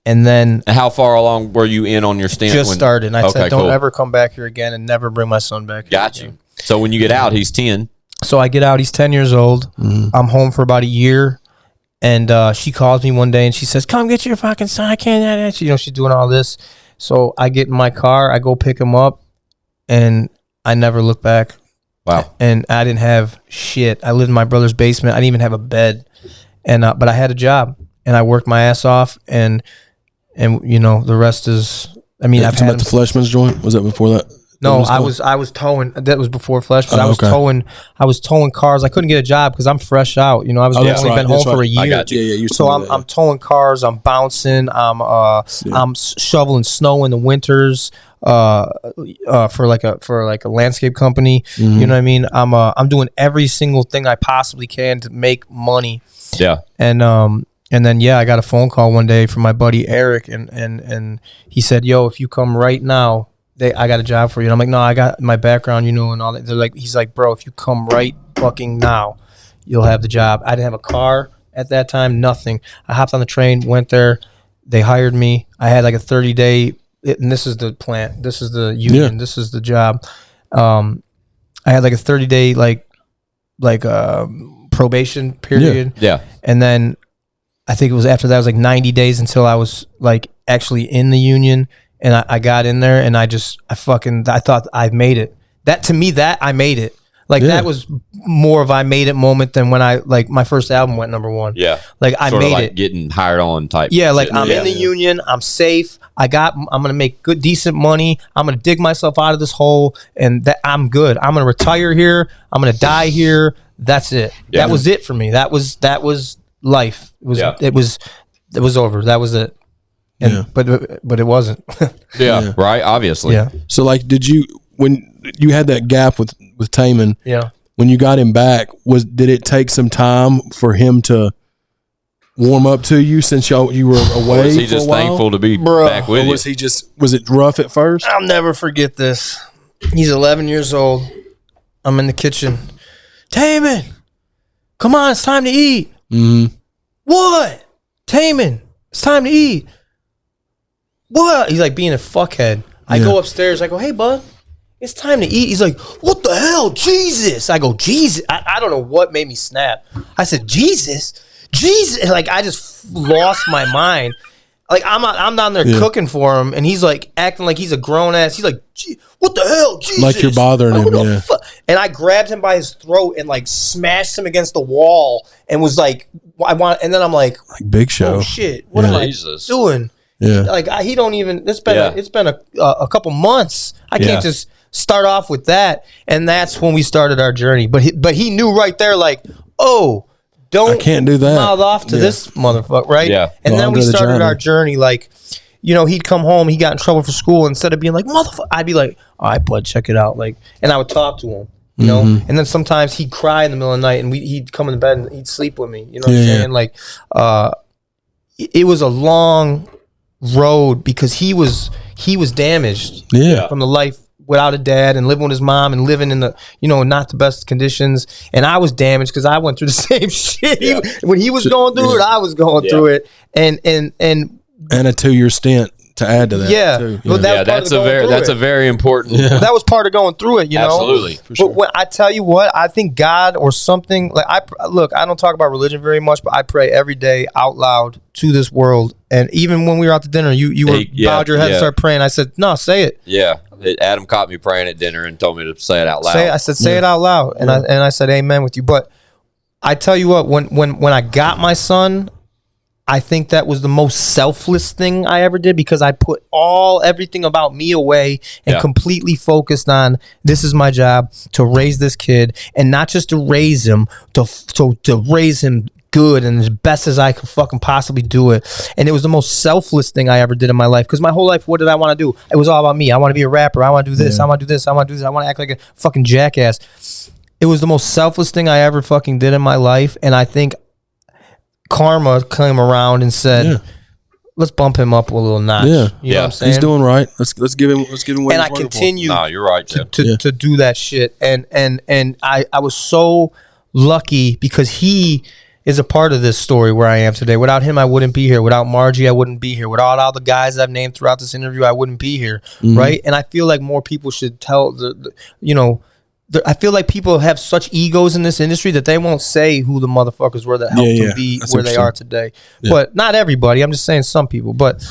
And then... And how far along were you in on your stint? Just started. And I said, don't ever come back here again and never bring my son back here Got again. you. So when you get out, he's 10. So I get out. He's 10 years old. I'm home for about a year. And she calls me one day and she says, come get your fucking son. I can't. She's doing all this. So I get in my car. I go pick him up. And I never look back. Wow. And I didn't have shit. I lived in my brother's basement. I didn't even have a bed. And but I had a job. And I worked my ass off. And the rest is, I've had the Fleshman's joint. Was that before that? No, I was towing. That was before Flesh. But I was towing cars. I couldn't get a job because I'm fresh out. I was only been home for a year. I got you. Yeah, so I'm towing cars. I'm bouncing. I'm shoveling snow in the winters. For like a landscape company. You know what I mean? I'm doing every single thing I possibly can to make money. Yeah. And then I got a phone call one day from my buddy Eric, and he said, "Yo, if you come right now, I got a job for you." And I'm like, "No, I got my background, and all that." He's like, "Bro, if you come right fucking now, you'll have the job." I didn't have a car at that time, nothing. I hopped on the train, went there. They hired me. I had like a 30-day, and this is the plant, this is the union, this is the job. I had like a 30-day probation period. Yeah. And then I think it was after that, it was like 90 days until I was like actually in the union, and I got in there, and I thought I made it. That to me, that I made it. That was more of I made it moment than when my first album went #1. Yeah. I sort made of it. Getting hired on type. Yeah. I'm in the union. I'm safe. I'm going to make good, decent money. I'm going to dig myself out of this hole, and that I'm good. I'm going to retire here. I'm going to die here. That's it. Yeah. That was it for me. That was life. It was over. That was it. And, but it wasn't. Right. Obviously. Yeah. So did you, when you had that gap with Taman, when you got him back, did it take some time for him to warm up to you since you were away? Or was he just thankful to be back with you? Was it rough at first? I'll never forget this. He's 11 years old. I'm in the kitchen. Taman, come on, it's time to eat. Mm-hmm. What? Taman, it's time to eat. What? He's like being a fuckhead. I go upstairs. I go, hey, bud, it's time to eat. He's like, what the hell? Jesus. I go, Jesus. I don't know what made me snap. I said, Jesus. I just lost my mind. I'm down there cooking for him, and he's like acting like he's a grown ass. He's like, what the hell? Jesus. Like you're bothering him. Yeah. And I grabbed him by his throat and smashed him against the wall and was like, and then I'm like Big Show. Oh shit. What am I doing? Yeah. He don't even, it's been a couple months. I can't just start off with that. And that's when we started our journey. But he knew right there, I can't do that. Mouth off to this motherfucker, right? Yeah. And then we started our journey. He'd come home, he got in trouble for school. Instead of being like, motherfucker, I'd be like, all right, bud, check it out. And I would talk to him, you know? And then sometimes he'd cry in the middle of the night, and he'd come in bed and he'd sleep with me. You know what I'm saying? It was a long road because he was damaged from the life without a dad and living with his mom and living in the, not the best conditions. And I was damaged because I went through the same shit. When he was going through it, I was going through it. And a 2-year stint to add to that. Yeah. Too. Well, that's a very important. Yeah. That was part of going through it, Absolutely. For sure. But when I tell you what, I think God or something, like I don't talk about religion very much, but I pray every day out loud to this world. And even when we were out to dinner, you bowed your head and started praying. I said, no, say it. Yeah. Adam caught me praying at dinner and told me to say it out loud. Say it out loud. And I said, amen with you. But I tell you what, when I got my son, I think that was the most selfless thing I ever did, because I put everything about me away and completely focused on, this is my job, to raise this kid, and not just to raise him, to raise him good and as best as I could fucking possibly do it. And it was the most selfless thing I ever did in my life, because my whole life, what did I want to do? It was all about me. I want to be a rapper. I want to do this. I want to do this. I want to do this. I want to act like a fucking jackass. It was the most selfless thing I ever fucking did in my life. And I think karma came around and said, let's bump him up a little notch. Yeah. You know what I'm saying? He's doing right. Let's give him what and I he's continue No, you're right, to do that shit. And I was so lucky, because he is a part of this story where I am today. Without him, I wouldn't be here. Without Margie, I wouldn't be here. Without all the guys I've named throughout this interview, I wouldn't be here. Right? And I feel like more people should tell I feel like people have such egos in this industry that they won't say who the motherfuckers were that helped them be where they are today. Yeah. But not everybody. I'm just saying some people. But,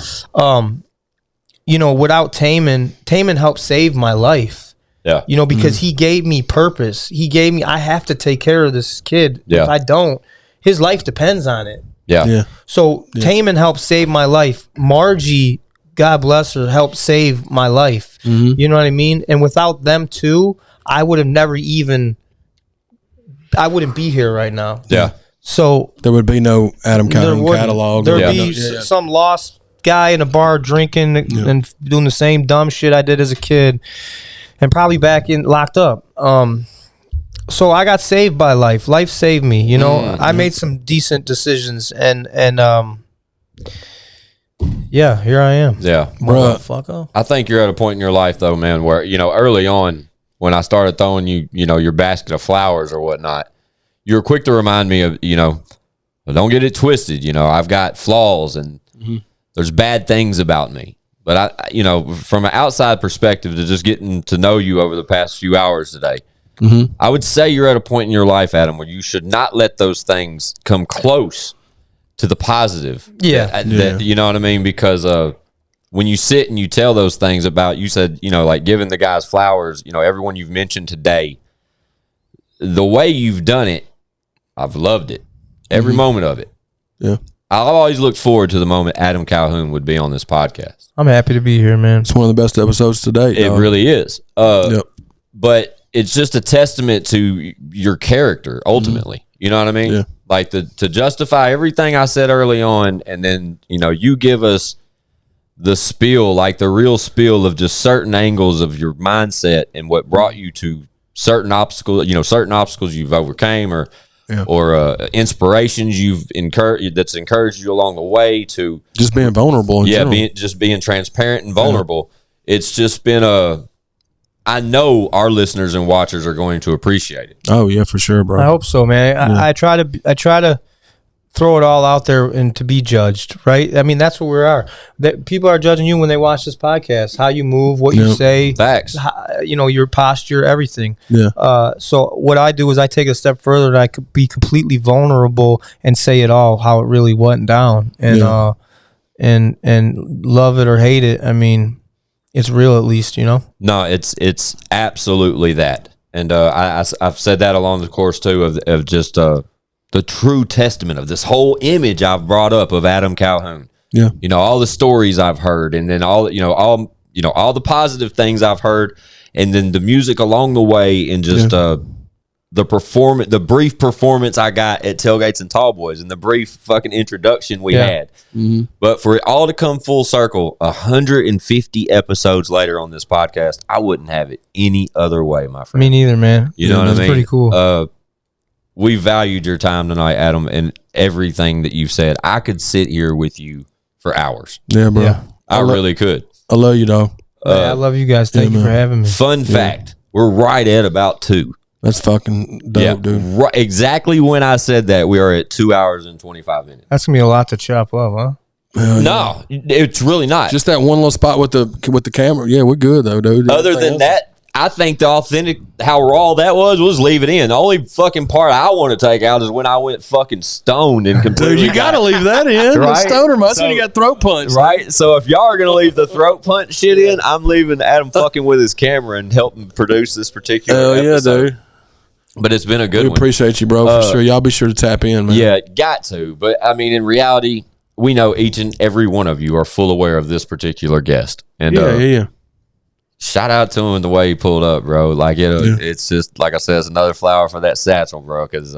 without Taman helped save my life. Yeah. Because he gave me purpose. I have to take care of this kid. Yeah. If I don't, his life depends on it. Yeah. So Taman helped save my life. Margie, God bless her, helped save my life. You know what I mean? And without them too, I would have I wouldn't be here right now. Yeah. So there would be no Adam Calhoun catalog. There would be some lost guy in a bar drinking and doing the same dumb shit I did as a kid, and probably locked up. So I got saved by life. Life saved me. I made some decent decisions, and here I am. Yeah. Motherfucker. I think you're at a point in your life though, man, where, early on when I started throwing you, your basket of flowers or whatnot, you were quick to remind me of, don't get it twisted. I've got flaws and there's bad things about me. But from an outside perspective, to just getting to know you over the past few hours today, I would say you're at a point in your life, Adam, where you should not let those things come close to the positive. Yeah. You know what I mean? Because when you sit and you tell those things about, you said, like giving the guys flowers, everyone you've mentioned today, the way you've done it, I've loved it. Every moment of it. Yeah. I've always looked forward to the moment Adam Calhoun would be on this podcast. I'm happy to be here, man. It's one of the best episodes to date. It really is. But it's just a testament to your character, ultimately. You know what I mean? Yeah. Like to justify everything I said early on, and then, you give us the spiel, like the real spiel of just certain angles of your mindset and what brought you to certain obstacles, certain obstacles you've overcame or inspirations you've that's encouraged you along the way, to just being vulnerable. Being transparent and vulnerable. It's just been I know our listeners and watchers are going to appreciate it. Oh yeah, for sure, bro. I hope so, man. I try to throw it all out there and to be judged, right? I mean, that's what we are. People are judging you when they watch this podcast, how you move, what you say, facts, your posture, everything. Yeah. So what I do is I take a step further, and I could be completely vulnerable and say it all, how it really went down, and and love it or hate it. I mean, it's real, at least, No, it's absolutely that, and I've said that along the course too of just the true testament of this whole image I've brought up of Adam Calhoun. Yeah. All the stories I've heard, and then all the positive things I've heard, and then the music along the way, and just the brief performance I got at Tailgates and Tallboys, and the brief fucking introduction we had. But for it all to come full circle, 150 episodes later on this podcast, I wouldn't have it any other way, my friend. Me neither, man. You know what I mean? That's pretty cool. We valued your time tonight, Adam, and everything that you've said. I could sit here with you for hours. Yeah, bro. I really could. I love you, dog. I love you guys. Thank you for having me. Fun fact: we're right at about 2. That's fucking dope, dude. Right, exactly when I said that, we are at 2 hours and 25 minutes. That's gonna be a lot to chop up, huh? No, it's really not. Just that one little spot with the camera. Yeah, we're good though, dude. Other than that, I think the authentic, how raw that was leave it in. The only fucking part I want to take out is when I went fucking stoned and completely. Dude, you got to leave that in. Right? The stoner must when you got throat punch. Right? So if y'all are going to leave the throat punch shit in, I'm leaving Adam fucking with his camera and helping produce this particular episode. Yeah, dude. But it's been a good We one. Appreciate you, bro, for sure. Y'all be sure to tap in, man. Yeah, got to. But, I mean, in reality, we know each and every one of you are full aware of this particular guest. And yeah. shout out to him the way he pulled up, bro. Like it's just like I said, it's another flower for that satchel, bro. Because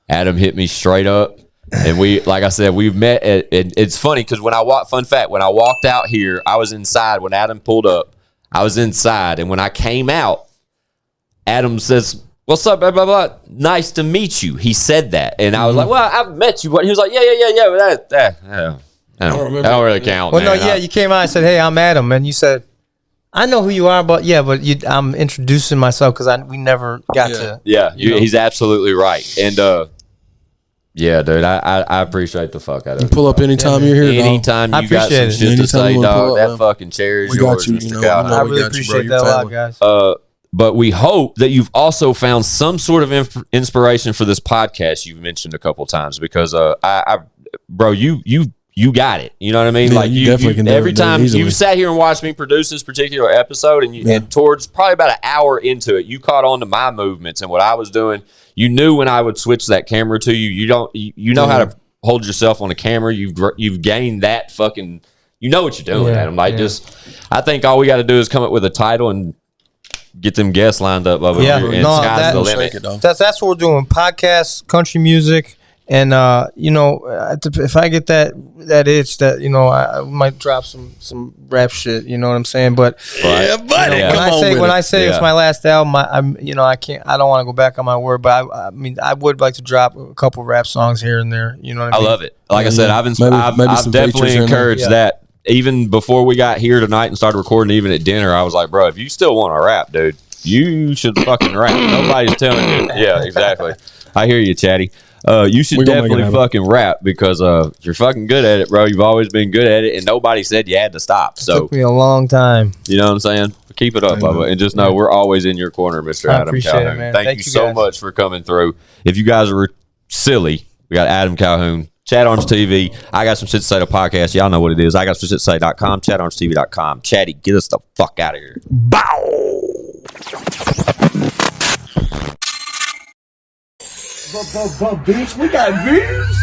Adam hit me straight up, and we, like I said, we've met. It's funny because when I walked out here, I was inside. When Adam pulled up, I was inside, and when I came out, Adam says, "What's up, blah, blah, blah. Nice to meet you." He said that, and I was like, "Well, I've met you," but he was like, "Yeah." But that don't really count. Well, man. no, you came out and said, "Hey, I'm Adam," and you said, "I know who you are, but I'm introducing myself because we never got to." Yeah, he's absolutely right, and yeah, dude, I appreciate the fuck out of it. Pull up anytime you're here. Anytime you got some shit to say, dog. That fucking chair is yours, Mr. Calhoun. I really appreciate that a lot, guys. But we hope that you've also found some sort of inspiration for this podcast you've mentioned a couple times because bro, you got it. You know what I mean? Yeah, like you definitely can do every it, time easily. you sat here and watched me produce this particular episode, and towards probably about an hour into it, you caught on to my movements and what I was doing. You knew when I would switch that camera to you. You know how to hold yourself on a camera. You've gained that fucking. You know what you're doing, Adam. I think all we got to do is come up with a title and get them guests lined up over here, and sky's the limit. That's what we're doing. Podcasts, country music, and if I get that itch, that I might drop some rap shit. You know what I'm saying? But buddy, when I say it's my last album, I can't. I don't want to go back on my word, but I mean, I would like to drop a couple rap songs here and there. You know what I mean? I love it. Like I said, I've maybe definitely encouraged that. Even before we got here tonight and started recording, even at dinner, I was like, bro, if you still want to rap, dude, you should fucking rap. Nobody's telling you. Yeah, exactly. I hear you, Chatty. You should definitely fucking rap because you're fucking good at it, bro. You've always been good at it, and nobody said you had to stop. So it took me a long time. You know what I'm saying? Keep it up, Bubba, and just know we're always in your corner, Mr. Adam appreciate Calhoun. it, man. Thank you so much for coming through. If you guys are silly, we got Adam Calhoun. ChadArmesTV. I got some shit to say to podcast. Y'all know what it is. I got some shit to say.com, ChadArmesTV.com. Chatty, get us the fuck out of here. Bow! Bitch, we got views.